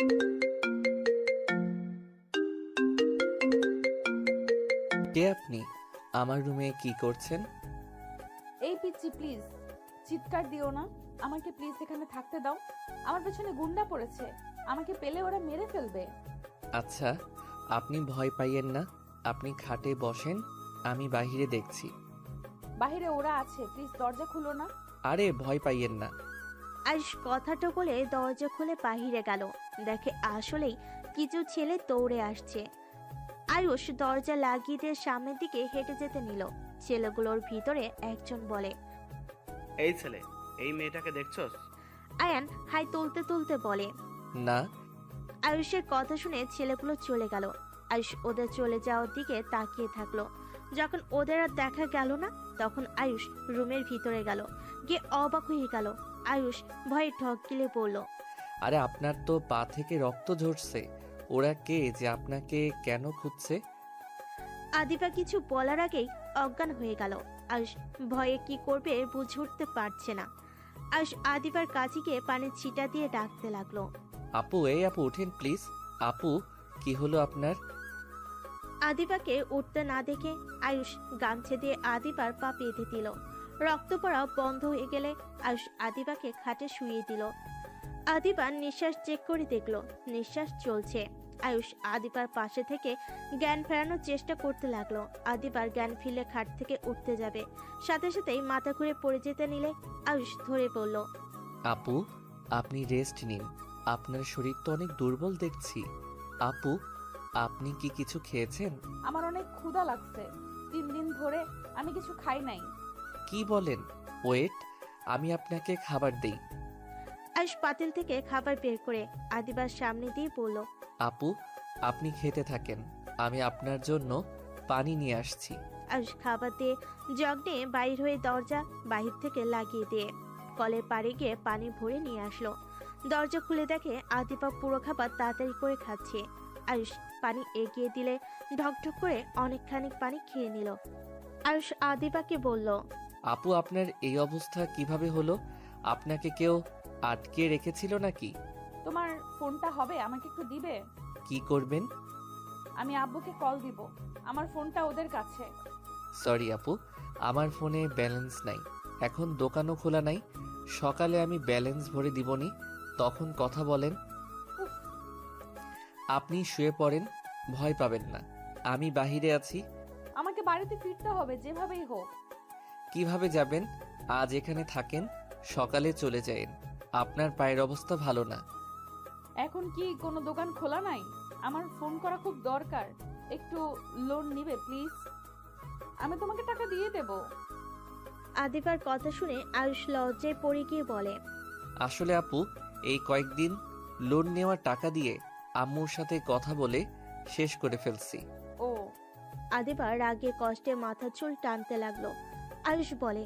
কে আপনি? আমার রুমে কি করছেন? এই পিচ্চি প্লিজ চিৎকার দিও না। আমাকে প্লিজ এখানে থাকতে দাও। আমার পেছনে গুন্ডা পড়েছে, আমাকে পেলে ওরা মেরে ফেলবে। আচ্ছা, আপনি ভয় পাইয়েন না। আপনি খাটে বসেন, আমি বাহিরে দেখছি। বাহিরে ওরা আছে, প্লিজ দরজা খুলো না। আরে ভয় পাইয়েন না। আয়ুষ কথাটা বলে দরজা খুলে বাহিরে গেল। দেখে আসলেই কিছু ছেলে দৌড়ে আসছে। আয়ুষ দরজা লাগিয়ে দিয়ে সামনের দিকে হেঁটে যেতে নিল। ছেলেগুলোর ভিতরে একজন বলে, এই ছেলে, এই মেয়েটাকে দেখছস? আয়ান হাই তুলতে তুলতে বলে। না। আয়ুষের কথা শুনে ছেলেগুলো চলে গেল। আয়ুষ ওদের চলে যাওয়ার দিকে তাকিয়ে থাকলো। যখন ওদের আর দেখা গেল না, তখন আয়ুষ রুমের ভিতরে গেল। গিয়ে অবাক হয়ে গেল। আয়ুষ ভয়ে ঠক গিলে বলল, আরে আপনার তো পা থেকে রক্ত ঝরছে। ওরা কে যে আপনাকে কেন খুঁজছে? আদিবা কিছু বলার আগেই অজ্ঞান হয়ে গেল। আয়ুষ ভয়ে কি করবে বুঝে উঠতে পারছে না। আয়ুষ আদিবার কাছে গিয়ে পানির ছিটা দিয়ে ডাকতে লাগলো। আপু, এই আপু উঠেন প্লিজ। আপু, কি হলো আপনার? আদিবাকে উঠতে না দেখে আয়ুষ গামছা দিয়ে আদিবার পা বেঁধে দিল। রক্ত পড়া বন্ধ হয়ে গেলে আয়ুষ আদিবাকে খাটে শুইয়ে দিল। আদিবার নিঃশ্বাস চেক করে দেখলো নিঃশ্বাস চলছে। আয়ুষ আদিবার পাশে থেকে জ্ঞান ফেরানোর চেষ্টা করতে লাগলো। আদিবার জ্ঞান ফিরলে খাট থেকে উঠতে যাবে, সাথে সাথেই মাথা ঘুরে পড়ে যেতে নিলে আয়ুষ ধরে পড়ল। আপু, আপনি রেস্ট নিন। আপনার শরীর তো অনেক দুর্বল দেখছি। আপু, আপনি কি কিছু খেয়েছেন? আমার অনেক ক্ষুধা লাগছে, 3 দিন ধরে আমি কিছু খাই নাই। কি বলেন? ওয়েট, আমি আপনাকে খাবার দেই। আয়ুষ পাতিল থেকে খাবার বের করে আদিবার সামনে দিয়ে বলল, আপু, আপনি খেতে থাকেন, আমি আপনার জন্য পানি নিয়ে আসছি। আয়ুষ খাবার দিয়ে জগ নিয়ে বাইর হয়ে দরজা বাহির থেকে লাগিয়ে দিয়ে কলের পাড়ে গিয়ে পানি ভরে নিয়ে আসলো। দরজা খুলে দেখে আদিবা পুরো খাবার তাড়াতাড়ি করে খাচ্ছে। আয়ুষ পানি এগিয়ে দিলে ঢকঢক করে অনেকখানি পানি খেয়ে নিল। আয়ুষ আদিবাকে বলল, আপু, আপনার এই অবস্থা কিভাবে হলো? আপনাকে কেউ আটকে রেখেছিল নাকি? তোমার ফোনটা হবে, আমাকে একটু দিবে? কি করবেন? আমি আব্বুকে কল দিব, আমার ফোনটা ওদের কাছে। সরি আপু, আমার ফোনে ব্যালেন্স নাই, এখন দোকানও খোলা নাই। সকালে আমি ব্যালেন্স ভরে দিবনি, তখন কথা বলেন। উফ, আপনি শুয়ে পড়েন, ভয় পাবেন না, আমি বাহিরে আছি। আমাকে বাড়িতে ফিরতে হবে যেভাবেই হোক। কিভাবে যাবেন? আজ এখানে থাকেন, সকালে চলে যায়েন। আপনার পায়ের অবস্থা ভালো না। এখন কি কোনো দোকান খোলা নাই? আমার ফোন করা খুব দরকার, একটু লোন নিবে প্লিজ? আমি তোমাকে টাকা দিয়ে দেব। আদিবার কথা শুনে আয়ুষ লজ্জায় পড়ে গিয়ে বলে, আসলে আপু, এই কয়েকদিন লোন নেওয়ার টাকা দিয়ে আম্মুর সাথে কথা বলে শেষ করে ফেলছি। ও, আদিবার রাগে কষ্টে মাথা চুল টানতে লাগলো। আয়ুষ বলে,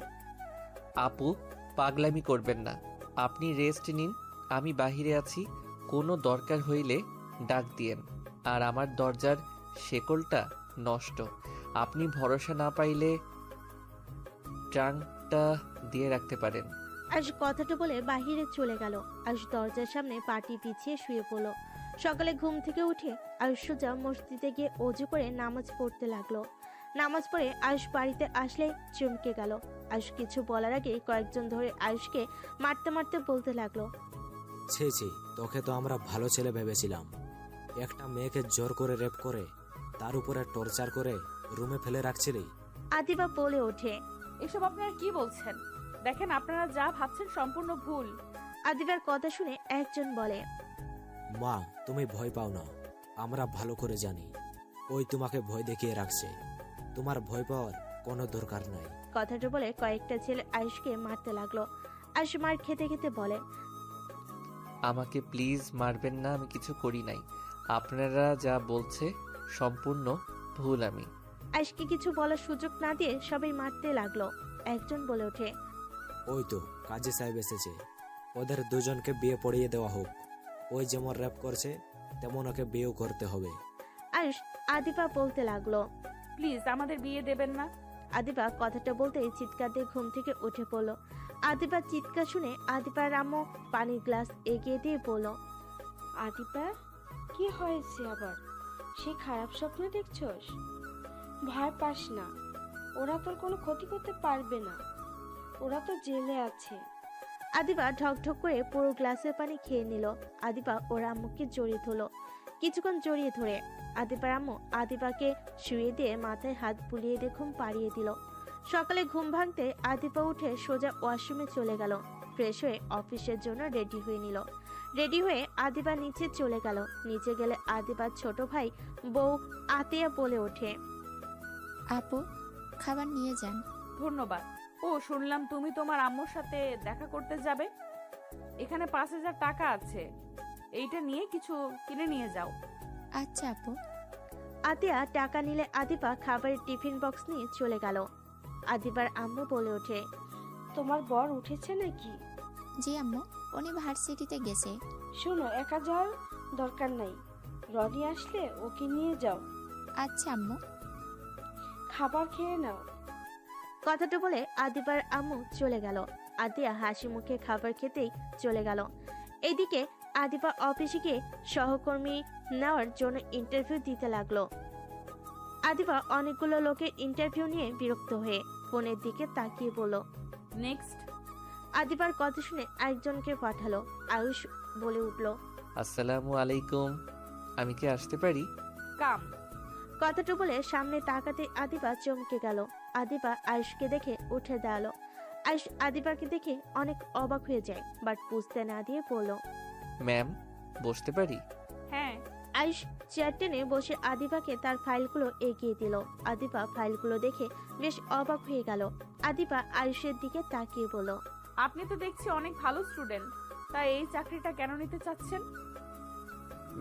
আপু, পাগলামি করবেন না, আপনি রেস্ট নিন, আমি বাহিরে আছি, কোনো দরকার হইলে ডাক দিয়েন। আর আমার দরজার শেকলটা নষ্ট, আপনি ভরসা না পাইলে ট্রাঙ্কটা দিয়ে রাখতে পারেন। আয়ুষ কথাটা বলে বাহিরে চলে গেল। আয়ুষ দরজার সামনে পাটি বিছিয়ে শুয়ে পড়ল। সকালে ঘুম থেকে উঠে আয়ুষ সোজা মসজিদে গিয়ে অজু করে নামাজ পড়তে লাগলো। নামাজ পড়ে আয়ুষ বাড়িতে আসলে চমকে গেল। আয়ুষ কিছু বলার আগে কয়েকজন ধরে আয়ুষকে মারতে মারতে বলতে লাগলো, ছি ছি, তোকে তো আমরা ভালো ছেলে ভেবেছিলাম। একটা মেয়েকে জোর করে রেপ করে তার উপরে টর্চার করে রুমে ফেলে রাখছিলি। আদিবা বলে ওঠে। এসব আপনারা কি বলছেন? দেখেন, আপনারা যা ভাবছেন সম্পূর্ণ ভুল। আদিবার কথা শুনে একজন বলে, মা, তুমি ভয় পাও না, আমরা ভালো করে জানি ওই তোমাকে ভয় দেখিয়ে রাখছে। তোমার ভয় পাওয়ার কোনো দরকার নাই। কথাটা বলে কয়েকটা ছেলে আয়ুষকে মারতে লাগলো। আয়ুষ মার খেতে খেতে বলে, আমাকে প্লিজ মারবেন না, আমি কিছু করি নাই। আপনারা যা বলছে সম্পূর্ণ ভুল। আমি আয়ুষকে কিছু বলার সুযোগ না দিয়ে সবাই মারতে লাগলো। একজন বলে ওঠে, ওই তো কাজী সাহেব এসেছে, ওদের দুজনকে বিয়ে পড়িয়ে দেওয়া হোক। ওই যেমন র্যাপ করছে তেমন ওকে বিয়েও করতে হবে। আয়ুষ আদিবা বলতে লাগলো। প্লিজ আমাদের বিয়ে দেবেন না। আদিবা কথাটা বলতেই চিৎকার দিয়ে ঘুম থেকে উঠে পড়লো। আদিবার চিৎকার শুনে আদিবার আম্মু পানির গ্লাস এগিয়ে দিয়ে বলল, আদিপা, কি হয়েছে আবার? সে খারাপ স্বপ্ন দেখছস? ভয় পাস না, ওরা তোর কোনো ক্ষতি করতে পারবে না। ওরা তো জেলে আছে। আদিবা ঢকঢক করে পুরো গ্লাসের পানি খেয়ে নিল। আদিবা ওর আম্মুকে জড়িয়ে ধরলো। কিছুক্ষণ জড়িয়ে ধরে আদিবার আম্মু আদিবাকে শুয়ে দিয়ে মাথায় হাত বুলিয়ে দিয়ে ঘুম পাড়িয়ে দিল। সকালে ঘুম ভাঙতে আদিবা উঠে সোজা ওয়াশরুমে চলে গেল। ফ্রেশ হয়ে অফিসের জন্য রেডি হয়ে নিল। রেডি হয়ে আদিবা নিচে চলে গেল। নিচে গেলে আদিবার ছোট ভাই বউ আতিয়া বলে ওঠে, আপু, খাবার নিয়ে যান। ধন্যবাদ। ও, শুনলাম তুমি তোমার আম্মুর সাথে দেখা করতে যাবে। এখানে 5,000 টাকা আছে, এইটা নিয়ে কিছু কিনে নিয়ে যাও। আচ্ছা আপু। আতিয়া টাকা নিলে আদিবা খাবারের টিফিন বক্স নিয়ে চলে গেল। আদিবার আম্মু বলে ওঠে, তোমার বর উঠেছে নাকি? জি আম্মু, উনি ভার্সিটিতে গেছে। শোনো, একা যাওয়ার দরকার নাই। রনি আসলে ওকে নিয়ে যাও। আচ্ছা আম্মু। খাবার খেয়ে নাও। কথাটা বলে আদিবার আম্মু চলে গেল। আদিয়া হাসি মুখে খাবার খেতেই চলে গেল। এইদিকে আদিবা অফিসে গিয়ে সহকর্মী নেওয়ার জন্য ইন্টারভিউ দিতে লাগলো। আদিবা অনেকগুলো লোকের ইন্টারভিউ নিয়ে বিরক্ত হয়ে ফোনের দিকে তাকিয়ে বলল। নেক্সট। আদিবার কথা শুনে একজনকে পাঠালো। আয়ুষ বলে উঠল, আসসালামু আলাইকুম, আমি কি আসতে পারি? কাম। কথাটা বলে সামনে তাকাতে আদিবা চমকে গেল। আদিবা আয়ুষকে দেখে উঠে দাঁড়ালো। আয়ুষ আদিবাকে দেখে অনেক অবাক হয়ে যায়, বাট বুঝতে না দিয়ে বলল, ম্যাম, বসতে পারি? হ্যাঁ। আয়ুষ চেয়ার টেনে বসে আদিবাকে তার ফাইলগুলো এগিয়ে দিল। আদিবা ফাইলগুলো দেখে বেশ অবাক হয়ে গেল। আদিবা আয়ুষের দিকে তাকিয়ে বলল, আপনি তো দেখছি অনেক ভালো স্টুডেন্ট, তাই এই চাকরিটা কেন নিতে চাচ্ছেন?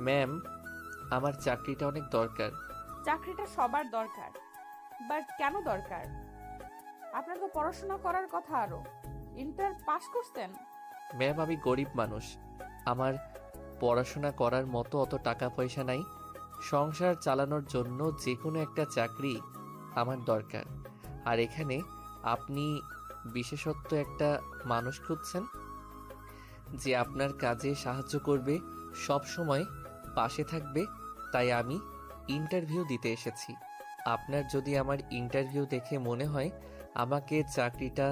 ম্যাম, আমার চাকরিটা অনেক দরকার। চাকরিটা সবার দরকার, বাট কেন দরকার? আপনার তো পড়াশোনা করার কথা, আরো ইন্টার পাস করতেন। ম্যাম, আমি গরিব মানুষ, আমার পড়াশোনা করার মতো অত টাকা পয়সা নাই। সংসার চালানোর জন্য যে কোনো একটা চাকরি আমার দরকার। আর এখানে আপনি বিশেষত্ব একটা মানুষ খুঁজছেন যে আপনার কাজে সাহায্য করবে, সব সময় পাশে থাকবে, তাই আমি ইন্টারভিউ দিতে এসেছি। আপনার যদি আমার ইন্টারভিউ দেখে মনে হয় আমাকে চাকরিটা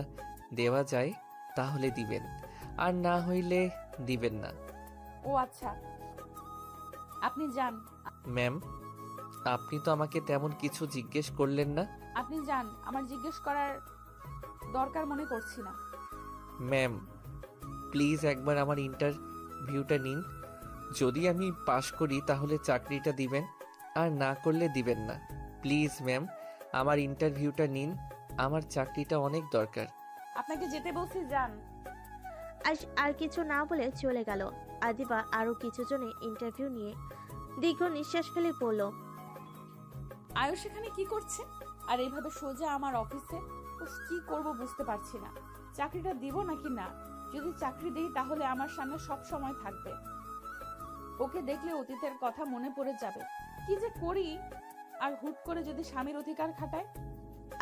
দেওয়া যায় তাহলে দিবেন, আর না হইলে দিবেন না। ও আচ্ছা, আপনি যান। ম্যাম, আপনি তো আমাকে তেমন কিছু জিজ্ঞেস করলেন না। আপনি যান, আমার জিজ্ঞেস করার দরকার মনে করছি না। ম্যাম, প্লিজ একবার আমার ইন্টারভিউটা নিন। যদি আমি পাশ করি তাহলে চাকরিটা দিবেন, আর না করলে দিবেন না। প্লিজ ম্যাম, আমার ইন্টারভিউটা নিন, আমার চাকরিটা অনেক দরকার। আপনাকে যেতে বলছি, যান। আয়ুষ আর কিছু না বলে চলে গেল। আদিবা আরো কিছু জনে ইন্টারভিউ নিয়ে দীর্ঘ নিঃশ্বাস ফেলে পড়ল, আয়ুষ এখানে কি করছে? আর এইভাবে সোজা আমার অফিসে? উফ, কি করব বুঝতে পারছি না। চাকরিটা দিব নাকি না? যদি চাকরি দেই তাহলে আমার সামনে সব সময় থাকবে। ওকে দেখলে অতীতের কথা মনে পড়ে যাবে। কি যে করি? আর হুট করে যদি স্বামীর অধিকার খাটায়?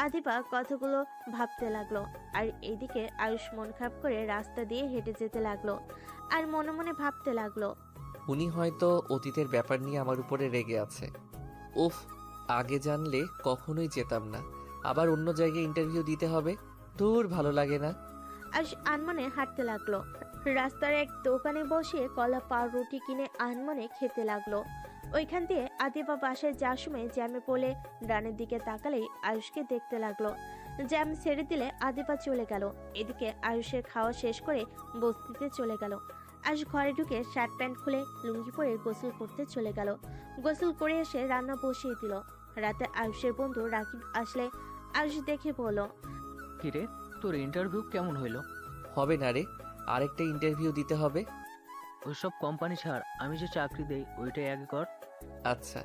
আদিবা কথাগুলো ভাবতে লাগলো। আর এইদিকে আয়ুষ মন খারাপ করে রাস্তা দিয়ে হেঁটে যেতে লাগলো আর মনে মনে ভাবতে লাগলো, উনি হয়তো অতীতের ব্যাপার নিয়ে আমার উপরে রেগে আছে। উফ, আগে জানলে কখনোই যেতাম না। আবার অন্য জায়গায় ইন্টারভিউ দিতে হবে, দূর, ভালো লাগে না। আয়ুষ আনমনে হাঁটতে লাগলো। রাস্তার এক দোকানে বসে কলা পাউরুটি কিনে আনমনে খেতে লাগলো। ওইখান দিয়ে আদিবা বাসায় যাওয়ার সময় জ্যামে পড়ে ডানের দিকে তাকালেই আয়ুষকে দেখতে লাগলো। জ্যাম ছেড়ে দিলে আদিবা চলে গেল। এদিকে আয়ুষের খাওয়া শেষ করে বস্তিতে চলে গেল। আয়ুষ ঘরে ঢুকে শার্ট প্যান্ট খুলে লুঙ্গি পরে গোসল করতে চলে গেল। গোসল করে এসে রান্না বসিয়ে দিল। রাতে আয়ুষের বন্ধু রাকিব আসলে আয়ুষ দেখে বলল, কিরে, তোর ইন্টারভিউ কেমন হইলো? হবে না রে, আরেকটা ইন্টারভিউ দিতে হবে। ওইসব কোম্পানি ছাড়, আমি যে চাকরি দেই ওইটাই আগে কর। আচ্ছা।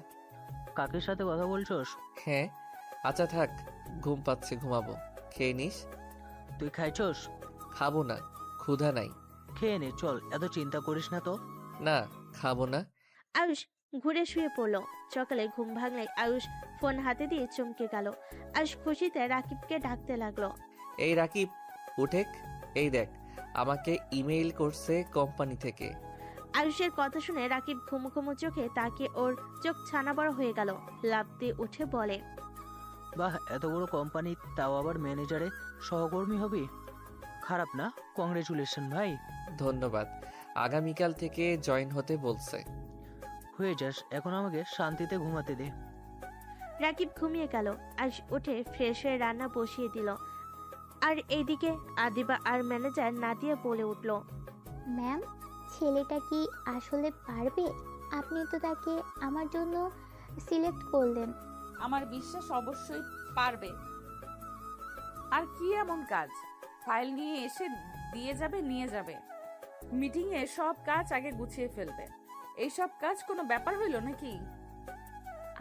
কাকের সাথে কথা বলছস? হ্যাঁ। আচ্ছা থাক, ঘুম পাচ্ছে, ঘুমাবো। খেয়ে নিস। তুই খাইছস? খাবো না, ক্ষুধা নাই। খেয়ে নে, চল, এত চিন্তা করিস না তো। না, খাবো না। আয়ুষ ঘুরে শুয়ে পড়ল। সকালে ঘুম ভাঙলে আয়ুষ ফোন হাতে দিয়ে চমকে গেল। আয়ুষ খুশিতে রাকিবকে ডাকতে লাগলো, এই রাকিব, উঠেক, এই দেখ, আমাকে ইমেইল করছে কোম্পানি থেকে। আয়ুষের কথা শুনে রাকিব ঘুমু ঘুমু চোখে তাকিয়ে ওর চোখ ছানা বড় হয়ে গেল। লাফ দিয়ে উঠে বলে, বাহ, এত বড় কোম্পানি, তাও আবার ম্যানেজারে সহকর্মী হবি। খারাপ না, কংগ্রেচুলেশন ভাই। ধন্যবাদ। আগামীকাল থেকে জয়েন হতে বলছে। হয়ে যাস, এখন আমাকে শান্তিতে ঘুমাতে দে। রাকিব ঘুমিয়ে গেল। আয়ুষ উঠে ফ্রেশ হয়ে রান্না বসিয়ে দিল। আর এইদিকে আদিবা আর ম্যানেজার নাদিয়া বলে উঠল, ম্যাম, ছেলেটা কি আসলে পারবে? আপনি তো তাকে আমার জন্য সিলেক্ট করলেন। আমার বিশ্বাস অবশ্যই পারবে। আর কি এমন কাজ? ফাইল নিয়ে এসে নিয়ে যাবে। মিটিংয়ে সব কাজ আগে গুছিয়ে ফেলবে। এইসব কাজ কোনো ব্যাপার হইল নাকি?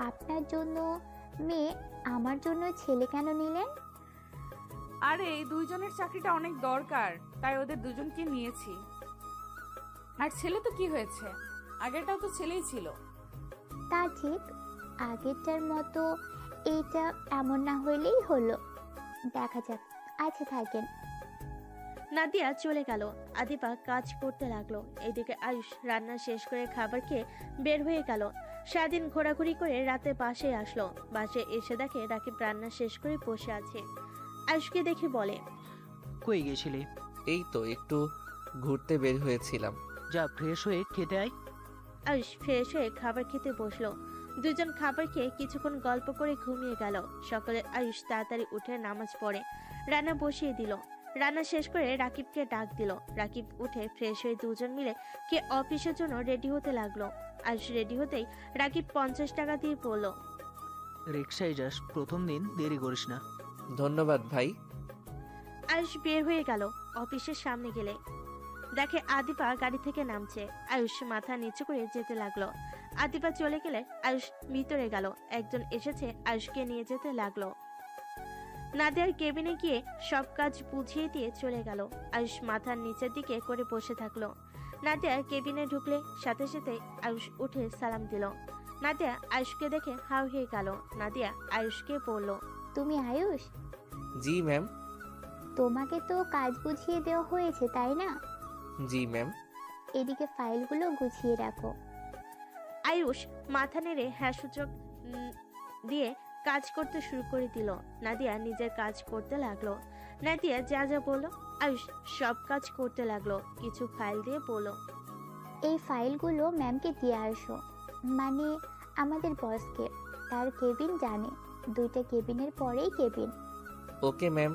আপনার জন্য মেয়ে, আমার জন্য ছেলে কেন নিলেন? আরে এই দুইজনের চাকরিটা অনেক দরকার, তাই ওদের দুজনকে নিয়েছি। আর ছেলে তো কি হয়েছে, আগেরটাও তো ছেলেই ছিল। তা ঠিক, আগেরটার মতো এইটা এমন না হইলেই হলো। দেখা যাক। আচ্ছা, থাকেন। নাদিয়া চলে গেল। আদিবা কাজ করতে লাগলো। এইদিকে আয়ুষ রান্না শেষ করে খাবার খেয়ে বের হয়ে গেল। সারাদিন ঘোরাঘুরি করে রাতে বাসায় আসলো। বাসায় এসে দেখে রাকিব রান্না শেষ করে বসে আছে। আয়ুষকে দেখে বলে, কই গেছিলি? এই তো একটু ঘুরতে বের হয়েছিলাম। যা, ফ্রেশ হয়ে খেতে আয়। আয়ুষ ফ্রেশ হয়ে খাবার খেতে বসলো। দুজন খাবার খেয়ে কিছুক্ষণ গল্প করে ঘুমিয়ে গেল। সকালে আয়ুষ তাড়াতাড়ি উঠে নামাজ পড়ে রান্না বসিয়ে দিল। রান্না শেষ করে রাকিবকে ডাক দিল। রাকিব উঠে ফ্রেশ হয়ে দুজন মিলে কে অফিসের জন্য রেডি হতে লাগলো। আয়ুষ রেডি হতেই রাকিব 50 টাকা দিয়ে পড়লো। রিক্সায় যাস, প্রথম দিন দেরি করিস না। ধন্যবাদ ভাই। আয়ুষ বের হয়ে গেল। অফিসের সামনে গেলে দেখে আদিপা গাড়ি থেকে নামছে। আয়ুষ মাথা নিচু করে যেতে লাগলো। আদিপা চলে গেলে আয়ুষ ভিতরে গেল। একজন এসেছে, আয়ুষকে নিয়ে যেতে লাগলো। নাদিয়ার কেবিনে গিয়ে সব কাজ বুঝিয়ে দিয়ে চলে গেল। আয়ুষ মাথার নিচের দিকে করে বসে থাকলো। নাদিয়া কেবিনে ঢুকলে সাথে সাথে আয়ুষ উঠে সালাম দিল। নাদিয়া আয়ুষকে দেখে হাউ হয়ে গেল। নাদিয়া আয়ুষকে বলল, তুমি আয়ুষ? জি ম্যাম। তোমাকে তো কাজ বুঝিয়ে দেওয়া হয়েছে, তাই না? জি ম্যাম। এদিকে ফাইলগুলো গুছিয়ে রাখো। আয়ুষ মাথা নেড়ে হ্যাঁ সূচক দিয়ে কাজ করতে শুরু করে দিল। নাদিয়া নিজের কাজ করতে লাগলো। নাদিয়া যা যা বললো আয়ুষ সব কাজ করতে লাগলো। কিছু ফাইল দিয়ে বলল, এই ফাইলগুলো ম্যামকে দিয়ে আসো, মানে আমাদের বসকে। তার কেবিন জানে, 2টা কেবিনের পরেই cabin. Okay ma'am.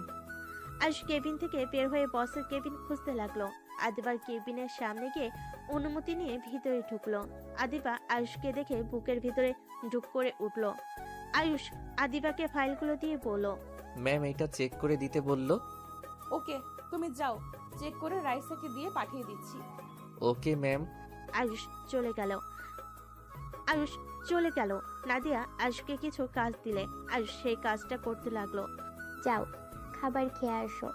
Ayush cabin থেকে বের হয়ে বসের কেবিন খুঁজতে লাগলো। আদিবার কেবিনের সামনে গিয়ে অনুমতি নিয়ে ভিতরে ঢুকলো। আদিবা আয়ুষকে দেখে বুকের ভিতরে ঢুক করে উঠলো। আয়ুষ আদিবাকে ফাইলগুলো দিয়ে বলল, ম্যাম এটা চেক করে দিতে বলল। ওকে, তুমি যাও, চেক করে রাইসাকে দিয়ে পাঠিয়ে দিচ্ছি। Okay ma'am. আয়ুষ চলে গেল। নাদিয়া আয়ুষকে কিছু কাজ দিলে আয়ুষ সেই কাজটা করতে লাগলো। যাও, খাবার খেয়ে আসো।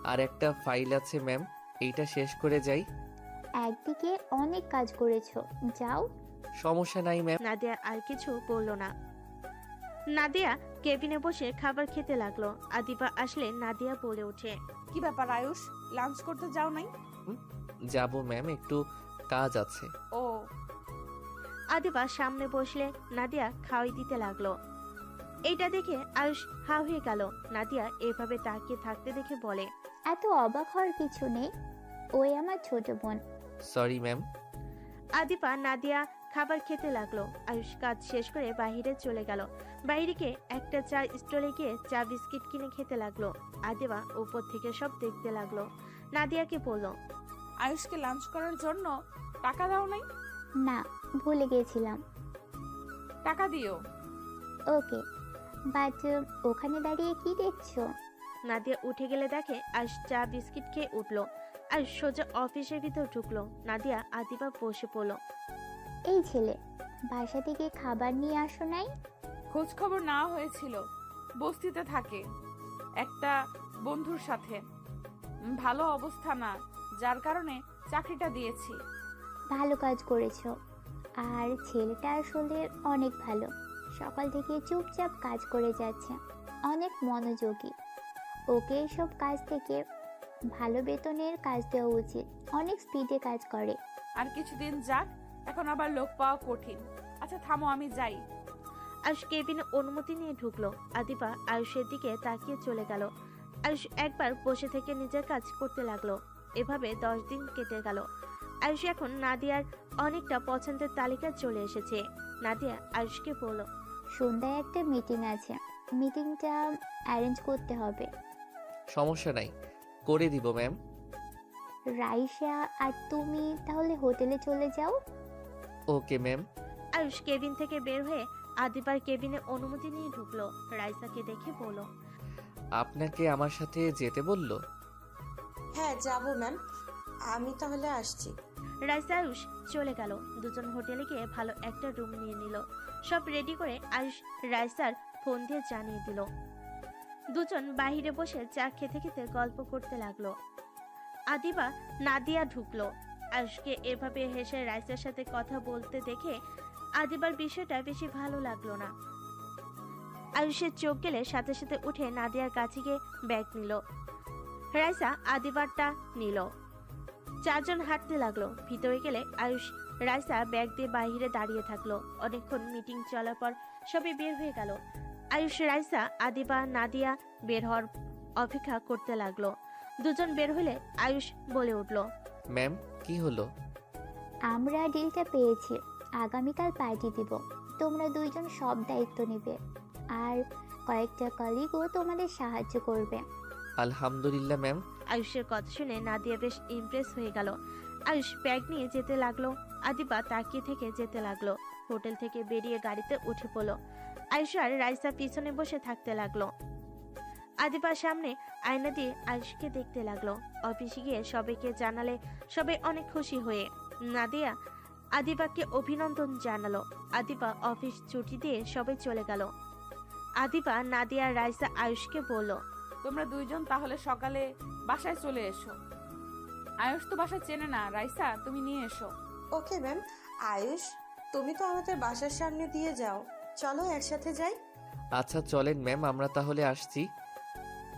আর একটা ফাইল আছে ম্যাম, এইটা শেষ করে যাই। একদিকে অনেক কাজ করেছো, যাও। সমস্যা নাই ম্যাম। নাদিয়া আর কিছু বলল না। নাদিয়া কেবিনে বসে খাবার খেতে লাগলো। আদিবা আসলে নাদিয়া বলে ওঠে, কি ব্যাপার আয়ুষ, লাঞ্চ করতে যাও নাই? যাব ম্যাম, একটু কাজ আছে। ও, আদিবা সামনে বসলে নাদিয়া খাওয়াই দিতে লাগলো। এইটা দেখে আয়ুষ হা হয়ে গেল। নাদিয়া এভাবে তাকিয়ে থাকতে দেখে বলে, এত অবাক হওয়ার কিছু নেই, ওই আমার ছোট বোন। Sorry ma'am. আদিবা নাদিয়া খাবার খেতে লাগলো। আয়ুষ কাজ শেষ করে বাইরে চলে গেল। বাইরে গিয়ে একটা চা স্টলে গিয়ে চা বিস্কিট কিনে খেতে লাগলো। আদিবা উপর থেকে সব দেখতে লাগলো। নাদিয়াকে বলল, আয়ুষকে লাঞ্চ করার জন্য টাকা দাও নাই? না, ভুলে গেছিলাম। টাকা দিও। ওকে, বাট ওখানে দাঁড়িয়ে কি দেখছো? নাদিয়া উঠে গেলে দেখে আয়ুষ চা বিস্কিট খেয়ে উঠলো। আয়ুষ সোজা অফিসের ভিতর ঢুকলো। নাদিয়া আদিবা বসে পড়লো। এই ছেলে, বাসা থেকে খাবার নিয়ে আসো নাই? খোঁজ খবর নেওয়া হয়েছিল, বস্তিতে থাকে একটা বন্ধুর সাথে, ভালো অবস্থা না, যার কারণে চাকরিটা দিয়েছি। ভালো কাজ করেছো। আর ছেলেটা আসলে অনেক ভালো, সকাল থেকে চুপচাপ কাজ করে যাচ্ছে, অনেক মনোযোগী। ওকে এসব কাজ থেকে ভালো বেতনের কাজ দেওয়া উচিত, অনেক স্পিডে কাজ করে। আর কিছুদিন যাক, এখন আবার লোক পাওয়া কঠিন। আচ্ছা থামো, আমি যাই। আয়ুষ কেবিনে অনুমতি নিয়ে ঢুকলো। আদিবা আয়ুষের দিকে তাকিয়ে চলে গেল। আয়ুষ একবার বসে থেকে নিজের কাজ করতে লাগলো। এভাবে 10 দিন কেটে গেল। আয়ুষ এখন নাদিয়ার অনেকটা পছন্দের তালিকা চলে এসেছে। নাদিয়া আয়ুষকে বলল, সন্ধ্যায় একটা মিটিং আছে, মিটিংটা অ্যারেঞ্জ করতে হবে। সমস্যা নাই, করে দিব ম্যাম। রাইসা আর তুমি তাহলে হোটেলে চলে যাও। Okay ma'am. আয়ুষ কেবিন থেকে বের হয়ে আদিবার কেবিনে অনুমতি নিয়ে ঢুকলো। রাইসাকে দেখে বলল, আপনাকে আমার সাথে যেতে বলল? হ্যাঁ যাব ম্যাম, আমি তাহলে আসছি। রাইসা আয়ুষ চলে গেল। দুজন হোটেলে গিয়ে ভালো একটা রুম নিয়ে নিল। সব রেডি করে আয়ুষ রাইসার ফোন দিয়ে জানিয়ে দিল। দুজন বাইরে বসে চা খেতে খেতে গল্প করতে লাগলো। আদিবা নাদিয়া ঢুকলো। আয়ুষকে এভাবে হেসে রাইসার সাথে কথা বলতে দেখে আদিবার বিষয়টা বেশি ভালো লাগলো না। আয়ুষের চোখ গেলে সাথে সাথে উঠে নাদিয়ার কাছে গিয়ে ব্যাগ নিল। রাইসা আদিবারটা নিল। চারজন হাঁটতে লাগলো। ভিতরে গেলে আয়ুষ রাইসা ব্যাগ দিয়ে বাইরে দাঁড়িয়ে থাকলো। অনেকক্ষণ মিটিং চলার পর সবাই বের হয়ে গেল। আয়ুষ রাইসা আদিবা নাদিয়া বের হওয়ার অপেক্ষা করতে লাগলো। দুজন বের হলে আয়ুষ বলে উঠল, ম্যাম কি হলো? আমরা ডিলটা পেয়েছি, আগামীকাল পার্টি দিব। তোমরা দুইজন সব দায়িত্ব নেবে, আর কয়েকটা কলিগও তোমাদের সাহায্য করবে। আলহামদুলিল্লাহ ম্যাম। আয়ুষের কথা শুনে নাদিয়া বেশ ইমপ্রেস হয়ে গেল। আয়ুষ ব্যাগ নিয়ে যেতে লাগলো। আদিবা তাকিয়ে থেকে যেতে লাগলো। হোটেল থেকে বেরিয়ে গাড়িতে উঠে পড়লো। আয়ুষ আর রাইসা পিছনে বসে থাকতে লাগলো। আদিবার সামনে আয়না দিয়ে আয়ুষকে দেখতে লাগলো। অফিসে গিয়ে সবাইকে জানালে সবাই অনেক খুশি হয়ে নাদিয়া আদিবাকে অভিনন্দন জানালো। আদিবা অফিস ছুটি দিয়ে সবাই চলে গেল। আদিবা নাদিয়া রাইসা আয়ুষকে বলল, তোমরা দুইজন তাহলে সকালে বাসায় চলে এসো। আয়ুষ তো বাসা চেনে না, রাইসা তুমি নিয়ে এসো। Okay ma'am. আয়ুষ, তুমি তো আমাদের বাসার সামনে দিয়ে যাও, চলো একসাথে যাই। আচ্ছা চলেন ম্যাম, আমরা তাহলে আসছি।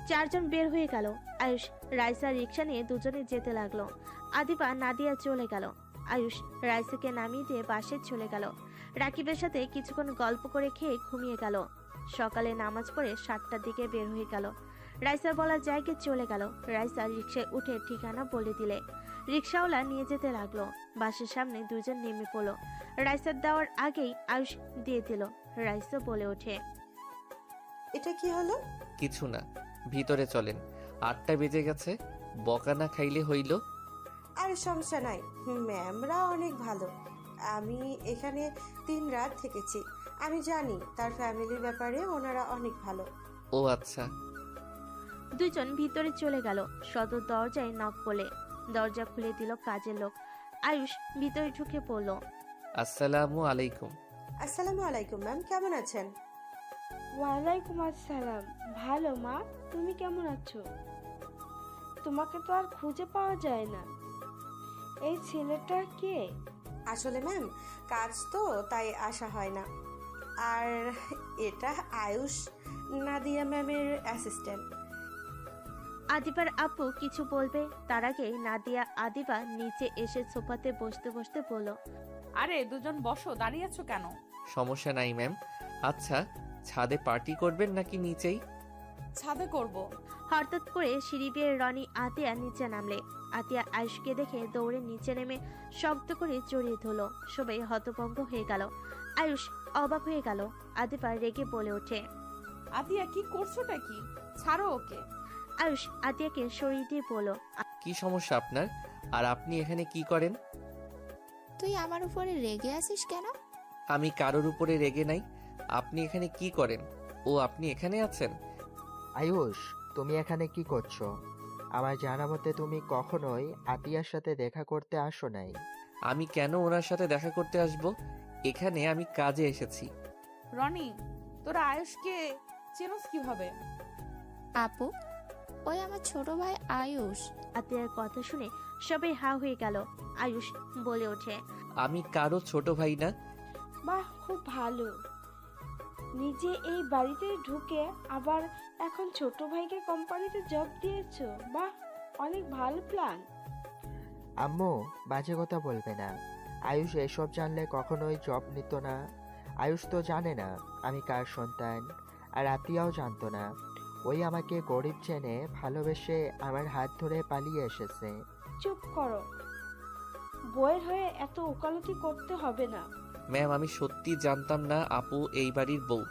চারজন বের হয়ে গেল। আয়ুষ রাইসা রিক্সা নিয়ে দুজনে যেতে লাগলো। আদিবা নাদিয়া চলে গেল। আয়ুষ রাইসাকে নামিয়ে দিয়ে বাসে চলে গেল। রাকিবের সাথে কিছুক্ষণ গল্প করে খেয়ে ঘুমিয়ে গেল। সকালে নামাজ পড়ে 7টার দিকে বের হয়ে গেল। রাইসার বলা জায়গায় চলে গেল। রাইসা রিক্সায় উঠে ঠিকানা বলে দিলে রিক্সাওয়ালা নিয়ে যেতে লাগলো। বাসের সামনে দুজন নেমে পড়লো। রাইসার দেওয়ার আগেই আয়ুষ দিয়ে দিল। রাইসা বলে ওঠে, এটা কি হলো? কিছু না, ভিতরে চলেন। 8টা বেজে গেছে, বকা না খাইলে হইল। আর সমস্যা নাই, ম্যামরা অনেক ভালো। আমি এখানে 3 রাত থেকেছি, আমি জানি তার ফ্যামিলির ব্যাপারে ওনারা অনেক ভালো। ও আচ্ছা। দুজন ভিতরে চলে গেল। সদর দরজায় নক বলে দরজা খুলে দিল কাজের লোক। আয়ুষ ভিতরে ঢুকে পড়ল। আসসালামু আলাইকুম। আসসালামু আলাইকুম ম্যাম, কেমন আছেন? ওয়ালাইকুম আসসালাম। ভালো মা, তুমি কেমন আছো? তোমাকে তো আর খুঁজে পাওয়া যায় না। এই ছেলেটা কে? আসলে ম্যাম কাজ তো তাই আসা হয় না। আর এটা আয়ুষ, নাদিয়া ম্যামের অ্যাসিস্ট্যান্ট। আদিবার আপু কিছু বলবে তার আগে নাদিয়া আদিবা নিচে এসে সোফাতে বসতে বসতে বলল, আরে দুজন বসো, দাঁড়িয়ে আছো কেন? সমস্যা নাই ম্যাম। আচ্ছা, ছাদে পার্টি করবেন নাকি নিচেই? ছাদে করব। হঠাৎ করে সিঁড়ি বেয়ে রনি আতিয়া নিচে নামলে। আতিয়া আয়ুষকে দেখে দৌড়ে নিচে নেমে শব্দ করে জড়িয়ে ধরল। সবাই হতভম্ব হয়ে গেল। আয়ুষ অবাক হয়ে গেল। আদিবা রেগে বলে ওঠে, আতিয়া কি করছোটা কি? ছাড়ো ওকে। আয়ুষ আতিয়াকে সরিয়ে দিয়ে বলল, কি সমস্যা আপনার? আর আপনি এখানে কি করেন? তুই আমার উপরে রেগে আছিস কেন? আমি কারোর উপরে রেগে নাই। আপনি এখানে কি করেন? ও আপনি এখানে আছেন? আয়ুষ, তুমি এখানে কি করছো? আমার জানা মতে তুমি কখনোই আতিয়ার সাথে দেখা করতে আসো নাই। আমি কেন ওনার সাথে দেখা করতে আসব? এখানে আমি কাজে এসেছি। রনি, তোরা আয়ুষকে চেনস কিভাবে? আপু, ওই আমার ছোট ভাই আয়ুষ। আতিয়ার কথা শুনে সবাই হা হয়ে গেল। আয়ুষ বলে ওঠে, আমি কারো ছোট ভাই না। বাহ, খুব ভালো। নিজে এই বাড়িতে ঢুকে আবার এখন ছোট ভাইকে কোম্পানিতে জব দিয়েছো। বাহ, অনেক ভালো প্ল্যান। আম্মু, বাজে কথা বলবে না। আয়ুষ এসব জানলে কখনোই জব নিত না। আয়ুষ তো জানে না আমি কার সন্তান, আর আতিয়াও জানতো না। ওই আমাকে গরিব জেনে ভালোবেসে আমার হাত ধরে পালিয়ে এসেছে। চুপ করো, বইয়ের হয়ে এত ওকালতি করতে হবে না। ম্যাম, আমি সত্যি জানতাম না আপু এই বাড়ির বউ।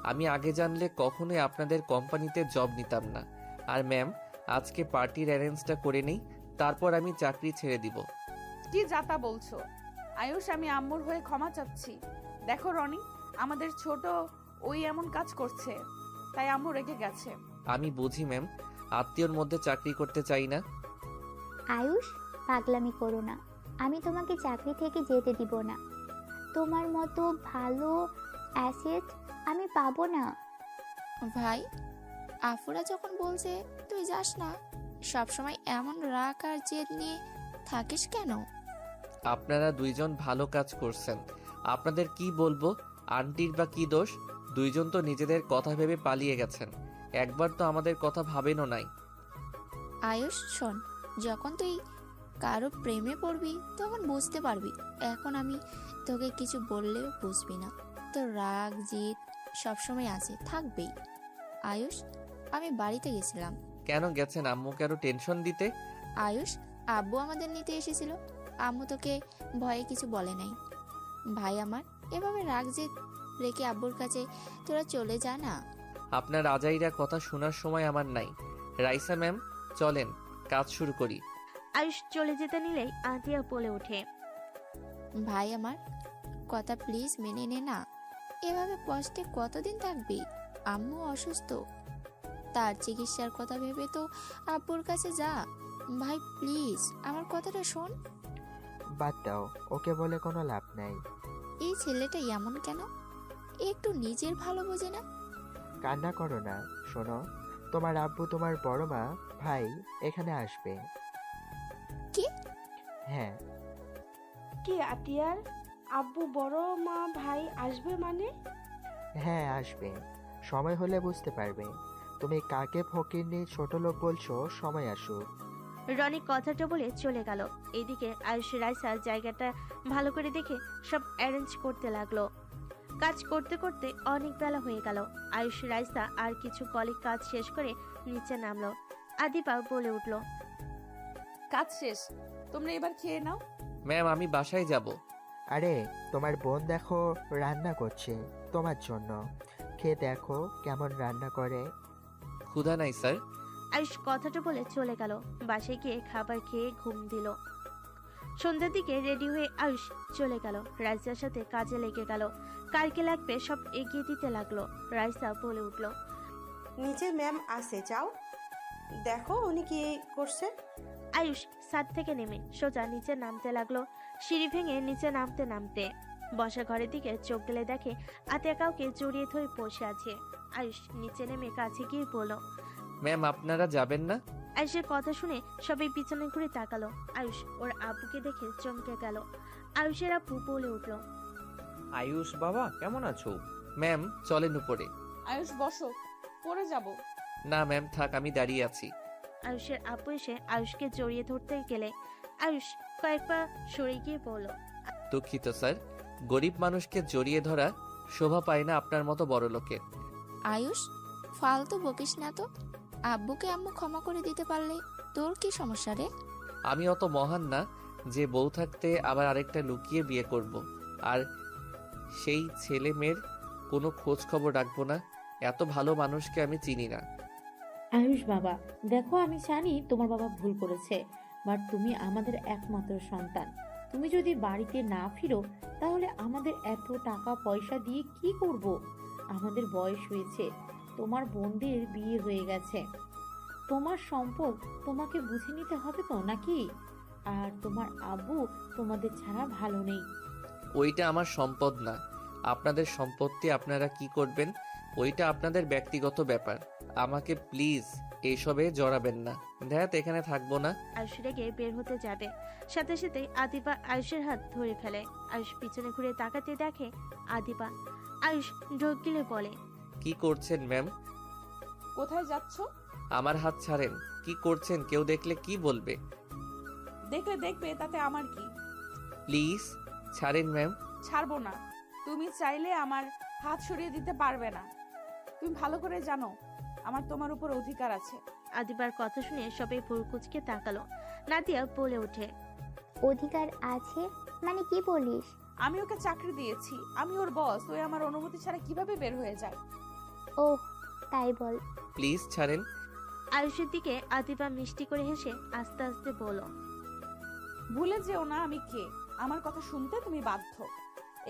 আমি আগে জানলে কখনোই আপনাদের কোম্পানিতে জব নিতাম না। আর ম্যাম, আজকে পার্টির অ্যারেঞ্জটা করে নেই, তারপর আমি চাকরি ছেড়ে দিব। কি যাতা বলছো? আয়ুষ, আমি আম্মুর হয়ে ক্ষমা চাচ্ছি। দেখো রনি, আমাদের ছোট ওই এমন কাজ করছে, তাই আম্মু রেগে গেছে। আমি বুঝি ম্যাম, আত্মীয়র মধ্যে চাকরি করতে চাই না। আয়ুষ, পাগলামি করো না। আমি তোমাকে চাকরি থেকে যেতে দিব না। তোমার মতো ভালো অ্যাসেট আমি পাবো না। ভাই, আফুরা যখন বলছে তুই যাস না, সবসময় এমন রাগ আর জেদ নিয়ে থাকিস কেন? আপনারা দুইজন ভালো কাজ করছেন। আপনাদের কি বলবো, আন্টির বা কি দোষ? দুইজন তো নিজেদের কথা ভেবে পালিয়ে গেছেন, একবার তো আমাদের কথা ভাবেনও নাই। আয়ুষ শোন, যখন তুই কারো প্রেমে পড়বি তখন বুঝতে পারবি। এখন আমি তোকে কিছু বললেও বুঝবি না। তোর রাগ জিদ সবসময় আছে, থাকবেই। আয়ুষ, আমি বাড়িতে গেছিলাম। কেন গেছেন? আম্মুকে আরো টেনশন দিতে? আয়ুষ, আব্বু আমাদের নিতে এসেছিল। আম্মু তোকে ভয়ে কিছু বলে নাই। ভাই আমার, এভাবে রাগ জেদ রেখে আব্বুর কাছে তোরা চলে যা না। আপনার আজাইরা কথা শোনার সময় আমার নাই। রাইসা ম্যাম, চলেন কাজ শুরু করি। আয়ুষ চলে যেতে নিলেই আতিয়া বলে ওঠে, ভাই আমার, কথা প্লিজ মেনে নে না। এভাবে কষ্টে কতদিন থাকবি? আম্মু অসুস্থ, তার চিকিৎসার কথা ভেবে তো আব্বুর কাছে যা। ভাই প্লিজ আমার কথাটা শোন। বাদ দাও, ওকে বলে কোনো লাভ নাই। এই ছেলেটা এমন কেন? একটু নিজের ভালো বোঝে না। কান্না করো না, শোনো, তোমার আব্বু, তোমার বড় মা, ভাই এখানে আসবে। কি? হ্যাঁ। কি আতিয়ার আব্বু, বড় মা, ভাই আসবে মানে? হ্যাঁ, আসবে। সময় হলে বুঝতে পারবে। তুমি কাকে ফকিরনি ছোট লোক বলছো, সময় আসুক। রনি কথাটা বলে চলে গেল। এইদিকে আয়ুষ রাইসা জায়গাটা ভালো করে দেখে সব অ্যারেঞ্জ করতে লাগলো। কাজ করতে করতে অনেক বেলা হয়ে গেল। আয়ুষ রাইসা আর কিছু কলিগ কাজ শেষ করে নিচে নামলো। আদিপা বলে উঠল, কাজ শেষ, তোমরা এবার খেয়ে নাও। ম্যাম, আমি বাসায় যাব। আরে, তোমার বোন দেখো রান্না করছে তোমার জন্য, খেয়ে দেখো কেমন রান্না করে। ক্ষুধা নাই স্যার। আয়ুষ কথাটা বলে চলে গেল। বাসায় গিয়ে খাবার খেয়ে ঘুম দিল। সন্ধ্যার দিকে রেডি হয়ে আয়ুষ চলে গেল। রাইসার সাথে কাজে লেগে গেল। কালকে লাগবে সব এগিয়ে দিতে লাগলো। রাইসা বলে উঠল, নিচে ম্যাম আসে, যাও দেখো উনি কি করছে। আয়ুষ ছাদ থেকে নেমে সোজা নিচে নামতে লাগলো। সিঁড়ি ভেঙে নিচে নামতে নামতে বসা ঘরের দিকে চোখ গেলে দেখে আতিয়া কাউকে জড়িয়ে ধরে বসে আছে। আয়ুষ নিচে নেমে কাছে গিয়ে বলল, ম্যাম, আপনারা যাবেন না? আয়ুষের কথা শুনে সবাই পিছনে ঘুরে তাকালো। আয়ুষ ওর আব্বুকে দেখে চমকে গেল। আয়ুষের আব্বু বলে উঠল, আয়ুষ বাবা, কেমন আছো? ম্যাম, চলেন উপরে। আয়ুষ বসো, পড়ে যাব। না ম্যাম, থাক, আমি দাঁড়িয়ে আছি। আয়ুষের আব্বু এসে আয়ুষকে জড়িয়ে ধরতে গেলে আয়ুষ কয়েক পা সরে গিয়ে বলল, দুঃখিত স্যার, গরিব মানুষকে জড়িয়ে ধরা শোভা পায় না আপনার মতো বড় লোকের। আয়ুষ, ফালতু বকিস না তো। আব্বুকে আম্মু ক্ষমা করে দিতে পারলে তোর কি সমস্যা রে? আমি অত মহান না যে বউ থাকতে আবার আরেকটা লুকিয়ে বিয়ে করব, আর সেই ছেলে মেয়ের কোনো খোঁজ খবর রাখবো না। এত ভালো মানুষকে আমি চিনি না। আয়ুষ বাবা, দেখো আমি জানি তোমার বাবা ভুল করেছে, বাট তুমি আমাদের একমাত্র সন্তান। তুমি যদি বাড়িতে না ফিরো তাহলে আমাদের এত টাকা পয়সা দিয়ে কি করব? আমাদের বয়স হয়েছে, তোমার বোনদের বিয়ে হয়ে গেছে, তোমার সম্পদ তোমাকে বুঝে নিতে হবে তো নাকি? আর তোমার আব্বু তোমাদের ছাড়া ভালো নেই। ওইটা আমার সম্পদ না। আপনাদের সম্পত্তি আপনারা কি করবেন ওইটা আপনাদের ব্যক্তিগত ব্যাপার। আমাকে প্লিজ এইসবে জড়াবেন না। ধ্যাত, এখানে থাকবো না। আয়ুষ রেগে বের হতে যাবে, সাথে সাথে আদিপা আয়ুষের হাত ধরে ফেলে। আয়ুষ পিছনে ঘুরে তাকাতে দেখে আদিপা। আয়ুষ ঢোক গিলে বলে, কি করছেন ম্যাম? কোথায় যাচ্ছ? আমার হাত ছাড়েন। কি করছেন? কেউ দেখলে কি বলবে? দেখলে দেখবে, তাতে আমার কি? প্লিজ ছাড়েন ম্যাম। ছাড়বো না। তুমি চাইলে আমার হাত সরিয়ে দিতে পারবে না। তুমি ভালো করে জানো আমার তোমার উপর অধিকার আছে। আদিবার কথা শুনে সবাই ভুরকুচকে তাকালো। নাদিয়া বলে ওঠে, অধিকার আছে মানে কি বলিস? আমি ওকে চাকরি দিয়েছি, আমি ওর বস। ওই আমার অনুমতি ছাড়া কিভাবে বের হয়ে যায়? ওহ, তাই বল। প্লিজ ছাড়েন। আয়ুষের দিকে আদিবা মিষ্টি করে হেসে আস্তে আস্তে বলল, ভুলে যেও না আমি কে। আমার কথা শুনতে তুমি বাধ্য।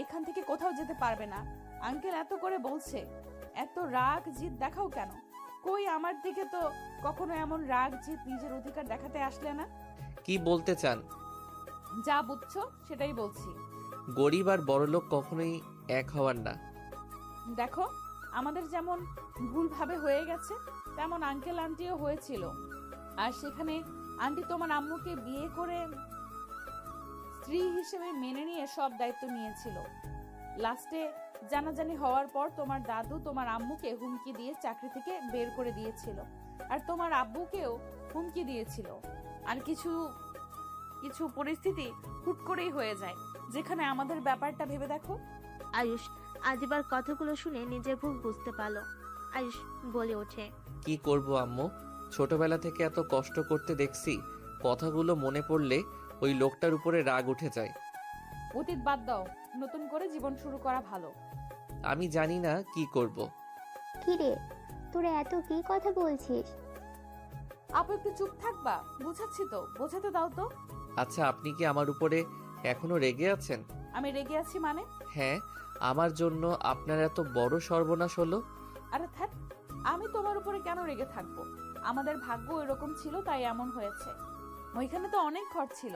এখান থেকে কোথাও যেতে পারবে না। আঙ্কেল এত করে বলছে, এত রাগ জিদ দেখাও কেন? কই, আমার দিকে তো কখনো এমন রাগ জিদ নিজের অধিকার দেখাতে আসলে না। কি বলতে চান? যা বুঝছো সেটাই বলছি। গরিব আর বড়লোক কখনোই এক হওয়ার না। দেখো, আমাদের যেমন ভুলভাবে হয়ে গেছে, তেমন আঙ্কেল আন্টিও হয়েছিল। আর সেখানে আন্টি তোমার আম্মুকে বিয়ে করে স্ত্রী হিসেবে মেনে নিয়ে সব দায়িত্ব নিয়েছিল। লাস্টে জানাজানি হওয়ার পর তোমার দাদু তোমার আম্মুকে হুমকি দিয়ে চাকরি থেকে বের করে দিয়েছিল, আর তোমার আব্বুকেও হুমকি দিয়েছিল। আর কিছু কিছু পরিস্থিতি হুট করেই হয়ে যায়, যেখানে আমাদের ব্যাপারটা ভেবে দেখো। আয়ুষ আদিবার কথাগুলো শুনে নিজের ভুল বুঝতে পারলো। আয়ুষ বলে ওঠে, কি করব আম্মু, ছোটবেলা থেকে এত কষ্ট করতে দেখছি, কথাগুলো মনে পড়লে ওই লোকটার উপরে রাগ উঠে যায়। অতীত বাদ দাও, নতুন করে জীবন শুরু করা ভালো। আমি জানি না কি করব। কি রে, তোরা এত কি কথা বলছিস? আপু একটু চুপ থাকবা? বুঝাচ্ছি তো, বোঝাতে দাও তো। আচ্ছা, আপনি কি আমার উপরে এখনো রেগে আছেন? আমি রেগে আছি মানে? হ্যাঁ, আমার জন্য আপনার এত বড় সর্বনাশ হলো। আরে থাক, আমি তোমার উপরে কেন রেগে থাকবো? আমাদের ভাগ্য এরকম ছিল, তাই এমন হয়েছে। ওইখানে তো অনেক ঘর ছিল।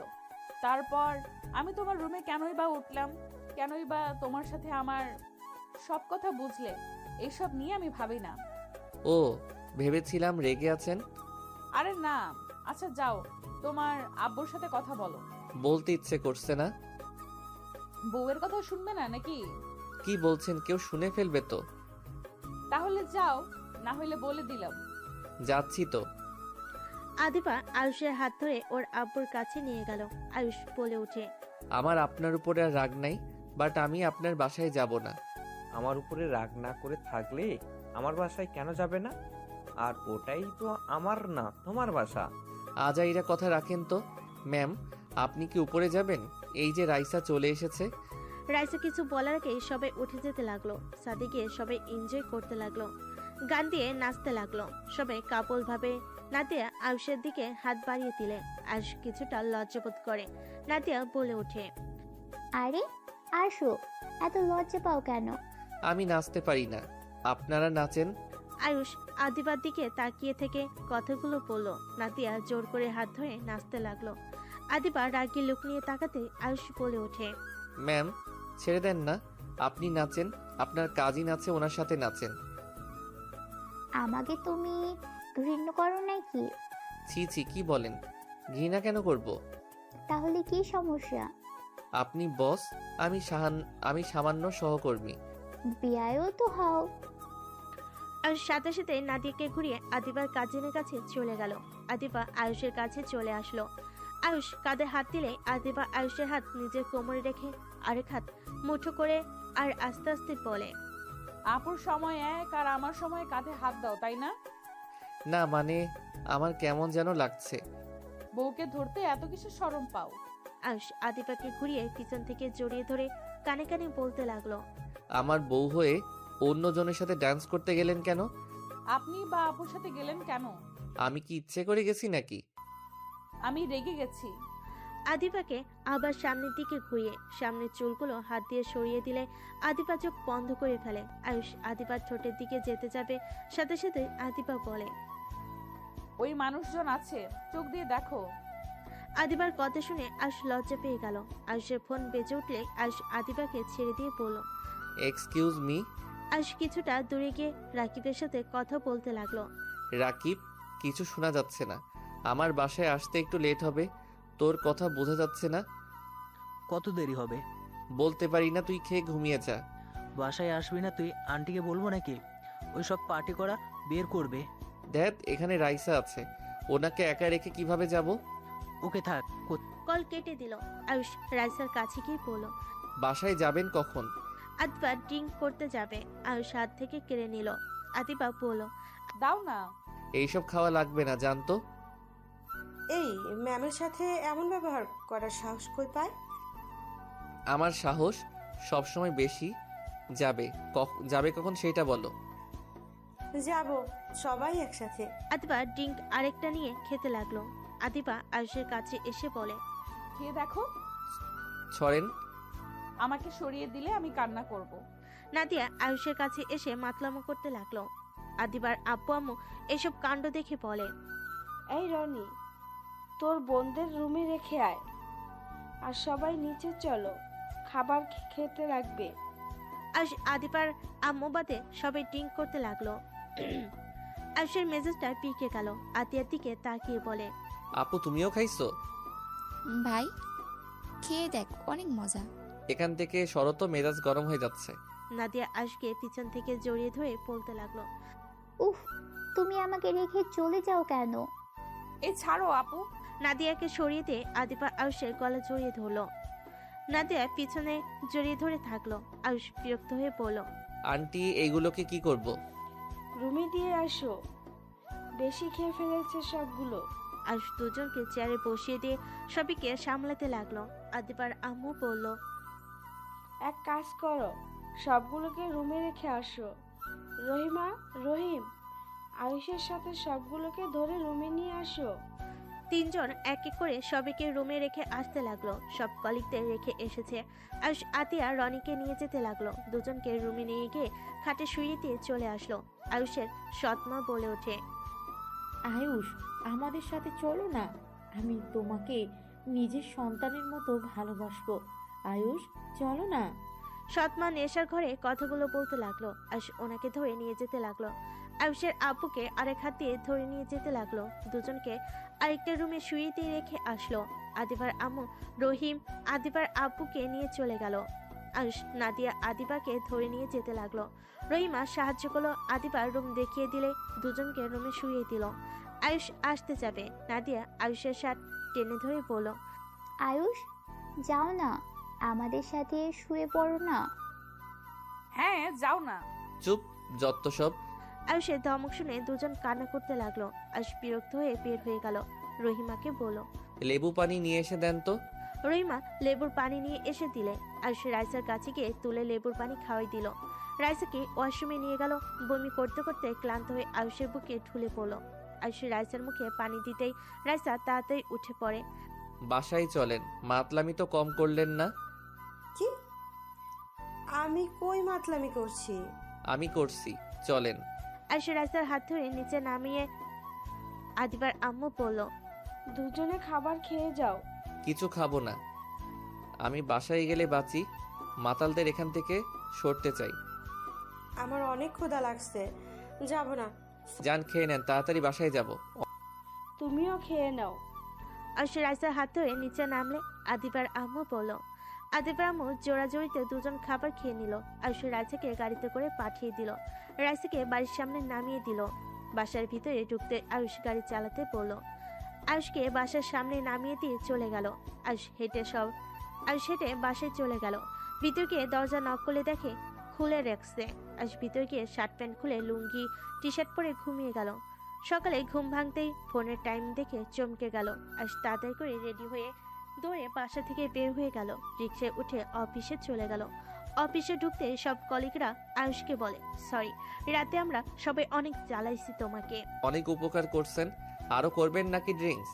তারপর আমি তোমার রুমে কেনই বা উঠলাম, কেনই বা তোমার সাথে আমার সব কথা বুঝলে, এইসব নিয়ে আমি ভাবি না। ও, ভেবেছিলাম রেগে আছেন। আরে না। আচ্ছা যাও, তোমার আব্বুর সাথে কথা বলো। বলতে ইচ্ছে করছে না। বউয়ের কথা শুনবে না নাকি? কি বলছেন, কেউ শুনে ফেলবে তো। তাহলে যাও, না হলে বলে দিলাম। যাচ্ছি তো। আদিবা আয়ুষের হাত ধরে ওর আব্বুর কাছে নিয়ে গেল। আয়ুষ বলে ওঠে, আমার আপনার উপরে আর রাগ নাই, বাট আমি আপনার বাসায় যাব না। আমার উপরে রাগ না করে থাকলে আমার বাসায় কেন যাবে না? আর ওটাই তো আমার না, তোমার বাসা। আজাইরা কথা রাখেন তো। ম্যাম, আপনি কি উপরে যাবেন? এই যে রাইসা চলে এসেছে। রাইসা কিছু বলার আগে সবাই উঠে যেতে লাগলো। সাদিকে সবাই এনজয় করতে লাগলো, গান দিয়ে নাচতে লাগলো। সবাই কাপল ভাবে। নাদিয়া আয়ুষের দিকে হাত বাড়িয়ে দিলে আয়ুষ কিছুটা লজ্জাবোধ করে। নাদিয়া বলে ওঠে, আরে আসো, এত লজ্জা পাও কেন? আমি নাচতে পারি না, আপনারা নাচেন। আয়ুষ আদিবার দিকে তাকিয়ে থেকে কথাগুলো বলল। নাদিয়া জোর করে হাত ধরে নাচতে লাগলো। আদিবা রাগী লুক নিয়ে তাকাতে আয়ুষ বলে ওঠে, ম্যাম, ছেড়ে দেন না, আপনি নাচেন। আপনার কাজিন আছে, ওনার সাথে নাচেন। আমাকে তুমি ঘৃণা করো নাকি? ছি ছি, কি বলেন? ঘৃণা কেন করব? তাহলে কি সমস্যা? আপনি বস, আমি সামান্য সহকর্মী। বিয়ায়ও তো হও। আর সাথে সাথে নাদিয়াকে ঘুরিয়ে আদিবার কাজিনের কাছে চলে গেল। আদিবা আয়ুষের কাছে চলে আসলো। আয়ুষ কাঁধে হাত দিলে আদিবা আয়ুষের হাত নিজের কোমরে রেখে আরেক হাত মুঠো করে আর আস্তে আস্তে বলে, আপুর সময় এক আর আমার সময় কাঁধে হাত দাও, তাই না? না মানে, আমার কেমন যেন লাগছে। বউকে ধরতে এত কিছু শরম পাও? আয়ুষ আদিবাকে ঘুরিয়ে পিছন থেকে জড়িয়ে ধরে কানে কানে বলতে লাগলো, আমার বউ হয়ে অন্যজনের সাথে ডান্স করতে গেলেন কেন? আপনি বা আপুর সাথে গেলেন কেন? আমি কি ইচ্ছে করে গেছি নাকি? আমি রেগে গেছি। আদিবাকে আবার সামনের দিকে ঘুরিয়ে সামনের চুলগুলো হাত দিয়ে সরিয়ে দিলে আদিবা চোখ বন্ধ করে ফেলে। আয়ুষ আদিবার ঠোঁটের দিকে যেতে যাবে, সাথে সাথে আদিবা বলে, ওই মানুষজন আছে, চোখ দিয়ে দেখো। আদিবার কথা শুনে আয়ুষ লজ্জা পেয়ে গেল। আয়ুষের ফোন বেজে উঠলে আয়ুষ আদিবাকে ছেড়ে দিয়ে বলল, এক্সকিউজ মি। আয়ুষ কিছুটা দূরে গিয়ে রাকিবের সাথে কথা বলতে লাগলো। রাকিব, কিছু শোনা যাচ্ছে না। আমার বাসায় আসতে একটু লেট হবে। তোর কথা বোঝা যাচ্ছে না। কত দেরি হবে? বলতে পারি না, তুই খেয়ে ঘুমিয়ে যা। বাসায় আসবি না তুই? আন্টিকে বলবো নাকি? ওই সব পার্টি করা বের করবে। ধ্যাত, এখানে রাইসা আছে, ওনাকে একা রেখে কিভাবে যাব? ওকে থাক, কল কেটে দিল। আয়ুষ রাইসার কাছে গিয়ে বলল, বাসায় যাবেন কখন? আদিবা ড্রিঙ্ক করতে যাবে। আয়ুষ হাত থেকে কেড়ে নিল। আদিবা বলল, দাও না। এইসব খাওয়া লাগবে না, জানতো। এই ম্যামের সাথে এমন ব্যবহার করার সাহস কই পায়? আমার সাহস সবসময় বেশি। যাবে কখন সেটা বলো। যাব, সবাই একসাথে। আদিবা ড্রিঙ্ক আরেকটা নিয়ে খেতে লাগলো। আদিবা আয়ুষের কাছে এসে বলে, খেয়ে দেখো। ছড়েন। আমাকে সরিয়ে দিলে আমি কান্না করব। নাদিয়া আয়ুষের কাছে এসে মাতলামো করতে লাগলো। আদিবার আব্বু আম্মু এসব কাণ্ড দেখে বলে, এই রনি, তোর বোনদের রুমে রেখে আয়, আর সবাই নিচে চলো, খাবার খেতে লাগবে। আয়ুষ আদিবার আম্মু বাদে সবাই ড্রিঙ্ক করতে লাগলো। আয়ুষের মেজাজটা পিকে গেল। আতিয়ার দিকে তাকিয়ে বলে, আপু তুমিও খাইছো? ভাই খেয়ে দেখ, অনেক মজা। এখান থেকে শরত মেজাজ গরম হয়ে যাচ্ছে। নাদিয়া আয়ুষকে পিছন থেকে জড়িয়ে ধরে বলতে লাগলো, উফ, তুমি আমাকে রেখে চলে যাও কেন? এই ছাড়ো আপু। নাদিয়াকে সরিয়ে দিয়ে আদিবা আয়ুষের গলা জড়িয়ে ধরলো। নাদিয়া পিছনে জড়িয়ে ধরে থাকলো। আয়ুষ বিরক্ত হয়ে বলল, আন্টি এইগুলোকে কি করব? রুমে দিয়ে আসো, বেশি খেয়ে ফেলেছে সবগুলো। আয়ুষ দুজনকে চেয়ারে বসিয়ে দিয়ে সবাইকে সামলাতে লাগলো। আদিবার আম্মু বলল, এক কাজ করো, সবগুলোকে রুমে রেখে আসো। রহিমা, রহিম, আয়ুষের সাথে সবগুলোকে ধরে রুমে নিয়ে আসো। তিনজন এক এক করে সবাইকে রুমে রেখে আসতে লাগলো। সব কলিগদের রেখে এসেছে। আয়ুষ আতিয়া রনিকে নিয়ে যেতে লাগলো। দুজনকে রুমে নিয়ে গিয়ে খাটে শুইয়ে দিয়ে চলে আসলো। আয়ুষের সৎমা বলে ওঠে, আয়ুষ, আমাদের সাথে চলো না, আমি তোমাকে নিজের সন্তানের মতো ভালোবাসবো। আয়ুষ, চলো না। সৎমা নেশার ঘরে কথাগুলো বলতে লাগলো। আয়ুষ ওনাকে ধরে নিয়ে যেতে লাগলো। আয়ুষের আব্বুকে আরেক হাত দিয়ে ধরে নিয়ে যেতে লাগলো। দুজনকে আরেকটা রুমে শুয়ে দিয়ে রেখে আসলো। আদিবার আম্মু রহিম আদিবার আব্বুকে নিয়ে চলে গেল। আয়ুষ নাদিয়া আদিবাকে ধরে নিয়ে যেতে লাগলো। রহিমা সাহায্য করলো। আদিবার রুম দেখিয়ে দিলে দুজনকে রুমে শুয়ে দিল। আয়ুষ আসতে যাবে। নাদিয়া আয়ুষের শার্ট টেনে ধরে বলল, আয়ুষ, যাও না, আমাদের সাথে শুয়ে পড়ো না। হ্যাঁ, যাও না। চুপ, যত সব। আয়ুষের ধমক শুনে দুজন কান্না করতে লাগলো। আয়ুষ বিরক্ত হয়ে বের হয়ে গেল। রহিমাকে বলল, লেবু পানি নিয়ে এসে দেন তো। রহিমা লেবুর পানি নিয়ে এসে দিলে। আয়ুষ রাইসার কাছে গিয়ে তুলে লেবুর পানি খাওয়াই দিল। রাইসাকে ওয়াশরুমে নিয়ে গেল। বমি করতে করতে ক্লান্ত হয়ে আয়ুষের বুকে ঢুলে পড়ল। আয়ুষ রাইসার মুখে পানি দিতেই রাইসা তাড়াতাড়ি উঠে পড়ে। বাসায় চলেন, মাতলামি তো কম করলেন না। কি? আমি কই মাতলামি করছি? আমি করছি, চলেন। আয়ুষ রাইসার হাত ধরে নিচে নামিয়ে আদিবার আম্মু বলল, দুজনে খাবার খেয়ে যাও। কিছু খাবো না, আমি বাসায় গেলে বাঁচি। মাতালদের এখান থেকে সরতে চাই। আমার অনেক ক্ষুধা লাগছে, যাব না। যান, খেয়ে নেন, তাড়াতাড়ি বাসায় যাব। তুমিও খেয়ে নাও। আয়ুষ রাইসার হাত ধরে নিচে নামলে আদিবার আম্মু বলল। আদিবার আম্মু জোড়াজোড়িতে দুজন খাবার খেয়ে নিল। আয়ুষ রাইসাকে গাড়িতে করে পাঠিয়ে দিল। রাইসাকে বাড়ির সামনে নামিয়ে দিল। বাসার ভিতরে ঢুকতে আয়ুষ গাড়ি চালাতে বলল। আয়ুষকে বাসার সামনে নামিয়ে দিয়ে চলে গেল। আয়ুষ হেঁটে বাসায় চলে গেল। ভিতর গিয়ে দরজা নক করলে দেখে খুলে রাখছে। আয়ুষ ভিতর গিয়ে শার্ট প্যান্ট খুলে লুঙ্গি টি শার্ট পরে ঘুমিয়ে গেল। সকালে ঘুম ভাঙতেই ফোনের টাইম দেখে চমকে গেল। আয়ুষ তাড়াতাড়ি করে রেডি হয়ে দৌড়ে বাসা থেকে বের হয়ে গেল। রিক্সায় উঠে অফিসে চলে গেল। অফিসে ঢুকতে সব কলিগরা আয়ুষকে বলে, সরি, রাতে আমরা সবাই অনেক জ্বালাইছি তোমাকে। অনেক উপকার করছেন, আরো করবেন নাকি ড্রিঙ্কস?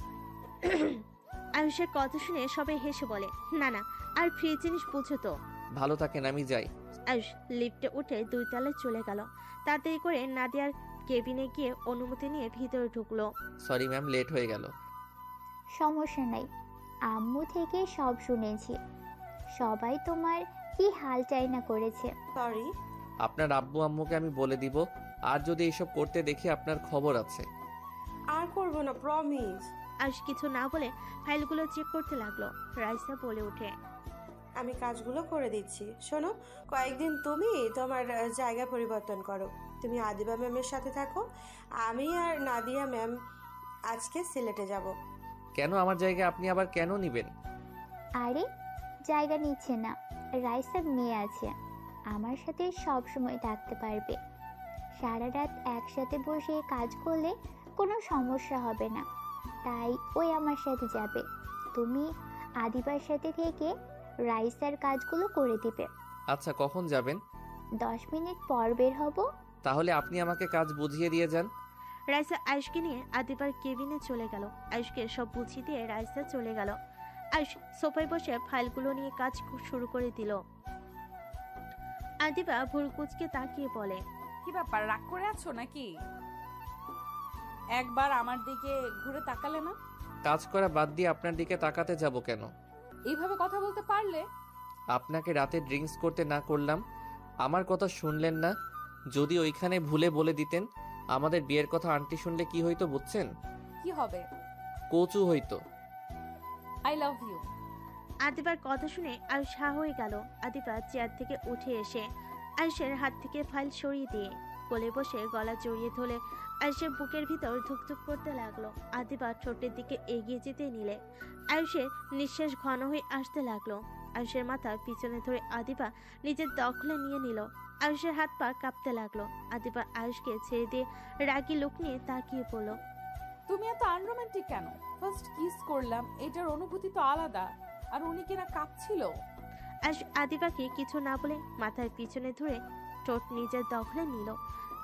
আয়ুষের কথা শুনে সবাই হেসে বলে, না না, আর ফ্রি জিনিস বুঝো তো। ভালো থাকেন, আমি যাই। আয়ুষ লিফটে উঠে 2 তলায় চলে গেল। তাড়াতাড়ি করে নাদিয়ার কেবিনে গিয়ে অনুমতি নিয়ে ভিতরে ঢুকলো। সরি ম্যাম, লেট হয়ে গেল। সমস্যা নাই, আম্মু থেকে সব শুনেছি। সবাই তোমার কি হাল চাই না করেছে। সরি। আপনার আব্বু আম্মুকে আমি বলে দিব, আর যদি এইসব করতে দেখি আপনার খবর আছে। আর করবো না, প্রমিস। আয়ুষ কিছু না বলে ফাইলগুলো চেক করতে লাগলো। রাইসা বলে ওঠে, আমি কাজগুলো করে দিচ্ছি। শোনো, কয়েকদিন তুমি তোমার জায়গা পরিবর্তন করো। তুমি আদিবা ম্যামের সাথে থাকো। আমি আর নাদিয়া ম্যাম আজকে সিলেটে যাব। কেন আমার জায়গায় আপনি আবার কেন নিবেন? আরে জায়গা নিচ্ছে না, রাইসার মেয়ে আছে, আমার সাথে সব সময় থাকতে পারবে। সারা রাত একসাথে বসে কাজ করলে কোনো সমস্যা হবে না, তাই ওই আমার সাথে যাবে। তুমি আদিবার সাথে থেকে রাইসার কাজগুলো করে দিবে। আচ্ছা, কখন যাবেন? 10 মিনিট পর বের হব। তাহলে আপনি আমাকে কাজ বুঝিয়ে দিয়ে যান। রাইসা আয়ুষকে নিয়ে আদিবার কেবিনে চলে গেল। আয়ুষকে সব বুঝিয়ে দিয়ে রাইসা চলে গেল। আয়ুষ সোফায় বসে ফাইলগুলো নিয়ে কাজ শুরু করে দিল। আদিবা ভুরকুচকে তাকিয়ে বলে, কি ব্যাপার, রাগ করে আছো নাকি? একবার আমার দিকে ঘুরে তাকালে না? কাজ করা বাদ দিয়ে আপনার দিকে তাকাতে যাব কেন? এইভাবে কথা বলতে পারলে? আপনাকে রাতে ড্রিঙ্কস করতে না করলাম, আমার কথা শুনলেন না। যদি ওইখানে ভুলে বলে দিতেন আমাদের বিয়ের কথা, আন্টি শুনলে কি হইতো বুঝছেন? কি হবে? কচু হইতো। I love you. আদিবার কথা শুনে আয়ুষ হা হয়ে গেল। আদিবা চেয়ার থেকে উঠে এসে আয়ুষের হাত থেকে ফাইল সরিয়ে দিয়ে কোলে বসে গলা জড়িয়ে ধরে আয়ুষের বুকের ভিতর ধুকধুক করতে লাগলো। আদিবা ঠোঁটের দিকে এগিয়ে যেতে নিলে আয়ুষের নিঃশ্বাস ঘন হয়ে আসতে লাগলো। আয়ুষের মাথা পিছনে ধরে আদিবা নিজের দখলে নিয়ে নিল। আয়ুষের হাত পা কাঁপতে লাগলো। আদিবা আয়ুষকে ছেড়ে দিয়ে রাগী লোক নিয়ে তাকিয়ে পড়ল। তুমি এত আনরোমান্টিক কেন? ফার্স্ট কিস করলাম, এটার অনুভূতি তো আলাদা। আর উনি কিনা কাঁপছিল। আয়ুষ আদিবাকে কিছু না বলে মাথার পিছনে ধরে ঠোঁট নিজের দখলে নিল।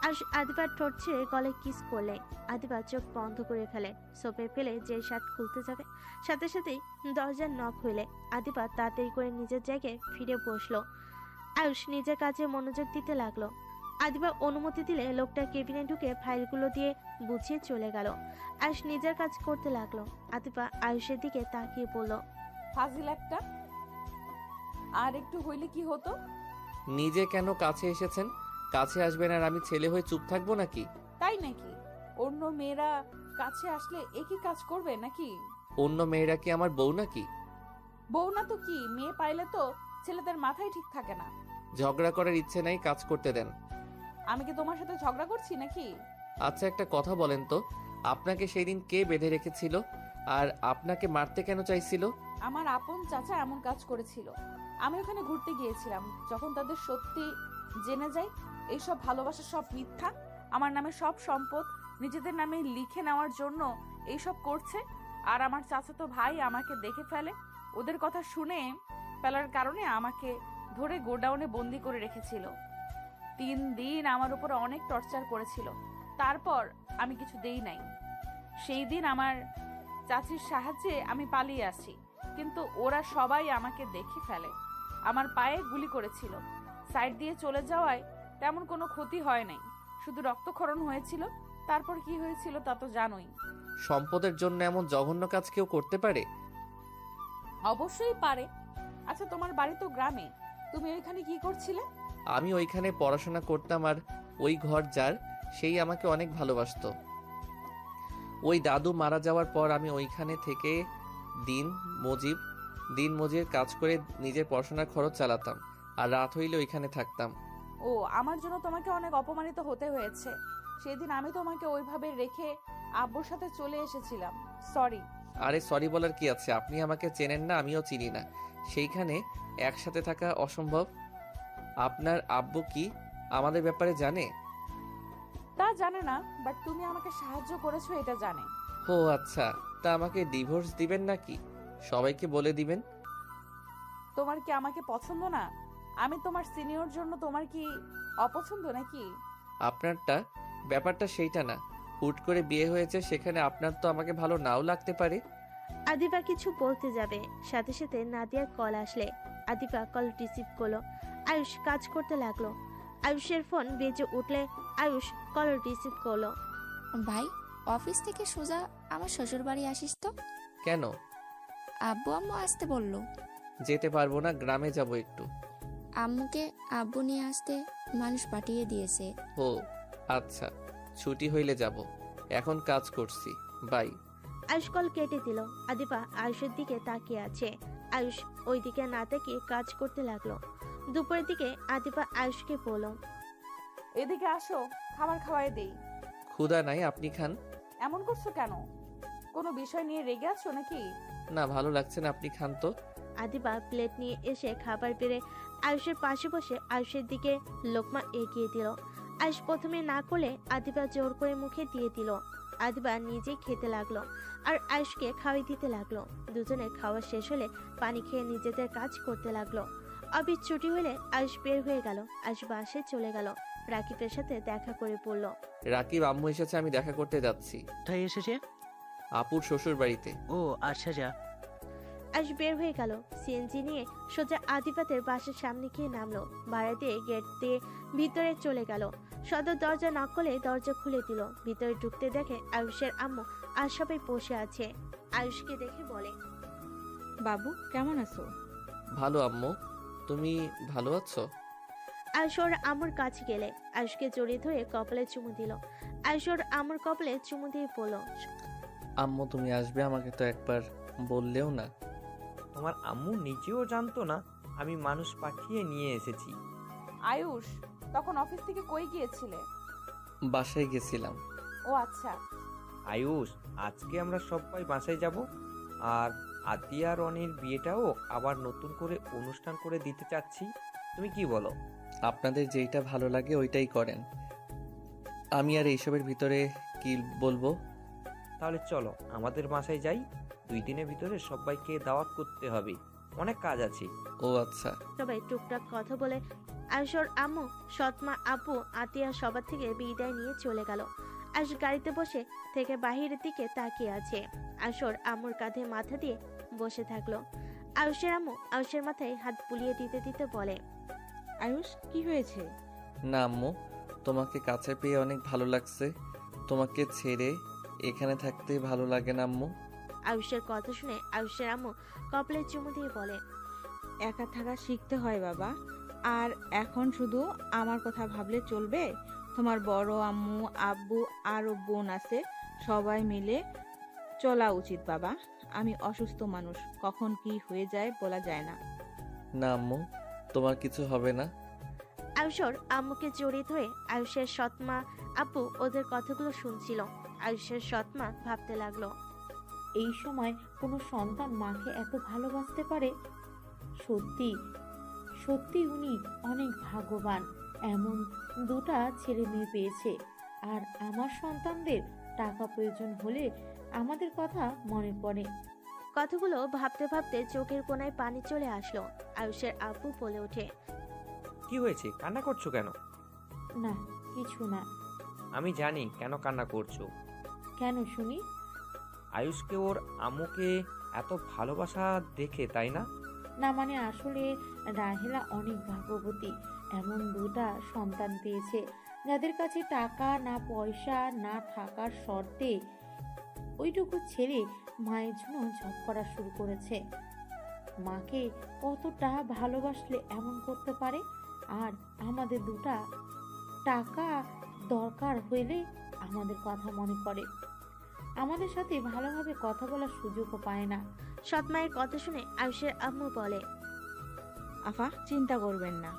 আয়ুষ আদিবার ঠোঁট ছেড়ে গলে কিস করলে আদিবা চোখ বন্ধ করে ফেলে। সোপে ফেলে যে শার্ট খুলতে যাবে, সাথে সাথেই দরজার নক হইলে আদিবা তাড়াতাড়ি করে নিজের জায়গায় ফিরে বসলো। আয়ুষ নিজের কাজে মনোযোগ দিতে লাগলো। আদিবা অনুমতি দিলে লোকটা কেবিনে ঢুকে ফাইলগুলো দিয়ে বুঝিয়ে চলে গেল। আয়ুষ নিজের কাজ করতে লাগলো। আদিবা আয়ুষের দিকে তাকিয়ে বলল, ফাজিল একটা। আর একটু হইলে কি হতো? নিজে কেন কাছে এসেছেন? কাছে আসবেন আর আমি ছেলে হয়ে চুপ থাকবো নাকি? তাই নাকি? অন্য মেয়েরা কাছে আসলে একই কাজ করবে নাকি? অন্য মেয়েরা কি আমার বউ নাকি? বউ না তো কি, মেয়ে পাইলে তো ছেলেদের মাথায় ঠিক থাকে না। ঝগড়া করার ইচ্ছে নাই, কাজ করতে দেন। আমি কি তোমার সাথে ঝগড়া করছি নাকি? আচ্ছা, একটা কথা বলেন তো, আপনাকে সেই দিন কে বেঁধে রেখেছিল আর আপনাকে মারতে কেন চাইছিল? আমার আপন চাচা এমন কাজ করেছিল। আমি ওখানে ঘুরতে গিয়েছিলাম। যখন তাদের সত্যি জেনে যায় এইসব ভালোবাসা সব মিথ্যা, আমার নামে সব সম্পদ নিজেদের নামে লিখে নেওয়ার জন্য এইসব করছে, আর আমার চাচাতো ভাই আমাকে দেখে ফেলে। ওদের কথা শুনে ফেলার কারণে আমাকে ধরে গোডাউনে বন্দি করে রেখেছিল। 3 দিন আমার উপর অনেক টর্চার করেছিল। তারপর আমি কিছু দেই নাই। সেই দিন আমার চাচির সাহায্যে আমি পালিয়ে আসি, কিন্তু ওরা সবাই আমাকে দেখে ফেলে। আমার পায়ে গুলি করেছিল। সাইড দিয়ে চলে যাওয়ায় তেমন কোনো ক্ষতি হয় নাই, শুধু রক্তক্ষরণ হয়েছিল। তারপর কি হয়েছিল তা তো জানোই। সম্পদের জন্য এমন জঘন্য কাজ কেউ করতে পারে? অবশ্যই পারে। আচ্ছা, তোমার বাড়ি তো গ্রামে, তুমি ওইখানে কি করছিলে? আমি ওইখানে পড়াশোনা করতাম, আর ওই ঘর যার, সেই আমাকে অনেক ভালোবাসতো। ওই দাদু মারা যাওয়ার পর আমি ওইখানে থেকে দিন মজুর কাজ করে নিজের পড়াশোনার খরচ চালাতাম, আর রাত হইলে ওইখানে থাকতাম। ও, আমার জন্য তোমাকে অনেক অপমানিত হতে হয়েছে। সেদিন আমি তোমাকে ওইভাবে রেখে আব্বুর সাথে চলে এসেছিলাম। সরি। আরে সরি বলার কি আছে? আপনি আমাকে চেনেন না, আমিও চিনি না। সেইখানে একসাথে থাকা অসম্ভব। আপনার আব্বু কি আমাদের ব্যাপারে জানে? তা জানে না, বাট তুমি আমাকে সাহায্য করেছো এটা জানে। ও আচ্ছা, তা আমাকে ডিভোর্স দিবেন নাকি? সবাইকে বলে দিবেন? তোমার কি আমাকে পছন্দ না? আমি তোমার সিনিয়র জন্য তোমার কি অপছন্দ নাকি? ব্যাপারটা সেইটা না। হুট করে বিয়ে হয়েছে, সেখানে আপনার তো আমাকে ভালো নাও লাগতে পারে। আদিবা কিছু বলতে যাবে, সাথে সাথে নাদিয়ার কল আসলে আদিবা কল রিসিভ করলো। আয়ুষ কাজ করতে লাগলো। আয়ুষের ফোন বেজে উঠলে আয়ুষ কল রিসিভ করলো। ভাই, অফিস থেকে সোজা আমার শ্বশুর বাড়ি আসিস তো? কেন? আব্বু আম্মু আসতে বললো। যেতে পারবো না, গ্রামে যাব একটু। আম্মুকে আব্বু নিয়ে আসতে মানুষ পাঠিয়ে দিয়েছে। ও আচ্ছা, ছুটি হইলে যাব। এখন কাজ করছি, বাই। আয়ুষ কল কেটে দিল। আদিবা আয়ুষের দিকে তাকিয়ে আছে। আয়ুষ ওই দিকে না তাকিয়ে কাজ করতে লাগলো। দুপুরের দিকে আদিবা আয়ুষকে বলল, এদিকে আসো, খাবার খাওয়াই দেই। ক্ষুধা নাই, আপনি খান। এমন করছো কেন? কোনো বিষয় নিয়ে রেগে আছো নাকি? না, ভালো লাগছে না, আপনি খান তো। আদিবা প্লেট নিয়ে এসে খাবার বেড়ে আয়ুষের পাশে বসে আয়ুষের দিকে লোকমা এগিয়ে দিল। আয়ুষ প্রথমে না করলে আদিবা জোর করে মুখে দিয়ে দিল। আদিবা নিজে খেতে লাগলো আর আয়ুষকে খাওয়াই দিতে লাগলো। দুজনের খাওয়া শেষ হলে পানি খেয়ে নিজেদের কাজ করতে লাগলো। অফিস ছুটি হলে আয়ুষ বের হয়ে গেল। আয়ুষ বাসে চলে গেল, রাকিবের সাথে দেখা করে পড়ল। রাকিব, আম্মু এসেছে, আমি দেখা করতে যাচ্ছি। কোথায় এসেছে? আপুর শ্বশুর বাড়িতে। ও আচ্ছা, যা। আয়ুষ বের হয়ে গেল, সিএনজি নিয়ে সোজা আদিবাতের বাসার সামনে গিয়ে নামলো। ভাড়া দিয়ে গেট দিয়ে ভিতরে চলে গেল। সদর দরজা নক করলে দরজা খুলে দিল। ভিতরে ঢুকতে দেখে আয়ুষের আম্মু আর সবাই বসে আছে। আয়ুষকে দেখে বলে, বাবু কেমন আছো? ভালো আম্মু, তুমি ভালো আছো? আয়ুষ ওর আম্মুর কাছে গেলে আয়ুষকে জড়িয়ে ধরে কপালে চুমু দিল। আয়ুষ ওর আম্মুর কপালে চুমু দিয়ে বলল, আম্মু তুমি আসবে, আমাকে তো একবার বললেও না। তোমার আম্মু নিজেও জানতো না আমি মানুষ পাঠিয়ে নিয়ে এসেছি। আয়ুষ, তখন অফিস থেকে কই গিয়েছিলে? বাসায় গেছিলাম। ও আচ্ছা। আয়ুষ, আজকে আমরা সবাই বাসায় যাব, আর আতিয়া রনির বিয়েটাও আবার নতুন করে অনুষ্ঠান করে দিতে চাচ্ছি। তুমি কি বলো? আপনাদের যেইটা ভালো লাগে ওইটাই করেন, আমি আর এইসবের ভিতরে কি বলবো। তাহলে চলো আমাদের বাসায় যাই, 2 দিনের ভিতরে সবাইকে দাওয়াত করতে হবে, অনেক কাজ আছে। ও আচ্ছা। সবাই টুকটাক কথা বলে আয়ুষ ওর আম্মু, সৎমা, আপু, আতিয়া সবার থেকে বিদায় নিয়ে চলে গেল। আয়ুষ গাড়িতে বসে থেকে বাহিরের দিকে তাকিয়ে আছে। আয়ুষ ওর আম্মুর কাঁধে মাথা দিয়ে বসে থাকলো। আয়ুষের আম্মু আয়ুষের মাথায় হাত বুলিয়ে দিতে দিতে বলে, আয়ুষ, কি হয়েছে? না আম্মু, তোমাকে কাছে পেয়ে অনেক ভালো লাগছে। তোমাকে ছেড়ে এখানে থাকতে ভালো লাগে না আম্মু। আয়ুষের কথা শুনে আয়ুষের আম্মু কপালে চুমু দিয়ে বলে, একা থাকা শিখতে হয় বাবা, আর এখন শুধু আমার কথা ভাবলে চলবে? তোমার বড় আম্মু, আব্বু আরও বোন আছে, সবাই মিলে চলা উচিত বাবা। আমি অসুস্থ মানুষ, কখন কি হয়ে যায় বলা যায় না। না আম্মু, তোমার কিছু হবে না। আয়ুষর আম্মুকে জড়িয়ে ধরে আয়ুষের সৎমা, আপু ওদের কথাগুলো শুনছিল। আয়ুষের সৎমা ভাবতে লাগলো, এই সময় কোনো সন্তান মাকে এত ভালোবাসতে পারে? সত্যি সত্যি উনি অনেক ভাগ্যবান, এমন দুটা ছেলে মেয়ে পেয়েছে। আর আমার সন্তানদের টাকা প্রয়োজন হলে আমাদের কথা মনে পড়ে। কথাগুলো ভাবতে ভাবতে চোখের কোণায় পানি চলে আসলো। আয়ুষের আপু বলে ওঠে, কি হয়েছে, কান্না করছো কেন? না, কিছু না। আমি জানি কেন কান্না করছো। কেন শুনি? আয়ুষকে ওর আম্মুকে এত ভালোবাসা দেখে, তাই না? না মানে আসলে রাহেলা অনেক ভাগ্যবতী, এমন দুটা সন্তান পেয়েছে যাদের কাছে টাকা না পয়সা না থাকার শর্তে ওইটুকু ছেলে মায়ের জন্য জব করা শুরু করেছে। মাকে কতটা ভালোবাসলে এমন করতে পারে? আর আমাদের দুটা টাকা দরকার হইলে আমাদের কথা মনে করে, আমাদের সাথে ভালোভাবে কথা বলার সুযোগও পায় না। সৎমায়ের কথা শুনে আয়ুষের আম্মু বলে, আফা, চিন্তা করবেন না,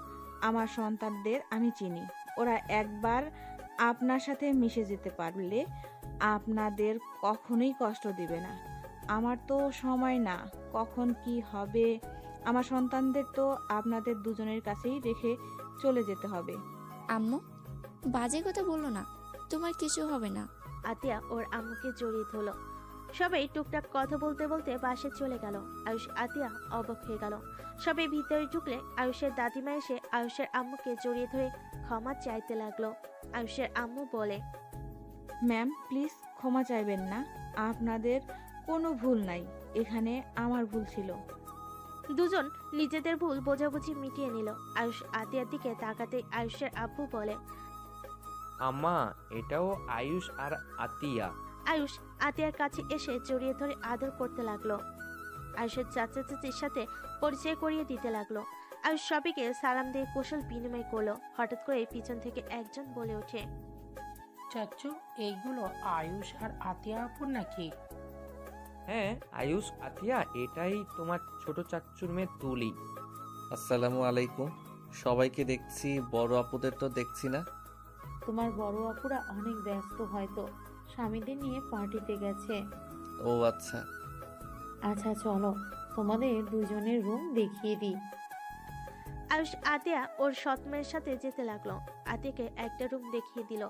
আমার সন্তানদের আমি চিনি। ওরা একবার আপনার সাথে মিশে যেতে পারলে আপনাদের কখনোই কষ্ট দিবে না। আমার তো সময় না, কখন কি হবে। আমার সন্তানদের তো আপনাদের দুজনের কাছেই রেখে চলে যেতে হবে। আম্মু, বাজে কথা বললো না, তোমার কিছু হবে না। আতিয়া ওর আম্মুকে জড়িয়ে ধরল। সবাই টুকটাক কথা বলতে বলতে বাসে চলে গেল। আয়ুষ আতিয়া অবাক হয়ে গেল। সবাই ভিতরে ঢুকলে আয়ুষের দাদিমা এসে আয়ুষের আম্মুকে জড়িয়ে ধরে ক্ষমা চাইতে লাগলো। আয়ুষের আম্মু বলে, ম্যাম প্লিজ ক্ষমা চাইবেন না, আপনাদের কোনো ভুল নাই, এখানে আমার ভুল ছিল। দুজন নিজেদের ভুল বোঝাবুঝি মিটিয়ে নিল। আয়ুষ আতিয়ার দিকে তাকাতে আয়ুষের আব্বু বলে, আম্মা, এটাও আয়ুষ আর আতিয়া। আয়ুষ আতিয়ার কাছে এসে জড়িয়ে ধরে আদর করতে লাগলো। আয়ুষের চাচা চাচির সাথে পরিচয় করিয়ে দিতে লাগলো। আয়ুষ সবাইকে সালাম দিয়ে কুশল বিনিময় করলো। হঠাৎ করে পিছন থেকে একজন বলে ওঠে, চাচ্চু, এইগুলো আয়ুষ আর আতিয়া আপুর নাকি? হ্যাঁ, আয়ুষ আতিয়া, এটাই তোমার ছোট চাচ্চুর মেয়ে তুলি। আসসালামু আলাইকুম। সবাইকে দেখছি, বড় আপুদের তো দেখছি না। তোমার বড় আপুরা অনেক ব্যস্ত, হয়তো স্বামীদের নিয়ে পার্টিতে গেছে। ও আচ্ছা। আচ্ছা চলো, তোমাদের দুজনের রুম দেখিয়ে দিই। আয়ুষ আতিয়া ওর সৎমায়ের সাথে যেতে লাগলো। আতিয়াকে একটা রুম দেখিয়ে দিল।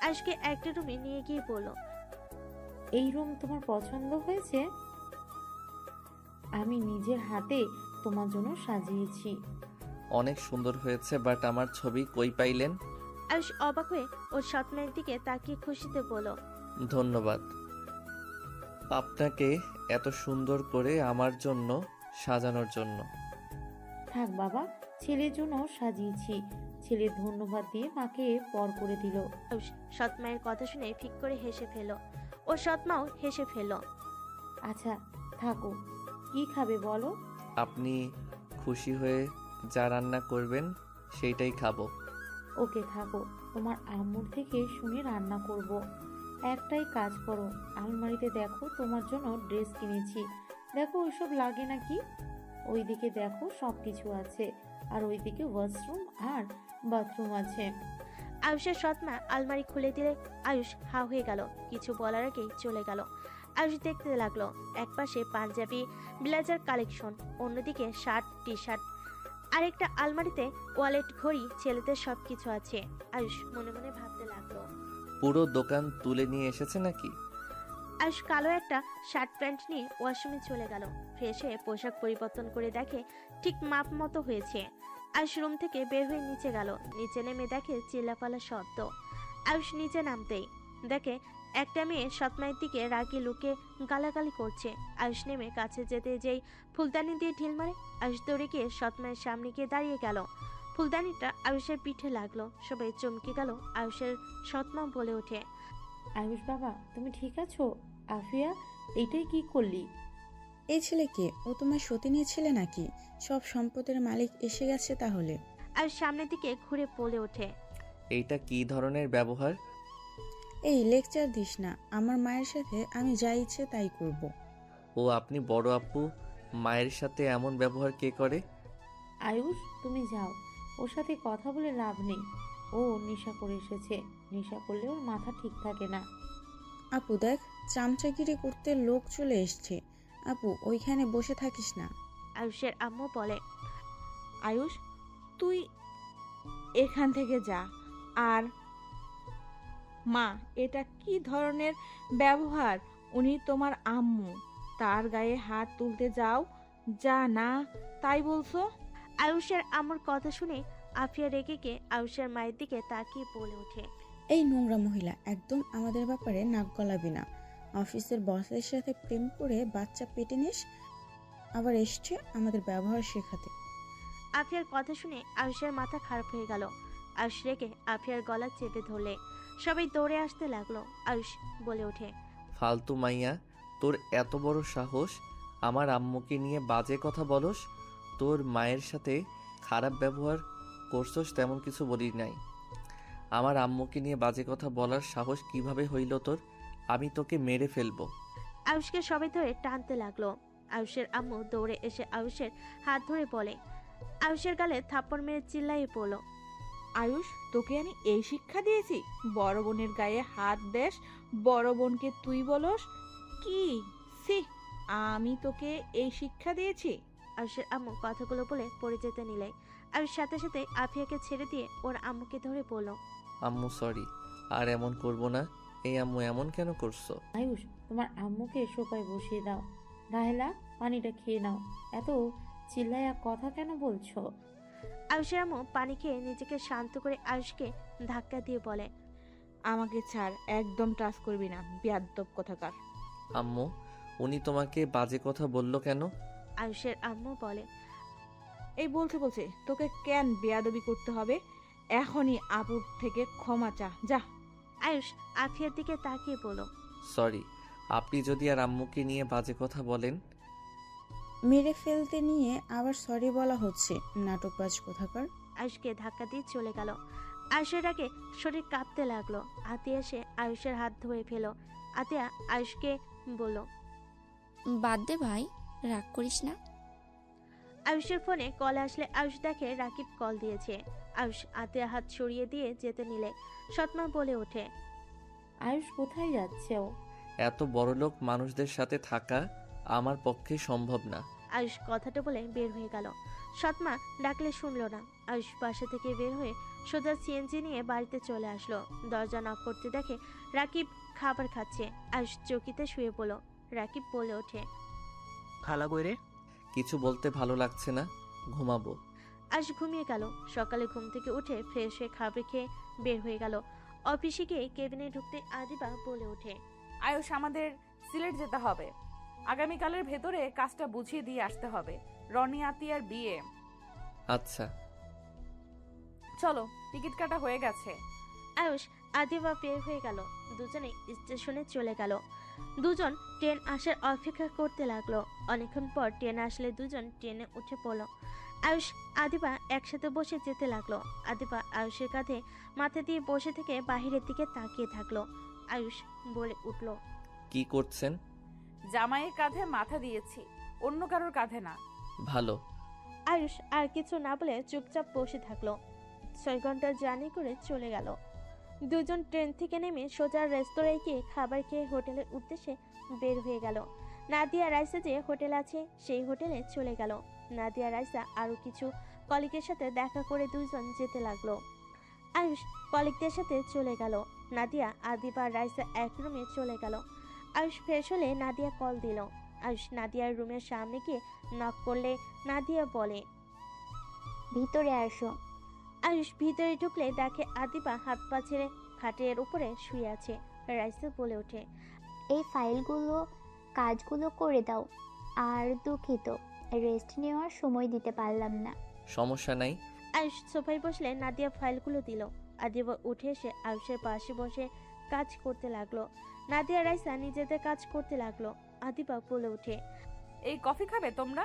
আয়ুষকে একটা রুমে নিয়ে গিয়ে বলল, এই রুম তোমার পছন্দ হয়েছে? আমি নিজের হাতে তোমার জন্য সাজিয়েছি। অনেক সুন্দর হয়েছে, বাট আমার ছবি কই পাইলেন? আয়ুষ অবাক হয়ে ওর সৎমায়ের দিকে তাকিয়ে খুশিতে বলল, ধন্যবাদ আপনাকে এত সুন্দর করে আমার জন্য সাজানোর জন্য। থাক বাবা, ছেলের জন্য সাজিয়েছি। ছেলে ধন্যবাদ দিয়ে মাকে পর করে দিল। আয়ুষ সৎমায়ের কথা শুনে ফিক করে হেসে ফেল। ও সৎমাও হেসে ফেল। আচ্ছা থাকো, কি খাবে বলো? আপনি খুশি হয়ে যা রান্না করবেন সেইটাই খাবো। ওকে থাকো, তোমার আম্মুর থেকে শুনে রান্না করব। একটাই কাজ করো, আলমারিতে দেখো তোমার জন্য ড্রেস কিনেছি। দেখো ওইসব লাগে নাকি। ওইদিকে দেখো সব কিছু আছে, আর ওইদিকে ওয়াশরুম আর বাথরুম আছে। আয়ুষের সৎমা আলমারি খুলে দিলে আয়ুষ হা হয়ে গেল। কিছু বলার আগেই চলে গেল। আয়ুষ দেখতে লাগলো, একপাশে পাঞ্জাবি ব্লেজার কালেকশন, অন্যদিকে শার্ট টি শার্ট। আরেকটা আলমারিতে ওয়ালেট ঘড়ি ছেলেদের সবকিছু আছে। আয়ুষ মনে মনে ভাবতে লাগলো। পুরো দোকান তুলে নিয়ে এসেছে নাকি? আয়ুষ কালো একটা শার্ট প্যান্ট নিয়ে ওয়াশরুমে চলে গেল। ফ্রেশ হয়ে পোশাক পরিবর্তন করে দেখে ঠিক মাপ মতো হয়েছে। আয়ুষ রুম থেকে বের হয়ে নিচে গেল। নিচে নেমে দেখে চিল্লাপালা শব্দ। আয়ুষ নিচে নামতেই দেখে একটা মেয়ে সৎমায়ের দিকে রাগি লুকে গালাগালি করছে। আয়ুষ নেমে কাছে যেতে যেই ফুলদানি দিয়ে ঢিল মারে। আয়ুষ দৌড়ে গিয়ে সৎমায়ের সামনে গিয়ে দাঁড়িয়ে গেল। ফুলদানিটা আয়ুষের পিঠে লাগলো। সবাই চমকে গেল। আয়ুষের সৎমা বলে ওঠে, আয়ুষ বাবা তুমি ঠিক আছো? আফিয়া এইটাই কি করলি? এই ছেলে কে? ও তোমার সতীনের ছেলে নাকি? সব সম্পদের মালিক এসে গেছে তাহলে। আয়ুষ সামনের দিকে ঘুরে বলে ওঠে, এইটা কি ধরনের ব্যবহার? এই লেকচার দিস না, আমার মায়ের সাথে আমি যা ইচ্ছে তাই করব। ও আপনি বড় আপু, মায়ের সাথে এমন ব্যবহার কে করে? আয়ুষ তুমি যাও, ওর সাথে কথা বলে লাভ নেই। ও নেশা করে এসেছে, নেশা করলে ওর মাথা ঠিক থাকে না। আপু দেখ, চামচাগিরি করতে লোক চলে এসছে। আপু ওইখানে বসে থাকিস না। আয়ুষের আম্মু বলে, আয়ুষ তুই এখান থেকে যা। আর মা, এটা কি ধরনের ব্যবহার? উনি তোমার আম্মু, তার গায়ে হাত তুলতে যাও যা না তাই বলছো? আয়ুষের আম্মুর কথা শুনে আফিয়া রেগে গিয়ে আয়ুষের মায়ের দিকে তাকিয়ে বলে ওঠে, এই নোংরা মহিলা, একদম আমাদের ব্যাপারে নাক গলাবি না। অফিসের বসের সাথে প্রেম করে বাচ্চা পেটে নিস, আবার এসছে আমাদের ব্যবহার শেখাতে। আফিয়ার কথা শুনে আয়ুষের মাথা খারাপ হয়ে গেল। আয়ুষ রেগে আফিয়ার গলা চেপে ধরলে সবাই দৌড়ে আসতে লাগলো। আয়ুষ বলে ওঠে, ফালতু মাইয়া, তোর এত বড় সাহস আমার আম্মুকে নিয়ে বাজে কথা বলস? তোর মায়ের সাথে খারাপ ব্যবহার করছস তেমন কিছু বলি নাই। আমার আম্মুকে নিয়ে বাজে কথা বলার সাহস কিভাবে হইল তোর? আমি তোকে মেরে ফেলবো। আয়ুষকে সবাই ধরে টানতে লাগলো। আয়ুষের আম্মু দৌড়ে এসে আয়ুষের হাত ধরে বলে, আয়ুষের গালে থাপ্পড় মেরে চিল্লাইয়ে পড়ল, আয়ুষ তোকে আমি এই শিক্ষা দিয়েছি? বড় বোনের গায়ে হাত দেশ, বড় বোনকে তুই বলস? কি সি, আমি তোকে এই শিক্ষা দিয়েছি? আয়ুষের আম্মু কথাগুলো বলে পড়ে যেতে নিলে আয়ুষ সাথে সাথে আফিয়াকে ছেড়ে দিয়ে ওর আম্মুকে ধরে বলল, আম্মু সরি, আর এমন করব না। এই আম্মু এমন কেন করছো? আয়ুষ তোমার আম্মুকে সোফায় বসিয়ে দাও। রাহেলা পানিটা খেয়ে নাও। এত চিল্লায়া কথা কেন বলছো? আয়ুষের আম্মু পানি খেয়ে নিজেকে শান্ত করে আয়ুষকে ধাক্কা দিয়ে বলে, আমাকে ছাড়, একদম টাচ করবি না, বেয়াদ্দব কোথাকার। আম্মু, উনি তোমাকে বাজে কথা বললো কেন? আয়ুষের আম্মু বলে, এই বলছে তোকে কেন বেয়াদবি করতে হবে? এখনই আপুর থেকে ক্ষমা চা, যা। আয়ুষ আফিয়ার দিকে তাকিয়ে বলল, সরি, আপনি যদি আর আম্মুকে নিয়ে বাজে কথা বলেন। মেরে ফেলতে নিয়ে আবার সরি বলা হচ্ছে, নাটকবাজ কোথাকার। আয়ুষকে ধাক্কা দিয়ে চলে গেল। আয়ুষের আগে শরীর কাঁপতে লাগলো। আতিয়া এসে আয়ুষের হাত ধরে ফেলো। আতিয়া আয়ুষকে বলল, বাদ দে ভাই, রাগ করিস না। আয়ুষের ফোনে কল আসলে আয়ুষ দেখে রাকিব কল দিয়েছে। আয়ুষ আতিয়া হাত সরিয়ে দিয়ে যেতে নিলে সৎমা বলে ওঠে, আয়ুষ কোথায় যাচ্ছে? ও এত বড়লোক মানুষদের সাথে থাকা আমার পক্ষে সম্ভব না। আয়ুষ কথাটা বলে বের হয়ে গেল। সৎমা ডাকলে শুনলো না। আয়ুষ বাসা থেকে বের হয়ে সোজা সিএনজি নিয়ে বাড়িতে চলে আসলো। দরজা নক করতে দেখে রাকিব খাবার খাচ্ছে। আয়ুষ চৌকিতে শুয়ে পড়ল। রাকিব বলে ওঠে, খালা কই রে? কিছু বলতে ভালো লাগছে না, ঘুমাবো। আয়ুষ ঘুমিয়ে গেল। সকালে ঘুম থেকে উঠে ফ্রেশ হয়ে খাবার খেয়ে বের হয়ে গেল। অফিসে গিয়ে কেবিনে ঢুকতে আদিবা বলে ওঠে, আয়ুষ, আমাদের সিলেট যেতে হবে। আগামীকালের ভেতরে কাজটা বুঝিয়ে দিয়ে আসতে হবে। রনি আতিয়ার বিয়ে। আচ্ছা। চলো, টিকিট কাটা হয়ে গেছে। আয়ুষ আদিবা বের হয়ে গেল। দুজনে স্টেশনে চলে গেল। দুজন ট্রেন আসার অপেক্ষা করতে লাগলো। অনেকক্ষণ পর ট্রেন আসলে দুজন ট্রেনে উঠে পড়ল। আয়ুষ আদিবা একসাথে বসে যেতে লাগলো। আদিবা আয়ুষের কাঁধে মাথা দিয়ে বসে থেকে বাহিরের দিকে তাকিয়ে থাকলো। আয়ুষ বলে উঠল, কি করছেন? জামাইয়ের কাঁধে মাথা দিয়েছি, অন্য কারোর কাঁধে না। ভালো। আয়ুষ আর কিছু না বলে চুপচাপ বসে থাকলো। 6 ঘন্টার জার্নি করে চলে গেল। দুজন ট্রেন থেকে নেমে সোজা রেস্তোরাঁয় গিয়ে খাবার খেয়ে হোটেলের উদ্দেশ্যে বের হয়ে গেল। নাদিয়া রাইসা যে হোটেল আছে সেই হোটেলে চলে গেল। নাদিয়া রাইসা আরও কিছু কলিগের সাথে দেখা করে দুজন যেতে লাগলো। আয়ুষ কলিগদের সাথে চলে গেল। নাদিয়া আদিবা রাইসা এক রুমে চলে গেল। আয়ুষ ফ্রেশ হলে নাদিয়া কল দিল। আয়ুষ নাদিয়ার রুমের সামনে গিয়ে নক করলে নাদিয়া বলে, ভিতরে আসো। আয়ুষ ভিতরে ঢুকলে দেখে আদিবা হাত পা ছেড়ে খাটের উপরে শুয়ে আছে। রাইসা বলে ওঠে, এই ফাইলগুলো কাজগুলো করে দাও। আর দুঃখিত, রেস্ট নেওয়ার সময় দিতে পারলাম না। সমস্যা নাই। আয়ুষ সোফায় বসলে নাদিয়া ফাইলগুলো দিল। আদিবা উঠে এসে আয়ুষের পাশে বসে কাজ করতে লাগলো। নাদিয়া রাইসা নিজেদের কাজ করতে লাগলো। আদিবা বলে ওঠে, এই কফি খাবে তোমরা?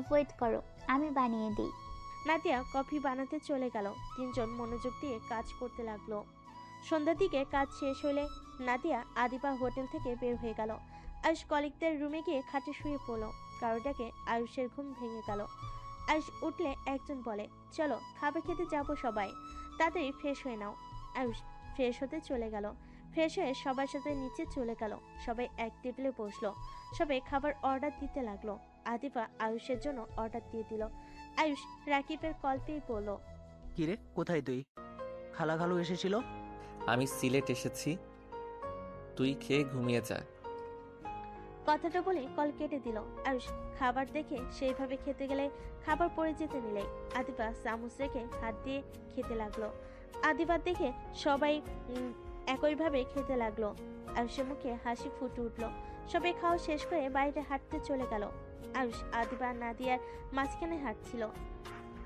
ওয়েট করো, আমি বানিয়ে দিই। নাদিয়া কফি বানাতে চলে গেল। তিনজন মনোযোগ দিয়ে কাজ করতে লাগলো। সন্ধ্যার দিকে কাজ শেষ হলে নাদিয়া আদিবা হোটেল থেকে বের হয়ে গেল। আয়ুষ কলিগদের রুমে গিয়ে খাটে শুয়ে পড়ল। কারোটাকে আয়ুষের ঘুম ভেঙে গেল। আয়ুষ উঠলে একজন বলে, চলো খাবার খেতে যাবো সবাই, তাড়াতাড়ি ফ্রেশ হয়ে নাও। আয়ুষ ফ্রেশ হতে চলে গেল। ফ্রেশ হয়ে সবার সাথে নিচে চলে গেল। সবাই এক টেবিলে বসলো। সবাই খাবার অর্ডার দিতে লাগলো। আদিবা আয়ুষের জন্য অর্ডার দিয়ে দিল। আয়ুষ রাকিবের কল পেয়ে বলল, কিরে, কোথায় তুই? খালা খালু এসেছিল? আমি সিলেট এসেছি, তুই খেয়ে ঘুমিয়ে যা। কথাটা বলে কল কেটে দিল। আয়ুষ খাবার দেখে সেইভাবে খেতে গেলে খাবার পড়ে যেতে নিলে আদিবা চামচ রেখে হাত দিয়ে খেতে লাগলো। আদিবার দেখে সবাই একইভাবে খেতে লাগলো। আয়ুষের মুখে হাসি ফুটে উঠল। সবাই খাওয়া শেষ করে বাইরে হাঁটতে চলে গেল। আয়ুষ আদিবা নাদিয়ার মাঝখানে হাঁটছিল।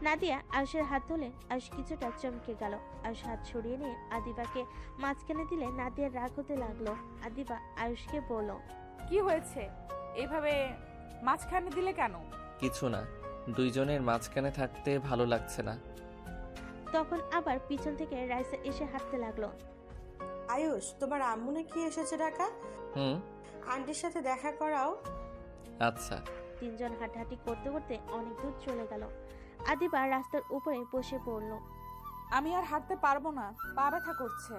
নাদিয়া আয়ুষের হাত ধরে আয়ুষ কিছুটা চমকে গেল। আয়ুষ হাত সরিয়ে নিয়ে আদিবাকে মাঝখানে দিলে নাদিয়ার রাগ হতে লাগলো। আদিবা আয়ুষকে বলল, কি হয়েছে? এইভাবে মাঝখানে দিলে কেন? কিছু না, দুইজনের মাঝখানে থাকতে ভালো লাগছে না। তখন আবার পিছন থেকে রাইসা এসে হাঁটতে লাগলো। আয়ুষ, তোমার আম্মু নাকি এসেছে ঢাকা? আন্টির সাথে দেখা করাও। আচ্ছা। তিনজন হাঁটাহাঁটি করতে করতে অনেক দূর চলে গেল। আদিবা রাস্তার উপরে বসে পড়ল। আমি আর হাঁটতে পারবো না, পা ব্যথা করছে।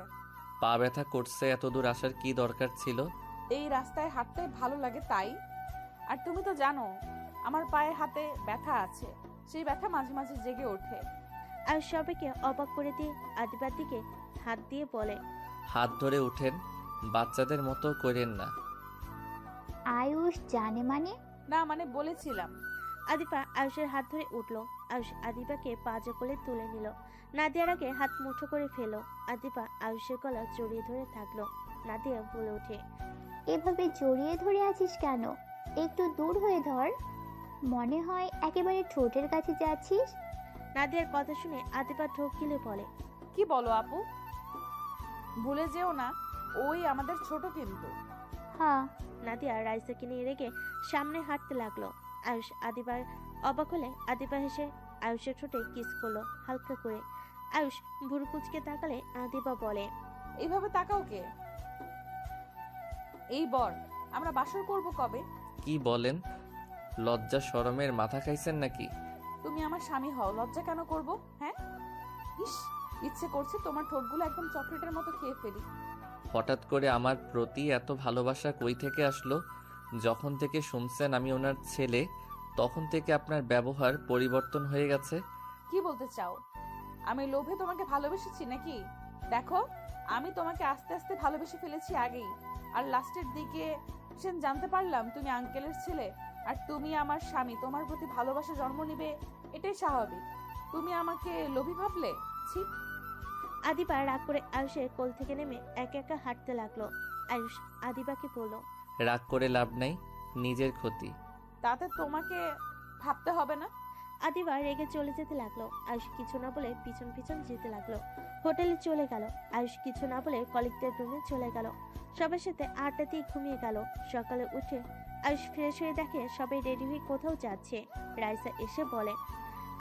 পা ব্যথা করছে, এত দূর আসার কি দরকার ছিল? এই রাস্তায় হাঁটতে ভালো লাগে তাই। আর তুমি তো জানো আমার পায়ে হাতে ব্যথা আছে, সেই ব্যথা মাঝে মাঝে জেগে ওঠে। আর সবাইকে অবাক করে দিয়ে আদিবার দিকে হাত দিয়ে বলে, হাত ধরে উঠেন, বাচ্চাদের মতো করেন না। আয়ুষ জানে মানে? না মানে বলেছিলাম। আদিবা আয়ুষের হাত ধরে উঠল। আয়ুষ আদিবাকে পাজা কোলে তুলে নিল। নাদিয়ার আগে হাত মুঠো করে ফেলো। আদিবা আয়ুষের গলা জড়িয়ে ধরে থাকলো। নাদিয়া বলে ওঠে, এভাবে জড়িয়ে ধরে আছিস কেন? একটু দূর হয়ে ধর, মনে হয় একেবারে ঠোঁটের কাছে যাচ্ছিস। নাদিয়ার কথা শুনে আদিবা ঢোক গিলে বলে, কি বলো আপু? ভুলে যেও না ওই আমাদের ছোট কিন্তু। হ্যাঁ। নাদিয়া রাইসাকে নিয়ে রেখে সামনে হাঁটতে লাগলো। আয়ুষ আদিবার অবাক হলে আদিবা হেসে আয়ুষের ঠোঁটে কিস করলো হালকা করে। আয়ুষ ভুরু কুচকে তাকালে আদিবা বলে, এইভাবে তাকাও কে? এই বর, আমরা বাসর করব কবে? কি বলেন? লজ্জা শরমের মাথা খাইছেন নাকি? তুমি আমার স্বামী হও, লজ্জা কেন করব? হ্যাঁ, ইস, ইচ্ছে করছে তোমার ঠোঁটগুলো একদম চকলেটের মতো খেয়ে ফেলি। হঠাৎ করে আমার প্রতি এত ভালোবাসা কই থেকে আসলো? যখন থেকে শুনছেন আমি ওনার ছেলে, তখন থেকে আপনার ব্যবহার পরিবর্তন হয়ে গেছে। কি বলতে চাও? আমি লোভে তোমাকে ভালোবেসেছি নাকি? দেখো, আমি তোমাকে আস্তে আস্তে ভালোবেসে ফেলেছি আগেই, আর লাস্টের দিকে জানতে পারলাম তুমি আঙ্কেলের ছেলে, আর তুমি আমার স্বামী। তোমার প্রতি ভালোবাসা জন্ম নেবে, এটাই স্বাভাবিক। তুমি আমাকে লোভী ভাবলে? ছি। আদিবা রাগ করে আয়ুষের কোল থেকে নেমে একা একা হাঁটতে লাগলো। আয়ুষ আদিবাকে বলল, রাগ করে লাভ নাই, নিজের ক্ষতি। তাতে তোমাকে ভাবতে হবে না। আদিবা রেগে চলে যেতে লাগলো। আয়ুষ কিছু না বলে পিছন পিছন যেতে লাগলো। হোটেলে চলে গেল। আয়ুষ কিছু না বলে কলিগদের রুমে চলে গেল। সবার সাথে আড্ডাতেই ঘুমিয়ে গেল। সকালে উঠে আয়ুষ ফ্রেশ হয়ে দেখে সবাই রেডি হয়ে কোথাও যাচ্ছে। রাইসা এসে বলে।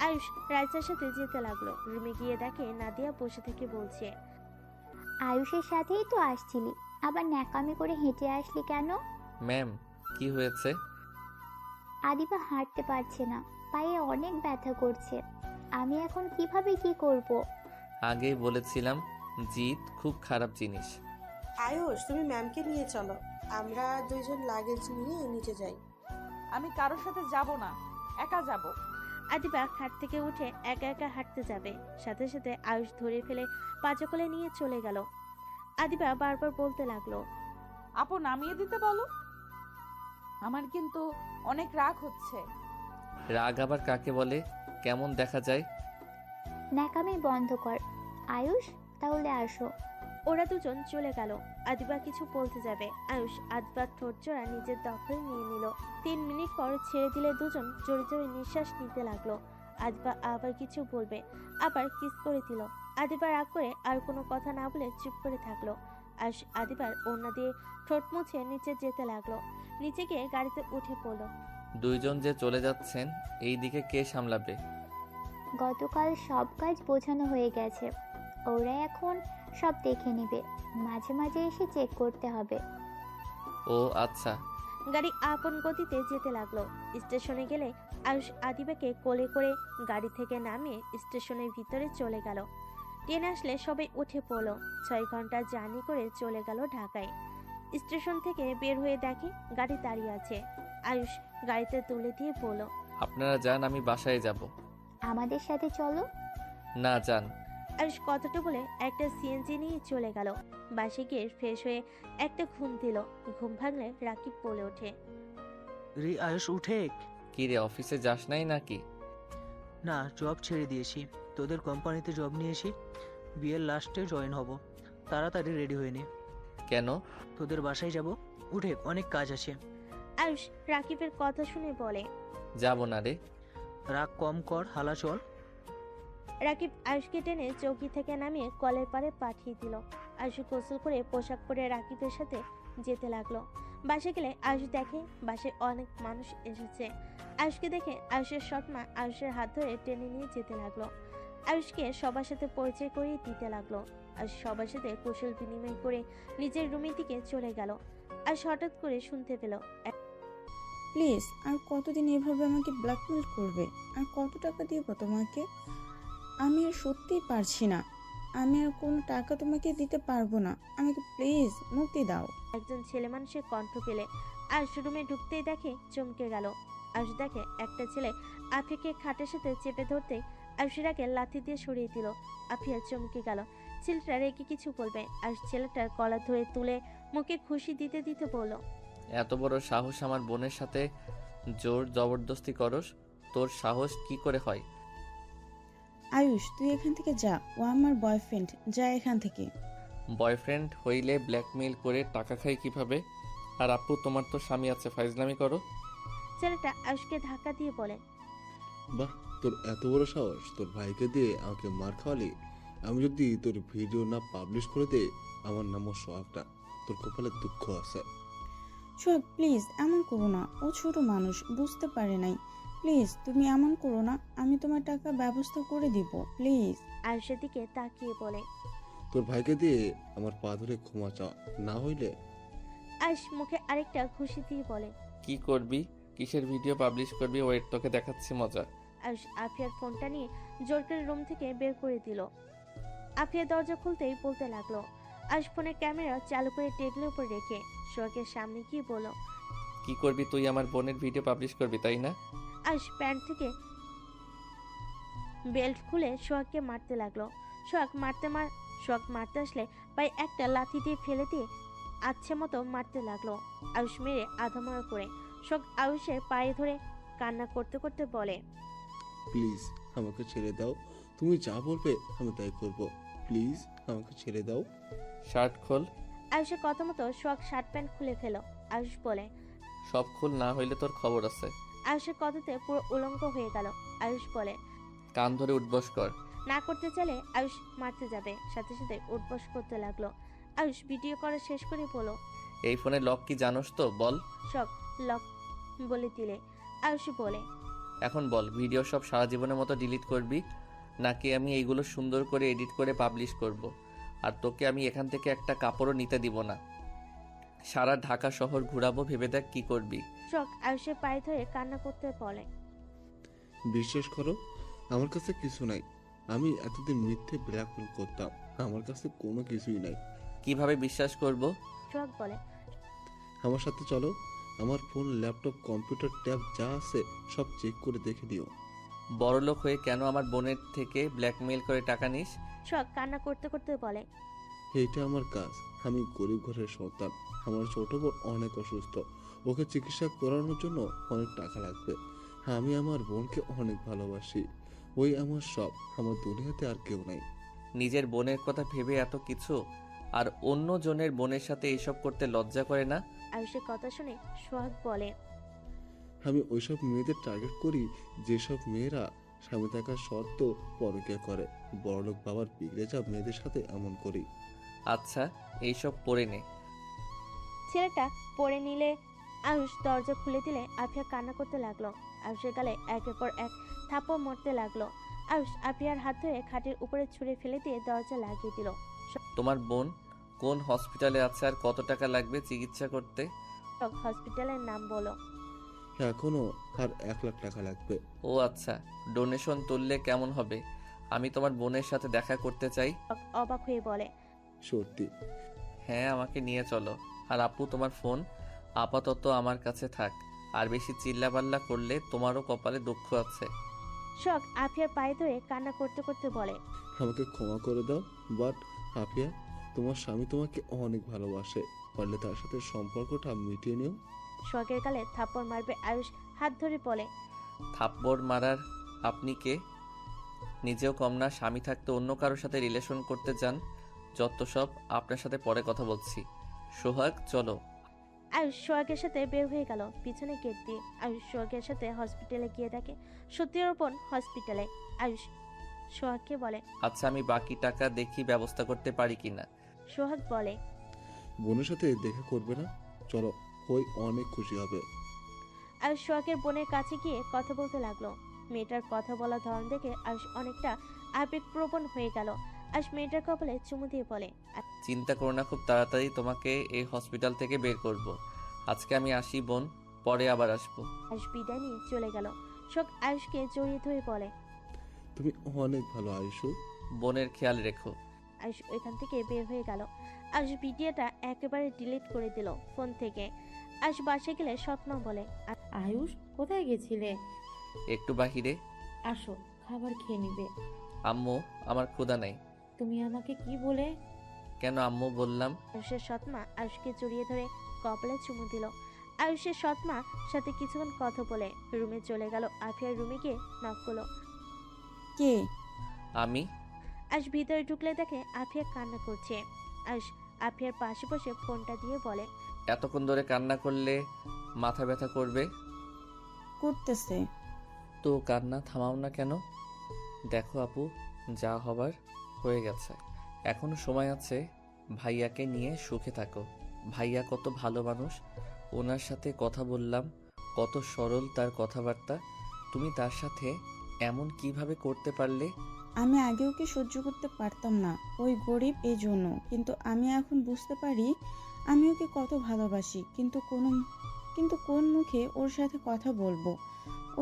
আয়ুষ রাইসার সাথে যেতে লাগলো। রুমে গিয়ে দেখে নাদিয়া বসে থেকে বলছে, আয়ুষের সাথেই তো আসছিলি, আবার ন্যাকামি করে হেঁটে আসলি কেন? ম্যাম, কি হয়েছে? আদিবা হাঁটতে পারছে না, পায়ে অনেক ব্যথা করছে। আমি এখন কিভাবে কি করব? আগেই বলেছিলাম, জিত খুব খারাপ জিনিস। আয়ুষ, তুমি ম্যামকে নিয়ে চলো, আমরা দুইজন লাগেজ নিয়ে নিচে যাই। আমি কারোর সাথে যাব না, একা যাব। আদিবা খাট থেকে উঠে একা একা হাঁটতে যাবে, সাথে সাথে আয়ুষ ধরে ফেলে পাঁচকলে নিয়ে চলে গেল। আদিবা বারবার বলতে লাগলো, আপু নামিয়ে দিতে বলো, আমার কিন্তু অনেক রাগ হচ্ছে। রাগ আবার কাকে বলে? কেমন দেখা যায়? ন্যাকামি বন্ধ কর। আয়ুষ, তাহলে আসো। ওরা দুজন চলে গেল। আদিবা কিছু বলতে যাবে, আয়ুষ আদিবার ঠোঁট জোড়া নিজের দখলে নিয়ে নিল। 3 মিনিট পর ছেড়ে দিলে দুজন জোরে জোরে নিঃশ্বাস নিতে লাগলো। আদিবা আবার কিছু বলবে, আবার কিস করে দিল। আদিবা রাগ করে আর কোনো কথা না বলে চুপ করে থাকলো। আয়ুষ আদিবার ওড়না দিয়ে ঠোঁট মুছে নিচে যেতে লাগলো। নিচে গিয়ে গাড়িতে উঠে পড়লো। দুইজন যে চলে যাচ্ছেন, এই দিকে কে সামলাবে? গতকাল সব কাজ বোঝানো হয়ে গেছে, ওরা এখন সব দেখে নিবে। মাঝে মাঝে এসে চেক করতে হবে। ও আচ্ছা। গাড়ি আপন গতিতে যেতে লাগলো। স্টেশনে গেলে আয়ুষ আদিবাকে কোলে করে গাড়ি থেকে নামিয়ে স্টেশনের ভিতরে চলে গেল। ট্রেন আসলে সবাই উঠে পড়লো। 6 ঘন্টা জার্নি করে চলে গেল ঢাকায়। স্টেশন থেকে বের হয়ে দেখে গাড়ি দাঁড়িয়ে আছে। আয়ুষ গাড়িতে তুলে দিয়ে বলল, আপনারা যান, আমি বাসায় যাব। আমাদের সাথে চলো। না, যান। আয়ুষ কথাটা বলে একটা সিএনজি নিয়ে চলে গেল। বাসে গিয়ে ফ্রেশ হয়ে একটা ঘুম দিল। ঘুম ভাঙলে রাকিব বলে ওঠে, রে আয়ুষ উঠে। কি রে, অফিসে যাস নাই নাকি? না, জব ছেড়ে দিয়েছি, তোদের কোম্পানিতে জব নিয়েছি, বিয়ের লাস্টে জয়েন হব। তাড়াতাড়ি রেডি হয়ে নে। কেন? তোদের বাসায় যাব, উঠে অনেক কাজ আছে। আয়ুষ রাকিবের কথা শুনে বলে, যাব না রে। রাগ কম কর, হালা চল। রাকিব আয়ুষকে টেনে চৌকি থেকে নামিয়ে কলের পারে পাঠিয়ে দিল। আয়ুষ গোসল করে পোশাক পরে রাকিবের সাথে যেতে লাগলো। বাসে গেলে আয়ুষ দেখে বাসে অনেক মানুষ এসেছে। আয়ুষকে দেখে আয়ুষের সৎমা আয়ুষের হাত ধরে টেনে নিয়ে যেতে লাগলো। আয়ুষকে সবার সাথে পরিচয় করিয়ে দিতে লাগলো। আয়ুষ সবার সাথে কুশল বিনিময় করে নিজের রুমের দিকে চলে গেল। আয়ুষ হঠাৎ করে শুনতে পেল, প্লিজ, আর কতদিন এভাবে আমাকে ব্ল্যাকমেল করবে? আর কত টাকা দিব তোমাকে? আমি আর সত্যিই পারছি না। আমি আর কোনো টাকা তোমাকে দিতে পারবো না। আমাকে প্লিজ মুক্তি দাও। একজন ছেলে মানুষের কণ্ঠ পেলে আয়ুষ রুমে ঢুকতেই দেখে চমকে গেল। আয়ুষ দেখে একটা ছেলে আফিয়াকে খাটের সাথে চেপে ধরতে আয়ুষের আগে লাথি দিয়ে সরিয়ে দিল। আফিয়া চমকে গেল। ছেলেটা রেগে কিছু বলবে, আয়ুষ ছেলেটার গলা ধরে তুলে মুখে খুশি দিতে দিতে বলল, এত বড় সাহস আমার বোনের সাথে জোর জবরদস্তি করস? তোর সাহস কি করে হয়? আয়ুষ, তুই এখান থেকে যা। ও আমার বয়ফ্রেন্ড, যা এখান থেকে। বয়ফ্রেন্ড হইলে ব্ল্যাকমেইল করে টাকা খাই কিভাবে? আর আপু, তোমার তো স্বামী আছে, ফাইজলামি করো। ছেলেটা আয়ুষকে ধাক্কা দিয়ে বলে, বাহ, তোর এত বড় সাহস! তোর ভাইকে দিয়ে আমাকে মার খাওয়ালি। আমি যদি তোর ভিডিও না পাবলিশ করে দে, আমার নামও সোহাগ না, তোর কপালে দুঃখ আছে। সোহাগ, প্লিজ এমন করো না। ও ছোট মানুষ, বুঝতে পারে নাই। প্লিজ তুমি এমন করো না। আমি তোমার টাকা ব্যবস্থা করে দিব, প্লিজ। আয়ুষের দিকে তাকিয়ে বলে, তোর ভাইকে দিয়ে আমার পা ধরে ক্ষমা চা, না হইলে। আয়ুষ মুখে আরেকটা খুশি দিয়ে বলে, কি করবি? কিসের ভিডিও পাবলিশ করবি? ওয়েট, তোকে দেখাচ্ছি মজা। আয়ুষ আফিয়ার ফোনটা নিয়ে জোর করে রুম থেকে বের করে দিল। আফিয়া দরজা খুলতেই বলতে লাগলো। আয়ুষ ফোনের ক্যামেরা চালু করে টেবিলের উপর রেখে সোহাগের সামনে গিয়ে বলল, কি করবি তুই? আমার বোনের ভিডিও পাবলিশ করবি, তাই না? আয়ুষ প্যান্ট থেকে বেল্ট খুলে সোহাগকে মারতে লাগলো। সোহাগ মারতে আসলে পায়ে একটা লাথি দিয়ে ফেলে দিয়ে আচ্ছে মতো মারতে লাগলো। আয়ুষ মেরে আধামরা করে সোহাগ আয়ুষের পায়ে ধরে কান্না করতে করতে বলে, প্লিজ আমাকে ছেড়ে দাও, তুমি যা বলবে আমি তাই করব, প্লিজ আমাকে ছেড়ে দাও। শার্ট খোল। আয়ুষের কথা মতো সোহাগ শার্ট প্যান্ট খুলে ফেল। আয়ুষ বলে, সব খোল, না হইলে তোর খবর আছে। আয়ুষের কথাতে পুরো উলঙ্গ হয়ে গেল। আয়ুষ বলে, কান ধরে উঠবস কর। না করতে চাইলে আয়ুষ মারতে যাবে, সাথে সাথে উঠবস করতে লাগলো। আয়ুষ ভিডিও করা শেষ করে বলো, এই ফোনে লক কি জানোস তো, বল। শখ লক বলে দিলে। আয়ুষ বলে, এখন বল, ভিডিও সব সারা জীবনের মতো ডিলিট করবি, নাকি আমি এইগুলো সুন্দর করে এডিট করে পাবলিশ করব। আর তোকে আমি এখান থেকে একটা কাপড়ও নিতে দিব না। সারা ঢাকা শহর ঘুরাবো, ভেবে দেখ কি করবি। শখ আয়ুষের পায়ে ধরে কান্না করতে বলে, বিশ্বাস করো, আমার কাছে কিছু নাই। আমি এতদিন মিথ্যে ব্ল্যাকমেল করতাম, আমার কাছে কোনো কিছুই নাই। কিভাবে বিশ্বাস করব? শখ বলে, আমার সাথে চলো, আমার ফোন, ল্যাপটপ, কম্পিউটার, ট্যাব যা আছে সব চেক করে দেখে দিও। বড়লোক হয়ে কেন আমার বোনের থেকে ব্ল্যাকমেইল করে টাকা নিস? শখ কান্না করতে করতে বলে, এইটা আমার কাজ। আমি গরিব ঘরের সন্তান, আমার ছোট বোন অনেক অসুস্থ, ওকে চিকিৎসা করানোর জন্য অনেক টাকা লাগবে। আমি আমার বোনকে অনেক ভালোবাসি, ওই আমার সব, আমার দুনিয়াতে আর কেউ নাই। নিজের বোনের কথা ভেবে এত কিছু, আর অন্য জনের বোনের সাথে এইসব করতে লজ্জা করে না? আয়ুষের কথা শুনে সোহাগ বলে, আমি ওইসব মেয়েদের টার্গেট করি যেসব মেয়েরা স্বামী থাকার সত্ত্বেও পরকীয়া করে। বড়লোক বাবার বিগড়ে যা মেয়েদের সাথে এমন করি। আচ্ছা, এইসব পরে নে। ছেলেটা পড়ে নিলে আয়ুষ দরজা খুলে দিলে আফিয়া কান্না করতে লাগলো। আয়ুষের গালে একের পর এক থাপ্পড় মারতে লাগলো। আয়ুষ আফিয়ার হাত ধরে খাটের উপরে ছুঁড়ে ফেলে দিয়ে দরজা লাগিয়ে দিল। তোমার বোন কোন হসপিটালে আছে আর কত টাকা লাগবে চিকিৎসা করতে? হসপিটালের নাম বলো। এখনো আর 1 লাখ টাকা লাগবে। ও আচ্ছা, ডোনেশন তুললে কেমন হবে? আমি তোমার বোনের সাথে দেখা করতে চাই। অবাক হয়ে বলে, সত্যি? হ্যাঁ, আমাকে নিয়ে চলো। আর আপু, তোমার ফোন আপাতত আমার কাছে থাক, আর বেশি চিল্লাপাল্লা করলে তোমারও কপালে দুঃখ আছে। শখ আফিয়ার পায়ে ধরে কান্না করতে করতে বলে, আমাকে ক্ষমা করে দাও, বাট আফিয়া, তোমার স্বামী তোমাকে অনেক ভালোবাসে, পারলে তার সাথে সম্পর্কটা মিটিয়ে নিও। শখের গালে থাপ্পড় মারবে আয়ুষ হাত ধরে বলে, থাপ্পড় মারার আপনি কে? নিজেও কম না, স্বামী থাকতে অন্য কারোর সাথে রিলেশন করতে চান? যত সব, আপনার সাথে পরে কথা বলছি। সোহাগ, চলো। আয়ুষ সোহাগের সাথে বের হয়ে গেল পিছনে গেট দিয়ে। আয়ুষ সোহাগের সাথে হসপিটালে গিয়ে দেখে সত্যিরূপন হসপিটালে। আয়ুষ সোহাগকে বলে, আচ্ছা, আমি বাকি টাকা দেখি ব্যবস্থা করতে পারি কিনা। সোহাগ বলে, বোনের সাথে দেখা করবে না? চলো, ওই অনেক খুশি হবে। আয়ুষ সোহাগের বোনের কাছে গিয়ে কথা বলতে লাগলো। মেয়েটার কথা বলার ধরন দেখে আয়ুষ অনেকটা আবেগপ্রবণ হয়ে গেল। আয়ুষ মেয়েটার কপালে চুমু দিয়ে বলে, চিন্তা করো না, খুব তাড়াতাড়ি তোমাকে এই হসপিটাল থেকে বের করব। আজকে আমি আসি বোন, পরে আবার আসবো। আয়ুষ বিদায় নিয়ে চলে গেল। সোহাগ আয়ুষকে জড়িয়ে ধরে বলে, তুমি অনেক ভালো আয়ুষু। বোনের খেয়াল রেখো। আয়ুষ ওইখান থেকে বের হয়ে গেল। আয়ুষ ভিডিওটা একেবারে ডিলিট করে দিল ফোন থেকে। আয়ুষ বাসায় গেলে সৎমা বলে, আয়ুষ, কোথায় গেছিলে? একটু বাহিরে। আসো, খাবার খেয়ে নিবে। আম্মু, আমার ক্ষুধা নাই। তুমি আমাকে কি বলে? কেন আম্মু বললাম? আয়ুষের সৎমা আয়ুষকে জড়িয়ে ধরে কপালে চুমু দিল। আয়ুষের সৎমা সাথে কিছুক্ষণ কথা বলে রুমে চলে গেল। আফিয়ার রুমে গিয়ে নক করলো। কে? আমি। আয়ুষ ভিতরে ঢুকলে দেখে আফিয়া কান্না করছে। আয়ুষ আফিয়ার পাশে বসে ফোনটা দিয়ে বলে, এতক্ষণ ধরে কান্না করলে মাথা ব্যথা করবে। করতেছে তো কান্না থামাও না কেন? দেখো আপু, যা হবার হয়ে গেছে, এখনো সময় আছে। ভাইয়াকে নিয়ে সুখে থাকো। ভাইয়া কত ভালো মানুষ, ওনার সাথে কথা বললাম, কত সরল তার কথাবার্তা। তুমি তার সাথে এমন কিভাবে করতে পারলে? আমি আগে ওকে সহ্য করতে পারতাম না, ওই গরিব এই জন্য। কিন্তু আমি এখন বুঝতে পারি আমি ওকে কত ভালোবাসি। কিন্তু কোন মুখে ওর সাথে কথা বলবো?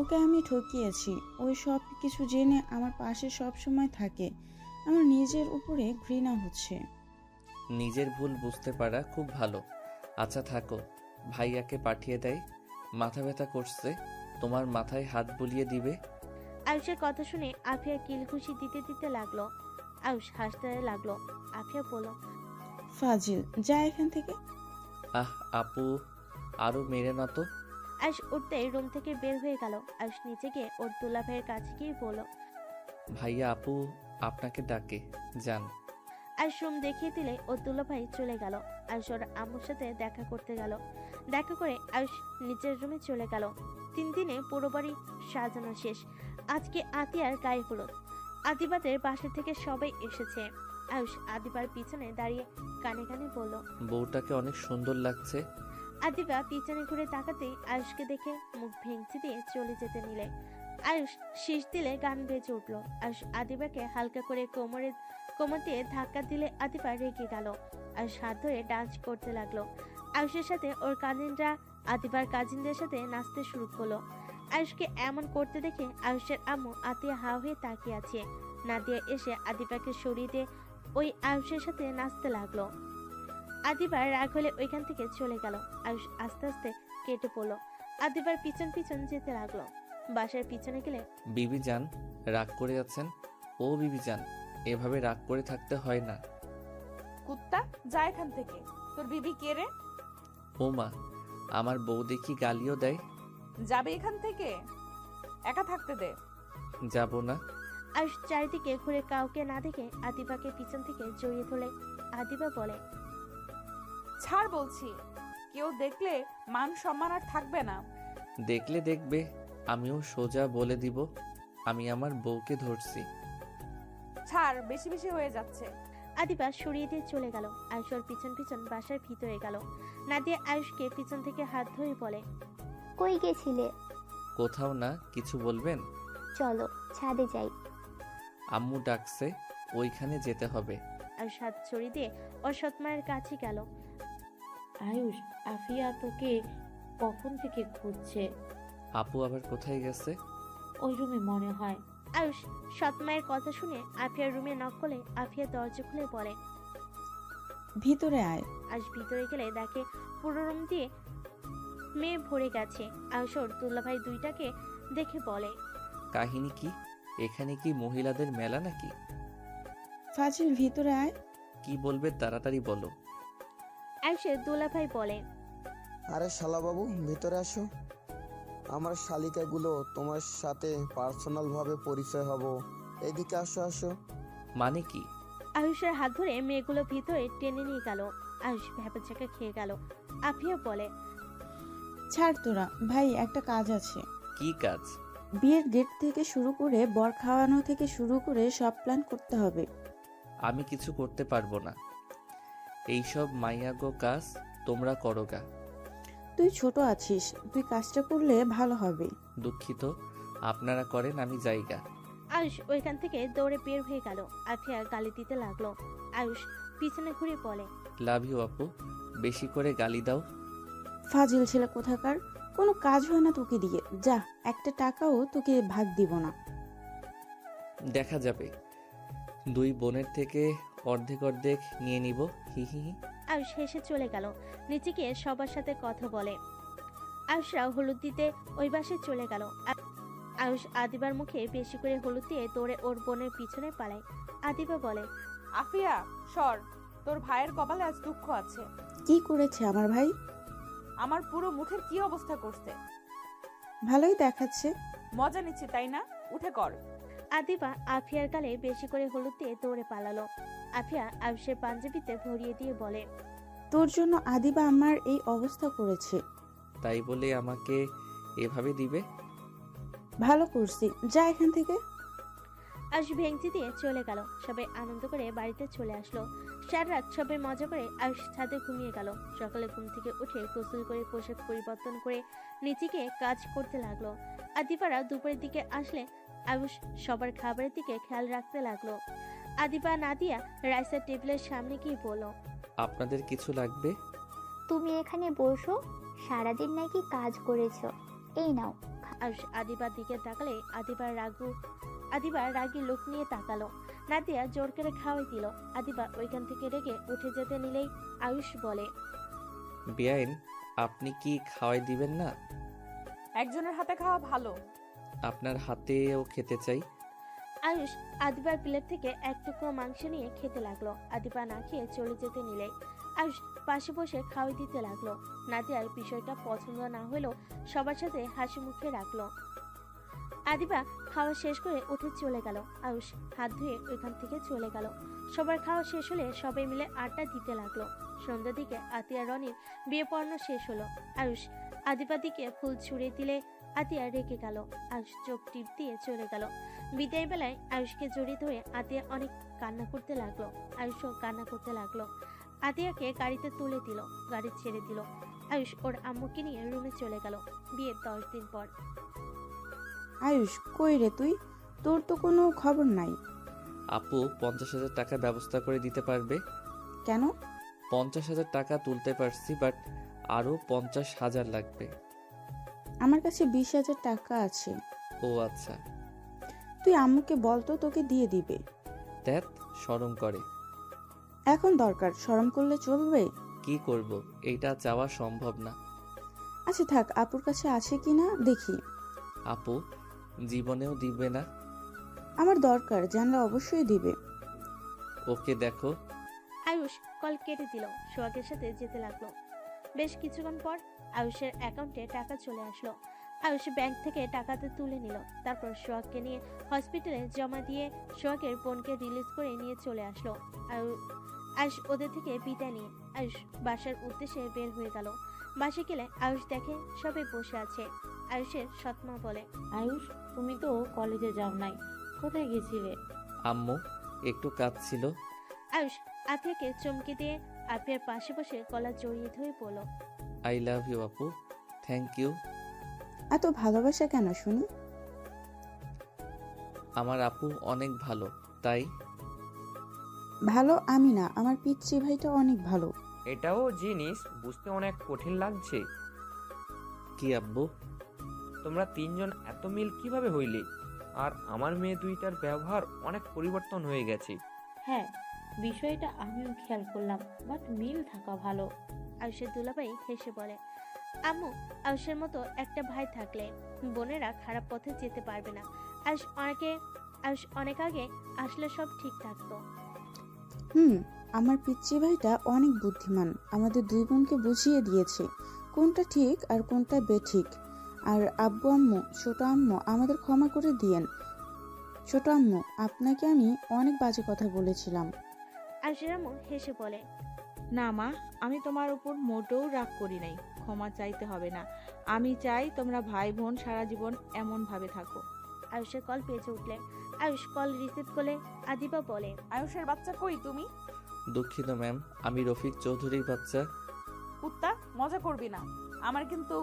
ওকে আমি ঠকিয়েছি। ওই সব কিছু জেনে আমার পাশে সব সময় থাকে। আমার নিজের উপরে ঘৃণা হচ্ছে। নিজের ভুল বুঝতে পারা খুব ভালো। আচ্ছা থাকো, ভাইয়াকে পাঠিয়ে দেয়, মাথা ব্যথা করছে। তোমার মাথায় হাত বুলিয়ে দিবে। আয়ুষের কথা শুনে আফিয়া কিলঘুষি দিতে দিতে লাগলো। আয়ুষ হাসতে লাগলো। আফিয়া বলল, ফাজিল, যা এখান থেকে। আহ আপু, আরো মেরে না তো। আয়ুষ উঠতেই রুম থেকে বের হয়ে গেল। আয়ুষ নিচে গিয়ে ওর দুলা ভাইয়ের কাছে গিয়ে বলল, ভাইয়া আপু আপনাকে ডাকে, যান। আয়ুষ রুম দেখিয়ে দিলে ওর দুলা ভাই চলে গেল। আয়ুষ ওর আম্মুর সাথে দেখা করতে গেল। দেখা করে আয়ুষ নিচের রুমে চলে গেল। 3 দিনে পুরো বাড়ি সাজানো শেষ। আজকে আতিয়ার গায়ে হলুদ। আদিবাদের বাসা থেকে সবাই এসেছে। আয়ুষ আদিবার পিছনে দাঁড়িয়ে কানে কানে বলল, বউটাকে অনেক সুন্দর লাগছে। আদিবা পিছনে ঘুরে তাকাতেই আয়ুষকে দেখে মুখ ভেঙচি দিয়ে চলে যেতে নিলে আয়ুষ শীষ দিলে গান বেজে উঠল। আয়ুষ আদিবাকে হালকা করে কোমর দিয়ে ধাক্কা দিলে আদিবা রেগে গেল। আয়ুষ হাত ধরে ডান্স করতে লাগলো। আয়ুষের সাথে ওর কাজিনরা আদিবার কাজিনদের সাথে নাচতে শুরু করলো। আয়ুষকে এমন করতে দেখে আয়ুষের আম্মু আতিয়া হা হয়ে তাকিয়ে আছে। নাদিয়া এসে আদিবাকে সরিয়ে দিয়ে ওই আয়ুষের সাথে নাচতে লাগলো। আদিবার রাগ হলে ওইখান থেকে চলে গেল। আয়ুষ আস্তে আস্তে কেটে পড়লো। আদিবার পিছন পিছন যেতে লাগলো। বাসার পিছনে গেলে, বিবি যান, রাগ করে আছেন? ও বিবি যান, এভাবে রাগ করে থাকতে হয় না। কুত্তা, যা এখান থেকে। তোর বিবি কে রে? ও মা, আমার বউ দেখি গালিও দেয়। যাবে এখান থেকে, একা থাকতে দে। যাব না। আয়ুষ চারিদিকে ঘুরে কাউকে না দেখে আদিবাকে পিছন থেকে জড়িয়ে ধরে আদিবা বলে, ছাড় বলছি, কেউ দেখলে মান সম্মান আর থাকবে না। দেখলে দেখবে, আমিও সোজা বলে দিব আমি আমার বউকে ধরছি। ছাড়, বেশি বেশি হয়ে যাচ্ছে। আদিবা সরিয়ে দিয়ে চলে গেল। আয়ুষ ওর পিছন পিছন বাসার ভিতরে গেল। নাদিয়া আয়ুষকে পিছন থেকে হাত ধরে বলে, কই গেছিলে? কোথাও না, কিছু বলবেন? চলো ছাদে যাই। আম্মু ডাকছে, ওইখানে যেতে হবে। আয়ুষ হাত ছড়িয়ে দিয়ে ওর সৎমায়ের কাছে গেল। আয়ুষ, আফিয়া তোকে কখন থেকে খুঁজছে। আপু আবার কোথায় গেছে? ওই রুমে মনে হয়। আয়ুষ সৎমায়ের কথা শুনে আফিয়ার রুমে নক করলে আফিয়া দরজা খুলে বলে, ভিতরে আয়। আয়ুষ ভিতরে গেলে দেখে পুরো রুম দিয়ে মেয়ে ভরে গেছে। আয়ুষ ওর দুলাভাই দুইটাকে দেখে বলে, কাহিনী কি? এখানে কি মহিলাদের মেলা নাকি? ফাজিল, ভিতরে আয়। কি বলবে তাড়াতাড়ি বলো। আয়ুষের দুলাভাই বলে, আরে শালাবাবু, ভিতরে আসো। আমার শালিকাগুলো তোমার সাথে পার্সোনাল ভাবে পরিচয় হব। এদিকে আসো আসো। মানে কি? আয়ুষের হাত ধরে মেয়েগুলো ভিতরে টেনে নিয়ে গেল। আয়ুষ ভ্যাপাচাকা খেয়ে গেল। আফিয়া বলে, ছাড় তোরা, ভাই একটা কাজ আছে। কি কাজ? বিয়ের গেট থেকে শুরু করে বর খাওয়ানো থেকে শুরু করে সব প্ল্যান করতে হবে। আমি কিছু করতে পারবো না। এইসব মাইয়াগো কাজ তোমরা করোগা। তুই ছোট আছিস, তুই কাজটা করলে ভালো হবে। দুঃখিত, আপনারা করেন, আমি যাইগা। আয়ুষ ওইখান থেকে দৌড়ে বের হয়ে গেল। আফিয়া গালি দিতে লাগলো। আয়ুষ পিছনে ঘুরে বলে, লাভ ইউ আপু, বেশি করে গালি দাও। ফাজিল ছেলে কোথাকার, কোনো কাজ হয় না তোকে দিয়ে। যা, একটা টাকাও তোকে ভাগ দিব না। দেখা যাবে, 2 বোনের থেকে অর্ধেক অর্ধেক নিয়ে নিব। হি হি হি। আয়ুষ হেসে চলে গেল। নিচে গিয়ে সবার সাথে কথা বলে। আয়ুষরা হলুদ দিতে ওই বাসে চলে গেল। আয়ুষ আদিবার মুখে বেশি করে হলুদ দিয়ে দৌড়ে ওর বোনের পিছনে পালায়। আদিবা বলে, আফিয়া সর, তোর ভাইয়ের কপালে আজ দুঃখ আছে। কি করেছে আমার ভাই? আমার পুরো মুখের কি অবস্থা করছে। ভালোই দেখাচ্ছে। মজা নিচ্ছি তাই না? উঠে কর। আদিবা আফিয়ার গালে বেশি করে হলুদ দিয়ে দৌড়ে পালালো। আফিয়া আয়ুষের পাঞ্জাবিতে ভরিয়ে দিয়ে বলে, তোর জন্য আদিবা আমার এই অবস্থা করেছে। তাই বলে আমাকে এভাবে দিবে? ভালো করছি, যা এখান থেকে। আয়ুষ ভেঙচি দিয়ে চলে গেল। সবাই আনন্দ করে বাড়িতে চলে আসলো। সারা রাত সবাই মজা করে আয়ুষ ছাদে ঘুমিয়ে গেল। সকালে ঘুম থেকে উঠে গোসল করে পোশাক পরিবর্তন করে নিচে গিয়ে কাজ করতে লাগলো। আদিবারা দুপুরের দিকে আসলে আয়ুষ সবার খাবারের দিকে খেয়াল রাখতে লাগলো। আদিবা নাদিয়া রাইসের টেবিলের সামনে গিয়ে বলল, আপনাদের কিছু লাগবে? তুমি এখানে বসো, সারাদিন নাকি কাজ করেছো, এই নাও। আয়ুষ আদিবার দিকে তাকালে আদিবার রাগী লোক নিয়ে তাকালো। নাদিয়া জোর করে খাওয়াই দিল। আদিবা ওইখান থেকে রেগে উঠে যেতে নিলেই আয়ুষ বলে, বেআইন, আপনি কি খাওয়াই দিবেন না? একজনের হাতে খাওয়া ভালো। আপনার হাতেও খেতে চাই। আয়ুষ আদিবার প্লেট থেকে এক টুকরো মাংস নিয়ে খেতে লাগলো। আদিবা না খেয়ে চলে যেতে নিলে আয়ুষ পাশে বসে খাওয়াই দিতে লাগলো। নাদিয়ার বিষয়টা পছন্দ না হলেও সবার সাথে হাসি মুখে রাখলো। আদিবা খাওয়া শেষ করে উঠে চলে গেল। আয়ুষ হাত ধুয়ে ওইখান থেকে চলে গেল। সবার খাওয়া শেষ হলে সবাই মিলে আড্ডা দিতে লাগলো। সন্ধ্যার দিকে আতিয়া রনির বিয়ে পড়ানো শেষ হলো। আয়ুষ আদিবার দিকে ফুল ছুঁড়ে দিলে আতিয়া রেগে গেল। আয়ুষ চোখ টিপ দিয়ে চলে গেল। বিদায় বেলায় আয়ুষকে জড়িয়ে ধরে আতিয়া অনেক কান্না করতে লাগলো। আয়ুষও কান্না করতে লাগলো। আতিয়াকে গাড়িতে তুলে দিল, গাড়ি ছেড়ে দিল। আয়ুষ ওর আম্মুকে নিয়ে রুমে চলে গেল। বিয়ের 10 দিন পর। আয়ুষ কই রে তুই? তোর তো কোনো খবর নাই। আপু 50,000 টাকা ব্যবস্থা করে দিতে পারবে? কেন? 50,000 টাকা তুলতে পারছি, বাট আরো 50,000 লাগবে। আমার কাছে 20,000 টাকা আছে। ও আচ্ছা। তুই আম্মুকে বল তো, তোকে দিয়ে দিবে। ধ্যাত, শরম করে। এখন দরকার, শরম করলে চলবে? কি করব, এইটা চাওয়া সম্ভব না। আচ্ছা থাক, আপুর কাছে আছে কিনা দেখি। আপু জীবনেও দিবে না। আমার দরকার, জানলে অবশ্যই দিবে। ওকে দেখো। আয়ুষ কল কেটে দিল, সোহাগের সাথে যেতে লাগলো। বেশ কিছুক্ষণ পর আয়ুষের অ্যাকাউন্টে টাকা চলে আসলো। আয়ুষ ব্যাংক থেকে টাকাতে তুলে নিল। তারপর সোহাগকে নিয়ে হসপিটালে জমা দিয়ে সোহাগের বোনকে রিলিজ করে নিয়ে চলে আসলো। আয়ুষ ওদের থেকে বিদায় নিয়ে আয়ুষ বাসার উদ্দেশ্যে বের হয়ে গেল। বাসে গেলে আয়ুষ দেখে সবাই বসে আছে। আয়ুষের সৎমা বলে, আয়ুষ তুমি তো কলেজে যাও নাই, কোথায় গেছিলে? আম্মু একটু কাজ ছিল। আয়ুষ আফিয়াকে চমকে দিয়ে আফিয়ার পাশে বসে গলা জড়িয়ে ধরে বলল, আই লাভ ইউ আপু, থ্যাংক ইউ। এত ভালোবাসা কেন শুনি? আমার আপু অনেক ভালো, তাই। ভালো আমি না, আমার পিচ্চি ভাইটা অনেক ভালো। এটাও জিনিস বুঝতে অনেক কঠিন লাগছে। কি আব্বু? তোমরা তিনজন এত মিল কিভাবে হইলে? আর আমার মেয়ে দুইটার ব্যবহার অনেক পরিবর্তন হয়ে গেছে। হ্যাঁ, বিষয়টা আমিও খেয়াল করলাম, বাট মিল থাকা ভালো। আয়ুষের দুলাভাই হেসে বলে, আম্মু আয়ুষের মতো একটা ভাই থাকলে বোনেরা খারাপ পথে যেতে পারবে না। আয়ুষ অনেক আগে আসলে সব ঠিক থাকতো। আমার পিচ্চি ভাইটা অনেক বুদ্ধিমান, আমাদের দুই বোনকে বুঝিয়ে দিয়েছে কোনটা ঠিক আর কোনটা বেঠিক। আর আব্বু আম্মু, ছোট আম্মু আমাদের ক্ষমা করে দিয়েন। ছোট আম্মু, আপনাকে আমি অনেক বাজে কথা বলেছিলাম। আয়ুষের আম্মু হেসে বলে, না মা, আমি তোমার উপর মোটেও রাগ করি নাই, ক্ষমা চাইতে হবে না। আমি চাই তোমরা ভাই বোন সারা জীবন এমন ভাবে থাকো। আয়ুষের কল বেজে উঠলে আয়ুষ কল রিসিভ করলে আদিবা বলে, আয়ুষের বাচ্চা কই তুমি? দুঃখিত ম্যাম, আমি রফিক চৌধুরীর বাচ্চা। কুত্তা, মজা করবি না, আমার কিন্তু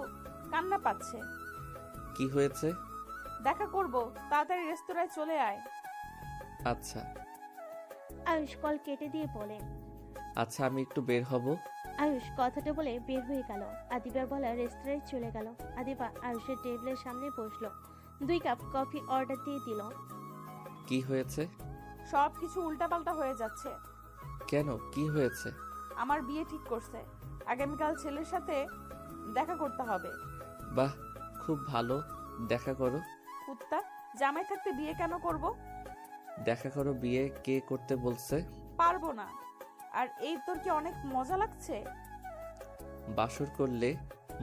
কান্না পাচ্ছে। কি হয়েছে? দেখা করব, তাড়াতাড়ি রেস্তোরাঁয় চলে আয়। আচ্ছা। আয়ুষ কল কেটে দিয়ে বলে, আচ্ছা আমি একটু বের হব। আয়ুষ কথাটা বলে বের হয়ে গেল। আদিবার বলা রেস্তোরাঁয় চলে গেল। আদিবা আয়ুষের টেবিলের সামনে বসলো, 2 কাপ কফি অর্ডার দিয়ে দিল। কি হয়েছে? সব কিছু উল্টাপাল্টা হয়ে যাচ্ছে। কেন, কি হয়েছে? আমার বিয়ে ঠিক করছে, আগামীকাল ছেলের সাথে দেখা করতে হবে। বাহ, খুব ভালো, দেখা করো। কুত্তা, জামাই থাকতে বিয়ে কেন করব? দেখা করো, বিয়ে কে করতে বলছে? পারবো না। আর এই তোর কি অনেক মজা লাগছে? বাসর করলে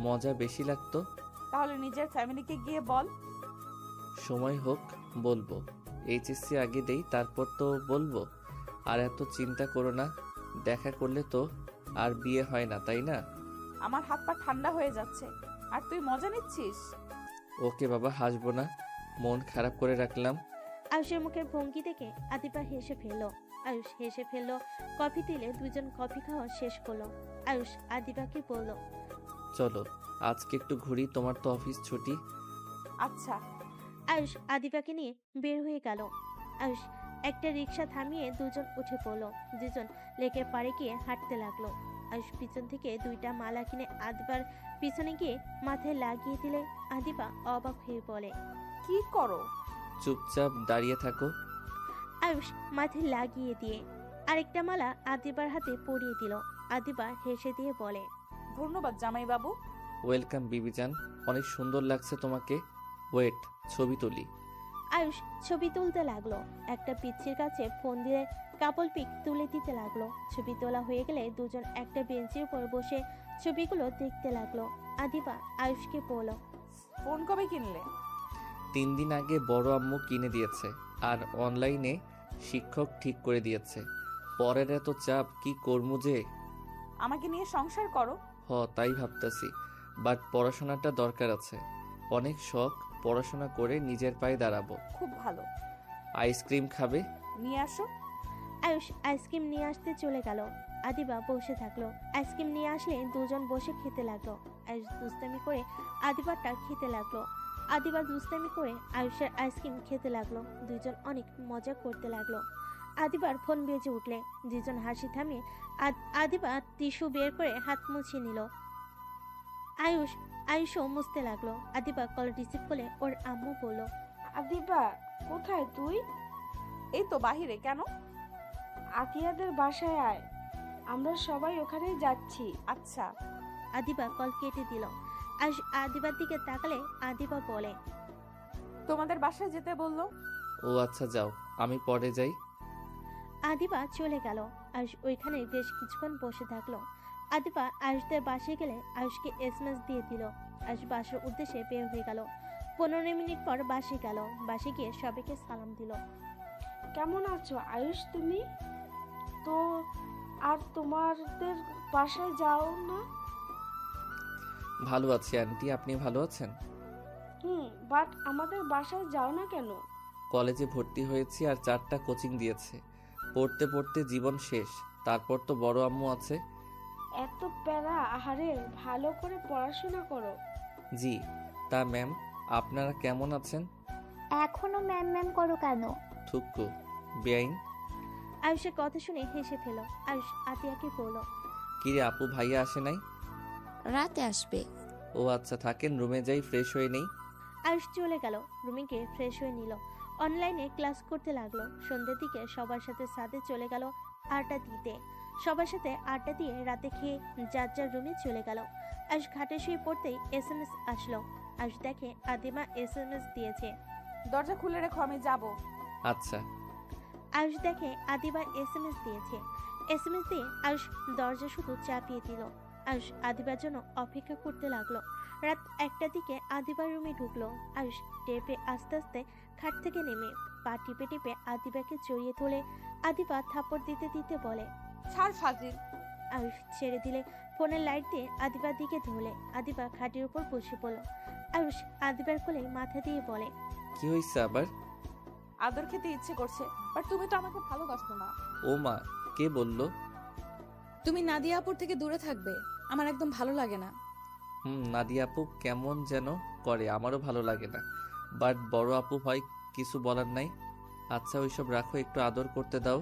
মজা বেশি লাগতো। তাহলে নিজের ফ্যামিলিকে গিয়ে বল। সময় হোক বলবো, এইচএসসি আগে দেই, তারপর তো বলবো। আর এত চিন্তা করো না, দেখা করলে তো আর বিয়ে হয় না, তাই না? আমার হাত পা ঠান্ডা হয়ে যাচ্ছে, আর তুই মজা নিচ্ছিস। ওকে বাবা, হাসবো না, মন খারাপ করে রাখলাম। আয়ুষের মুখের ভঙ্গি দেখে আদিবা হেসে ফেললো। আয়ুষ হেসে ফেললো। কফি দিলে দুজন কফি খাওয়া শেষ করলো। আয়ুষ আদিবাকে বলল, চলো আজকে একটু ঘুরি, তোমার তো অফিস ছুটি। আচ্ছা। আয়ুষ আদিবাকে নিয়ে বের হয়ে গেল। আয়ুষ একটা রিক্সা থামিয়ে দুজন উঠে পড়লো। দুজন লেকের পাড়ে গিয়ে হাঁটতে লাগলো। আয়ুষ পিছন থেকে 2টা মালা কিনে আদিবার পিছনে গিয়ে মাথায় লাগিয়ে দিলে আদিবা অবাক হয়ে বলে, কি করো? চুপচাপ দাঁড়িয়ে থাকো। আয়ুষ মাথায় লাগিয়ে দিয়ে আরেকটা মালা আদিবার হাতে পরিয়ে দিল। আদিবা হেসে দিয়ে বলে, ধন্যবাদ জামাই বাবু। ওয়েলকাম বিবিজান, অনেক সুন্দর লাগছে তোমাকে। ওয়েট, ছবি তুলি। আয়ুষ ছবি তুলতে লাগলো। একটা পিচ্ছির কাছে ফোন দিয়ে কাপল পিক তুলে দিতে লাগলো। ছবি তোলা হয়ে গেলে দুজন একটা বেঞ্চের উপর বসে ছবিগুলো দেখতে লাগলো। আদিবা আয়ুষকে বলল, ফোন কবে কিনলে? 3 দিন আগে বড় আম্মু কিনে দিয়েছে, আর অনলাইনে শিক্ষক ঠিক করে দিয়েছে। পরের এত চাপ কি করমু যে। আমাকে নিয়ে সংসার করো। তাই ভাবতেছি, বাট পড়াশোনাটা দরকার আছে। অনেক শখ, পড়াশোনা করে নিজের পায়ে দাঁড়াবো। খুব ভালো। আইসক্রিম খাবে? নিয়ে আসো। আয়ুষ আইসক্রিম নিয়ে আসতে চলে গেল। আদিবা বসে থাকলো। আইসক্রিম নিয়ে আসলে দুজন বসে খেতে লাগলো। আয়ুষ দুষ্টামি করে আদিবারটা খেতে লাগলো। আদিবা দুষ্টামি করে আয়ুষের আইসক্রিম খেতে লাগলো। দুজন অনেক মজা করতে লাগলো। আদিবার ফোন বেজে উঠলে দুজন হাসি থামিয়ে আদিবা টিস্যু বের করে হাত মুছিয়ে নিল। আয়ুষও মুছতে লাগলো। আদিবা কল রিসিভ করে ওর আম্মু বলল, আদিবা কোথায় তুই? এই তো বাহিরে। কেন? আতিয়াদের বাসায় আয়, আমরা সবাই ওখানেই যাচ্ছি। আচ্ছা। আদিবা কল কেটে দিল। আয়ুষ আদিবার দিকে তাকালে আদিবা বলে, তোমাদের বাসায় যেতে বললো। ও আচ্ছা, যাও, আমি পরে যাই। আদিবা চলে গেল। আয়ুষ ওইখানে বেশ কিছুক্ষণ বসে থাকলো। আদিবা আয়ুষদের বাসায় গেলে আয়ুষকে এসএমএস দিয়ে দিল। আয়ুষ বাসার উদ্দেশ্যে বের হয়ে গেল। 15 মিনিট পর বাসে গেল। বাসে গিয়ে সবাইকে সালাম দিল। কেমন আছো আয়ুষ তুমি? তো আর তোমাদের বাসায় যাও না? ভালো আছি আন্টি, আপনি ভালো আছেন? বাট আমাদের বাসায় যাও না কেন? কলেজে ভর্তি হয়েছি আর 4টা কোচিং দিয়েছে। পড়তে পড়তে জীবন শেষ। তারপর তো বড় আম্মু আছে। এত প্যারা, আহারে ভালো করে পড়াশোনা করো। জি। তা ম্যাম, আপনারা কেমন আছেন? এখনো ম্যাম ম্যাম করো কেন? থুক্কু, বেআইন। আয়ুষের কথা শুনে হেসে ফেল। আয়ুষ আতিয়াকে বলল, কিরে আপু, ভাইয়া আসে নাই? রাতে আসবে। ও আচ্ছা, থাকেন, রুমে যাই, ফ্রেশ হয়ে নেই। আয়ুষ চলে গেল। রুমে গিয়ে ফ্রেশ হয়ে নিল। অনলাইনে ক্লাস করতে লাগলো। সন্ধ্যের দিকে সবার সাথে সাথে চলে গেল আড্ডা দিতে। সবার সাথে আড্ডা দিয়ে রাতে খেয়ে যার যার রুমে চলে গেল। আয়ুষ ঘাটে শুয়ে পড়তেই এসএমএস আসলো। আয়ুষ দেখে আদিমা এসএমএস দিয়েছে, দরজা খুলে রেখো, আমি যাব। আচ্ছা। আয়ুষ দেখে আদিবা এসএমএস দিয়েছে। এসএমএস দিয়ে আয়ুষ দরজা শুধু চাপিয়ে দিল। আয়ুষ আদিবার জন্য অপেক্ষা করতে লাগলো। রাত 1টার দিকে আদিবার রুমে ঢুকলো। আয়ুষ টেপে আস্তে আস্তে খাট থেকে নেমে পা টিপে টিপে আদিবাকে জড়িয়ে তোলে। আদিবা থাপ্পড় দিতে দিতে বলে, ছাড় ফাজিল। আয়ুষ ছেড়ে দিলে ফোনের লাইট দিয়ে আদিবার দিকে ধরলে। আদিবা খাটের উপর বসে পড়ল। আয়ুষ আদিবার কোলে মাথা দিয়ে বলে, কি হয়েছে আবার? আদর খেতে ইচ্ছে করছে, বাট তুমি তো আমাকে ভালোবাসো না। ও মা, কে বললো? তুমি নাদিয়া আপুর থেকে দূরে থাকবে, আমার একদম ভালো লাগে না। নাদিয়া আপু কেমন যেন করে, আমারও ভালো লাগে না। বাট বড় আপু হয়, কিছু বলার নাই। আচ্ছা, ওইসব রাখো, একটু আদর করতে দাও।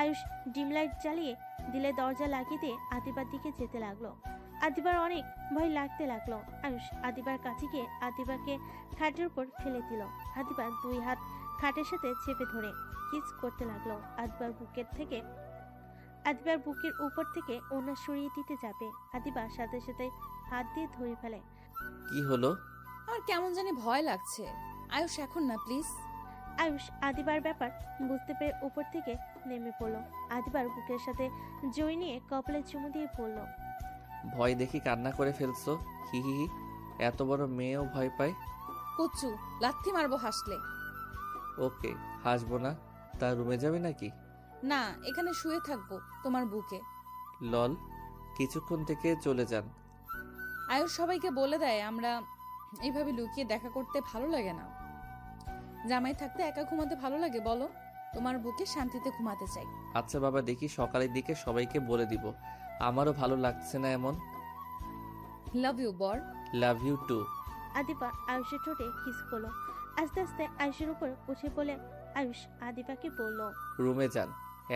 আয়ুষ ডিম লাইট জ্বালিয়ে দিলে দরজা লাগিয়ে দিয়ে আদিবার দিকে যেতে লাগলো। আদিবার অনেক ভয় লাগতে লাগলো। আয়ুষ আদিবার কাছে গিয়ে আদিবাকে খাটের উপর ফেলে দিল। আদিবার 2 হাত খাটের সাথে চেপে ধরে কিস করতে লাগলো। আদিবার বুকের উপর থেকে ওড়না সরিয়ে দিতে যাবে। আদিবার সাথে সাথে হাত দিয়ে ধরে ফেলে। কি হলো? আমার কেমন জানি ভয় লাগছে। আয়ুষ, এখন না প্লিজ। আয়ুষ আদিবার ব্যাপার বুঝতে পেরে উপর থেকে নেমে পড়লো। আদিবার বুকের সাথে জড়িয়ে নিয়ে কপালে চুমু দিয়ে পড়ল, ভয় দেখি কান্না করে ফেলছো? হি হি হি, এত বড় মেয়েও ভয় পায়? কুচ্চু, লাথি মারবো হাসলে। ওকে, হাসবো না। তা রুমে যাবে নাকি? না, এখানে শুয়ে থাকবো তোমার বুকে। লল, কিছুক্ষণ থেকে চলে যান। আয়ুষ সবাইকে বলে দেয় আমরা এইভাবে লুকিয়ে দেখা করতে ভালো লাগে না। জামাই থাকতে একা ঘুমাতে ভালো লাগে বলো? তোমার বুকে শান্তিতে ঘুমাতে চাই। আচ্ছা বাবা, দেখি সকালের দিকে সবাইকে বলে দিব। আমারও ভালো লাগছে না এমন। লাভ ইউ বর। Love you two. আদিবা আয়ুষের ঠোঁটে কিস করলো। আস্তে আস্তে আয়ুষের উপর উঠে পড়ে আয়ুষ আদিবাকে বলল, রুমে যান,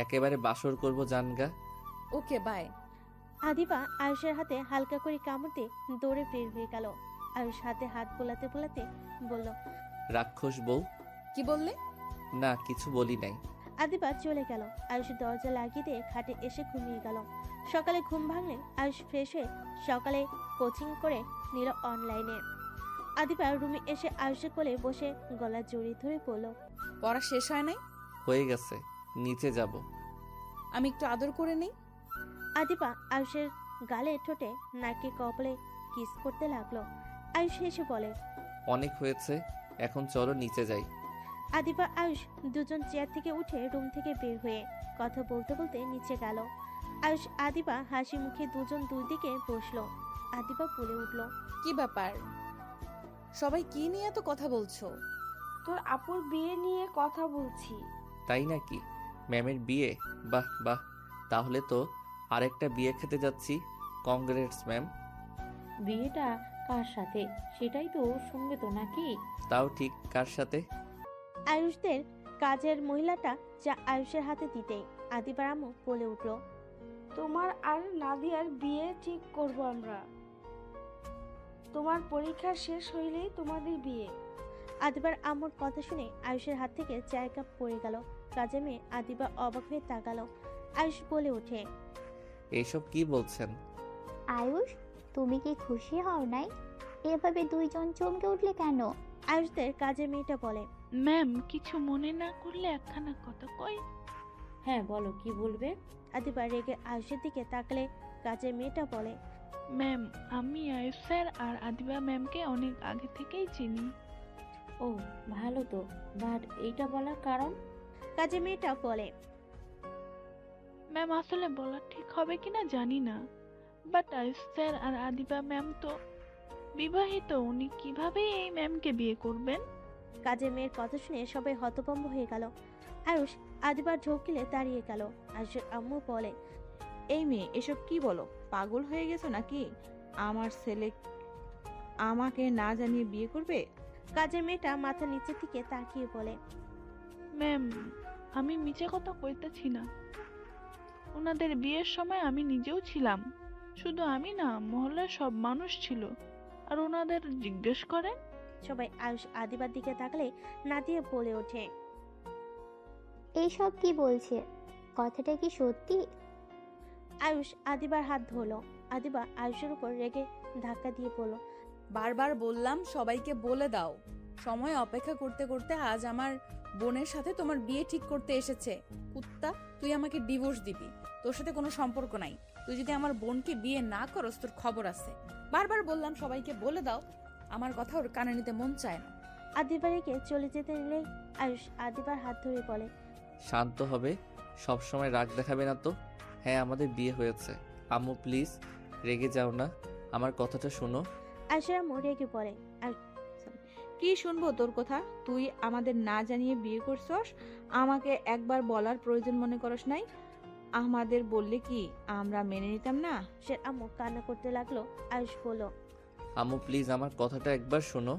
একেবারে বাসর করব জানগা। Okay bye. আদিবা আয়ুষের হাতে হালকা করে কামড় দিয়ে দৌড়ে বের হয়ে গেল। আয়ুষ হাতে হাত বোলাতে বোলাতে বলল, রাক্ষস বউ। কি বললে? না, কিছু বলি নাই। আদিবা চলে গেল। আয়ুষ দরজা লাগিয়ে দিয়ে খাটে এসে ঘুমিয়ে গেল। সকালে ঘুম ভাঙলে আয়ুষ ফ্রেশ হয়ে সকালে কোচিং করে নিল অনলাইনে। আদিবা রুমে এসে আয়ুষের কোলে বসে গলা জড়িয়ে ধরে বলল, পড়া শেষ হয় নাই? হয়ে গেছে, নিচে যাব। আমি একটু আদর করে নেই। আদিবা আয়ুষের গালে ঠোঁটে নাকে কপালে কিস করতে লাগলো। আয়ুষ হেসে বলে, অনেক হয়েছে, এখন চলো নিচে যাই। আদিবা আয়ুষ দুজন চেয়ার থেকে উঠে রুম থেকে বের হয়ে কথা বলতে বলতে নিচে গেল। আয়ুষ আদিবা হাসি মুখে দুজন দুই দিকে বসলো। আদিবা বলে উঠল, কি ব্যাপার, সবাই কি নিয়ে এত কথা বলছো? তোর আপুর বিয়ে নিয়ে কথা বলছি। তাই নাকি? ম্যামের বিয়ে? বাহ বাহ, তাহলে তো আরেকটা বিয়ে খেতে যাচ্ছি। Congrats ma'am. বিয়েটা কার সাথে সেটাই তো শুনবে তো নাকি? তাও ঠিক, কার সাথে? আয়ুষদের কাজের মহিলাটা যা আয়ুষের হাতে দিতেই আদিবার আম্মু বলে উঠল, তোমার আর নাদিয়ার বিয়ে ঠিক করব আমরা। তোমার পরীক্ষা শেষ হইলেই তোমাদের বিয়ে। আদিবার আম্মুর কথা শুনে আয়ুষের হাত থেকে চায়ের কাপ পড়ে গেল। কাজে মেয়ে আদিবা অবাক হয়ে তাকালো। আয়ুষ বলে ওঠে, এইসব কি বলছেন? আয়ুষ, তুমি কি খুশি হও নাই? এভাবে দুইজন চমকে উঠলে কেন? আয়ুষদের কাজের মেয়েটা বলে, ম্যাম, কিছু মনে না করলে একখানা কথা কই? হ্যাঁ বলো, কি বলবে? আদিবা রেগে আয়ুষের দিকে তাকালে কাজের মেয়েটা বলে, ম্যাম, আমি আয়ুষ স্যার আর আদিবা ম্যামকে অনেক আগে থেকেই চিনি। ও ভালো তো, বাট এইটা বলার কারণ? কাজের মেয়েটা বলে, ম্যাম, আসলে বলা ঠিক হবে কিনা জানি না, বাট আয়ুষ স্যার আর আদিবা ম্যাম তো বিবাহিত, উনি কিভাবে এই ম্যামকে বিয়ে করবেন? কাজের মেয়ের কথা শুনে সবাই হতভম্ব হয়ে গেল। আয়ুষ আদিবার ঢোকিলে দাঁড়িয়ে গেল। আয়ুষের আম্মু বলে, এই মেয়ে এসব কি বলো? পাগল হয়ে গেছো নাকি? আমার ছেলে আমাকে না জানিয়ে বিয়ে করবে? কাজের মেয়েটা মাথা নিচের দিকে তাকিয়ে বলে, ম্যাম, আমি মিছে কথা কইতেছি না। ওনাদের বিয়ের সময় আমি নিজেও ছিলাম। শুধু আমি না, মহল্লার সব মানুষ ছিল। আর ওনাদের জিজ্ঞেস করেন। সবাই আয়ুষ আদিবার দিকে তাকালে নাদিয়া বলে ওঠে, এইসব কি বলছে? কথাটা কি সত্যি? আয়ুষ আদিবার হাত ধরলো। আদিবা আয়ুষের উপর রেগে ধাক্কা দিয়ে বলল, বারবার বললাম সবাইকে বলে দাও। সময় অপেক্ষা করতে করতে আজ আমার বোনের সাথে তোমার বিয়ে ঠিক করতে এসেছে। কুত্তা, তুই আমাকে ডিভোর্স দিবি। তোর সাথে কোনো সম্পর্ক নাই। তুই যদি আমার বোনকে বিয়ে না করস, তোর খবর আছে। বারবার বললাম সবাইকে বলে দাও। আমার কথা ওর কানে নিতে মন চায় না। আদিবা রেগে চলে যেতে নিলেই আয়ুষ আদিবার হাত ধরে বলে, শান্ত হবে, সব সময় রাগ দেখাবে না তো। হ্যাঁ, আমাদের বিয়ে হয়েছে। আম্মু প্লিজ রেগে যাও না, আমার কথাটা শোনো। আয়ুষের আম্মু রেগে পড়ে, কি শুনবো তোর কথা? তুই আমাদের না জানিয়ে বিয়ে করছস, আমাকে একবার বলার প্রয়োজন মনে করস নাই? আমাদের বললে কি আমরা মেনে নিতাম না? সে আম্মু কান্না করতে লাগলো। আয়ুষ বলল, আম্মু প্লিজ আমার কথাটা একবার শোনো।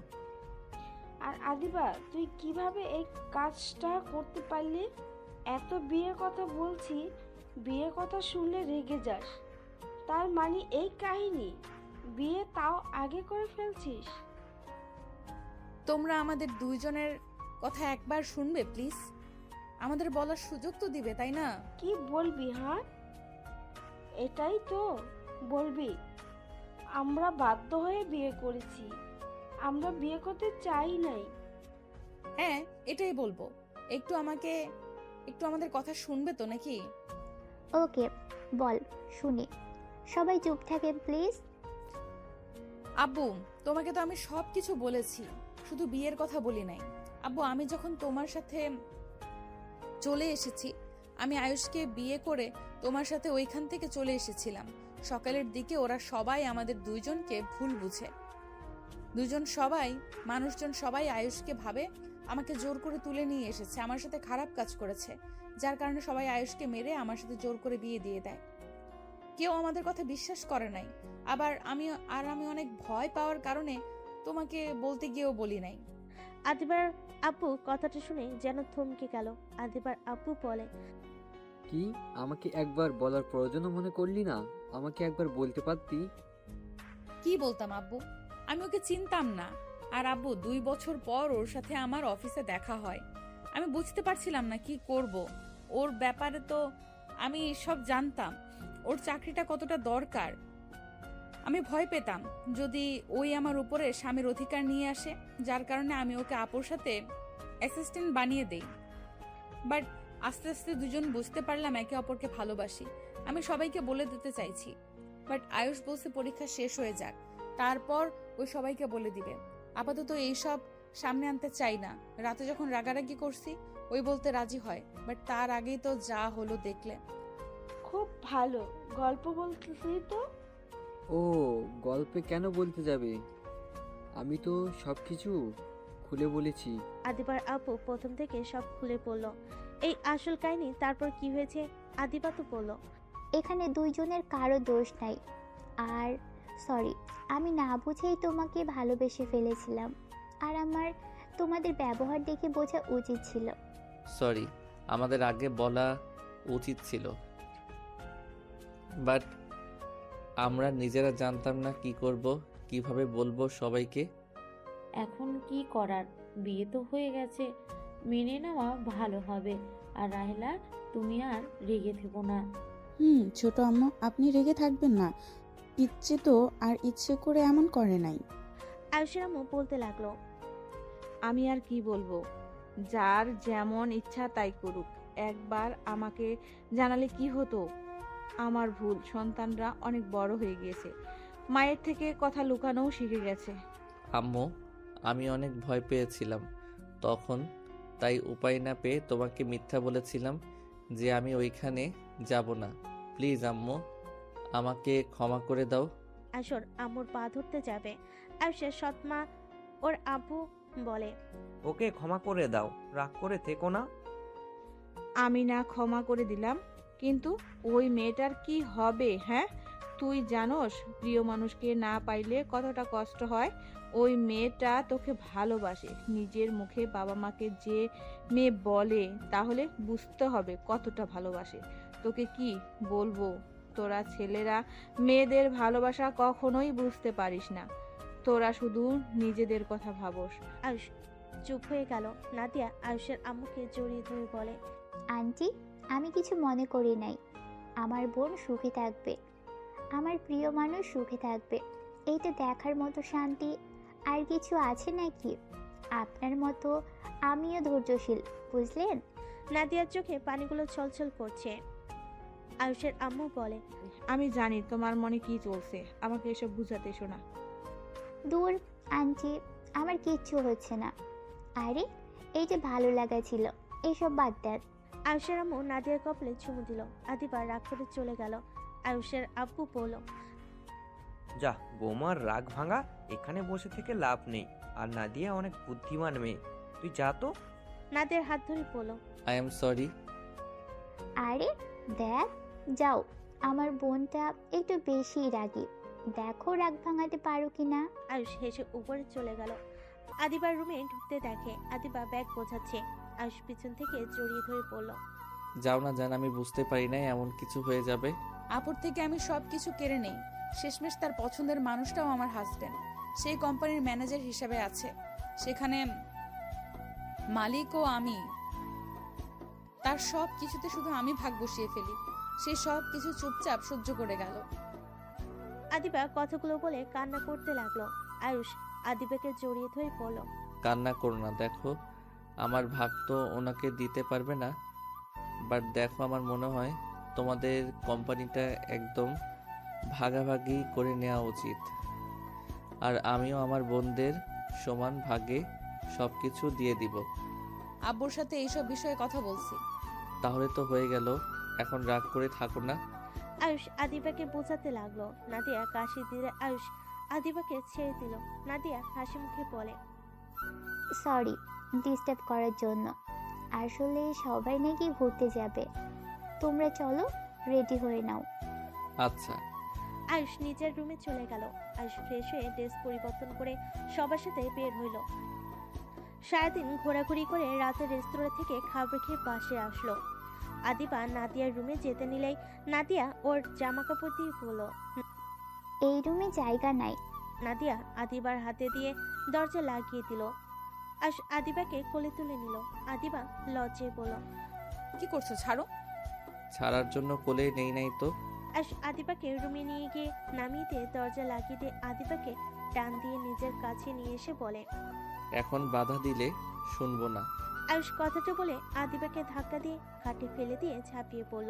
আর আদিবা, তুই কিভাবে এই কাজটা করতে পারলি? এত বিয়ের কথা বলছি, বিয়ের কথা শুনলে রেগে যাস। তার মানে এই কাহিনী, বিয়ে তাও আগে করে ফেলছিস? তোমরা আমাদের দুইজনের কথা একবার শুনবে প্লিজ? আমাদের বলার সুযোগ তো দিবে, তাই না? কি বলবি? হ্যাঁ, এটাই তো বলবি? আমরা বাধ্য হয়ে বিয়ে করেছি, আমরা বিয়ে করতে চাই নাই। হ্যাঁ, এটাই বলবো। একটু আমাদের কথা শুনবে তো নাকি? ওকে, বল, শুনি। সবাই চুপ থাকেন প্লিজ। আব্বু, তোমাকে তো আমি সবকিছু বলেছি, শুধু বিয়ের কথা বলি নাই। আব্বু, আমি যখন তোমার সাথে চলে এসেছি, আমি আয়ুষকে বিয়ে করে তোমার সাথে ওইখান থেকে চলে এসেছিলাম। সকালের দিকে ওরা সবাই আমাদের দুইজনকে ভুল বুঝে। মানুষজন সবাই আয়ুষকে ভাবে আমাকে জোর করে তুলে নিয়ে এসেছে, আমার সাথে খারাপ কাজ করেছে, যার কারণে সবাই আয়ুষকে মেরে আমার সাথে জোর করে বিয়ে দিয়ে দেয়। কেউ আমাদের কথা বিশ্বাস করে নাই। আবার আমি অনেক ভয় পাওয়ার কারণে তোমাকে বলতে গিয়েও বলি নাই। আদিবার আপু কথাটা শুনে যেন থমকে গেল। আদিবার আপু বলে, কি আমাকে একবার বলার প্রয়োজন মনে করলি না? আমাকে একবার বলতে পারতি। কি বলতাম আব্বু? আমি ওকে চিনতাম না। আর আব্বু, 2 বছর পর ওর সাথে আমার অফিসে দেখা হয়। আমি বুঝতে পারছিলাম না কি করব। ওর ব্যাপারে তো আমি সব জানতাম, ওর চাকরিটা কতটা দরকার। আমি ভয় পেতাম যদি ওই আমার উপরে স্বামীর অধিকার নিয়ে আসে, যার কারণে আমি ওকে আপুর সাথে অ্যাসিস্ট্যান্ট বানিয়ে দেই। বাট আস্তে আস্তে দুজন বুঝতে পারলাম একে অপরকে ভালোবাসি। আমি সবাইকে বলে দিতে চাইছি, বাট আয়ুষ বলছে পরীক্ষা শেষ হয়ে যাক, তারপর ওই সবাইকে বলে দিবে। আপাতত এইসব সামনে আনতে চাই না। রাতে যখন রাগারাগি করছি ওই বলতে রাজি হয়, বাট তার আগেই তো যা হলো দেখলে। খুব ভালো গল্প বলতেছি তো। ও গল্পে কেন বলতে যাবে? আমি তো সব কিছু খুলে বলেছি। আদিবার আপু প্রথম থেকে সব খুলে বলল এই আসল কাহিনী। তারপর কি হয়েছে আদিবা তো বলল। এখানে দুইজনের কারো দোষ নাই। আর সরি, আমি না বুঝেই তোমাকে ভালোবেসে ফেলেছিলাম। আর আমার তোমাদের ব্যবহার দেখে বোঝা উচিত ছিল। সরি, আমাদের আগে বলা উচিত ছিল, বাট আমরা নিজেরা জানতাম না কি করব, কিভাবে বলবো সবাইকে। এখন কি করার, বিয়ে তো হয়ে গেছে, মেনে নেওয়া ভালো হবে। আর রাহেলা, তুমি আর রেগে থেকো না। ছোট আম্মু, আপনি রেগে থাকবেন না। ইচ্ছে তো আর ইচ্ছে করে এমন করে নাই। আয়ুষের আম্মু বলতে লাগলো, আমি আর কি বলবো, যার যেমন ইচ্ছা তাই করুক। একবার আমাকে জানালে কি হতো? আমার ভুল, সন্তানরা অনেক বড় হয়ে গিয়েছে, মায়ের থেকে কথা লুকানোও শিখে গেছে। আম্মু, আমি অনেক ভয় পেয়েছিলাম তখন, তাই উপায় না পেয়ে তোমাকে মিথ্যা বলেছিলাম যে আমি ওইখানে যাব না। প্লিজ আম্মু, আমাকে ক্ষমা করে দাও। আয়ুষর আম্মুর পা ধরতে যাবে, আয়ুষের সৎমা ওর আব্বু বলে, ওকে ক্ষমা করে দাও, রাগ করে থেকো না। আমি না ক্ষমা করে দিলাম, কিন্তু ওই মেয়েটার কি হবে? হ্যাঁ, তুই জানোস প্রিয় মানুষকে না পাইলে কতটা কষ্ট হয়। ওই মেয়েটা তোকে ভালোবাসে, নিজের মুখে বাবা মাকে যে মেয়ে বলে, তাহলে বুঝতে হবে কতটা ভালোবাসে। তোকে কি বলবো, তোরা ছেলেরা মেয়েদের ভালোবাসা কখনোই বুঝতে পারিস না, তোরা শুধু নিজেদের কথা ভাবস। আয়ুষ চুপ হয়ে গেল। নাদিয়া আয়ুষের আম্মুকে জড়িয়ে ধরে বলে, আন্টি, আমি কিছু মনে করি নাই। আমার বোন সুখে থাকবে, আমার প্রিয় মানুষ সুখে থাকবে, এইটা দেখার মতো শান্তি আর কিছু আছে নাকি? আপনার মতো আমিও ধৈর্যশীল, বুঝলেন? নাদিয়ার চোখে পানিগুলো ছলছল করছে। আয়ুষের আম্মু বলে, আমি জানি তোমার মনে কি চলছে, আমাকে এসব বুঝাতে শোনা। দূর আন্টি, আমার কিচ্ছু হচ্ছে না। আরে, এই যে ভালো লাগা ছিল, এইসব বাদ দেন। আয়ুষের আম্মু নাদিয়ার কপালে চুমু দিল। আদিবা রাগ করে চলে গেল। আয়ুষের আব্বু বলল, যা, বৌমার রাগ ভাঙা, এখানে বসে থেকে লাভ নেই। আর নাদিয়া অনেক বুদ্ধিমান মেয়ে, তুই যা তো। নাদিয়ার হাত ধরে বলল, আই এম সরি। আরে দেখ, যাও, আমার বোনটা একটু বেশি রাগী, দেখো রাগ ভাঙাতে পারো কিনা। আয়ুষ হেসে উপরে চলে গেল। আদিবার রুমে ঢুকতে দেখে আদিবা ব্যাগ বোঝাচ্ছে। আয়ুষ পিছন থেকে জড়িয়ে ধরে বলল, যাও না জান, আমি বুঝতে পারি নাই এমন কিছু হয়ে যাবে। আপুর থেকে আমি সব কিছু কেড়ে নেই, শেষমেশ তার পছন্দের মানুষটাও আমার হাজবেন্ড। সেই কোম্পানির ম্যানেজার হিসেবে আছে, সেখানে মালিকও আমি। তার সব কিছুতে শুধু আমি ভাগ বসিয়ে ফেলি, সে সব কিছু চুপচাপ সহ্য করে গেল। আদিবা কথাগুলো বলে কান্না করতে লাগলো। আয়ুষ আদিবাকে জড়িয়ে ধরে বলল, কান্না করো না, দেখো আমার ভাগ তো ওনাকে দিতে পারবে না, বাট দেখো আমার মনে হয় তোমাদের কোম্পানিটা একদম ভাগাভাগি করে নেওয়া উচিত, আর আমিও আমার বোনদের সমান ভাগে সব কিছু দিয়ে দিব। আব্বুর সাথে এইসব বিষয়ে কথা বলছি। তাহলে তো হয়ে গেল, এখন রাগ করে থাকো না। আয়ুষ আদিবাকে বোঝাতে লাগলো। নাদিয়া কাশি দিলে আয়ুষ আদিবাকে ছেড়ে দিল। নাদিয়া হাসি মুখে বলে, সরি ডিস্টার্ব করার জন্য। আসলে সবাই নাকি ঘুরতে যাবে, তোমরা চলো, রেডি হয়ে নাও। আচ্ছা। আয়ুষ নিজের রুমে চলে গেল। আয়ুষ ফ্রেশ হয়ে ড্রেস পরিবর্তন করে সবার সাথে বের হইল। সারাদিন ঘোরাঘুরি করে রাতে রেস্তোরাঁ থেকে খাবার খেয়ে বাসে আসলো। আদিবা নাদিয়ার রুমে যেতে নিলেই নাদিয়া ওর জামা কাপড় দিয়ে বলল, এই রুমে জায়গা নাই। নাদিয়া আদিবার হাতে দিয়ে দরজা লাগিয়ে দিল। আদিবাকে কোলে তুলে নিল। আদিবা লজ্জায় বলল, কি করছো? ছাড়ো। ছাড়ার জন্য কোলে নেই নাই তো। আয়ুষ আদিবাকে রুমে নিয়ে গিয়ে নামিয়ে দিয়ে দরজা লাগিয়ে দিয়ে আদিবাকে টান দিয়ে নিজের কাছে নিয়ে এসে বলে, এখন বাধা দিলে শুনবো না। আয়ুষ কথাটা বলে আদিবাকে ধাক্কা দিয়ে খাটে ফেলে দিয়ে ঝাঁপিয়ে পড়ল।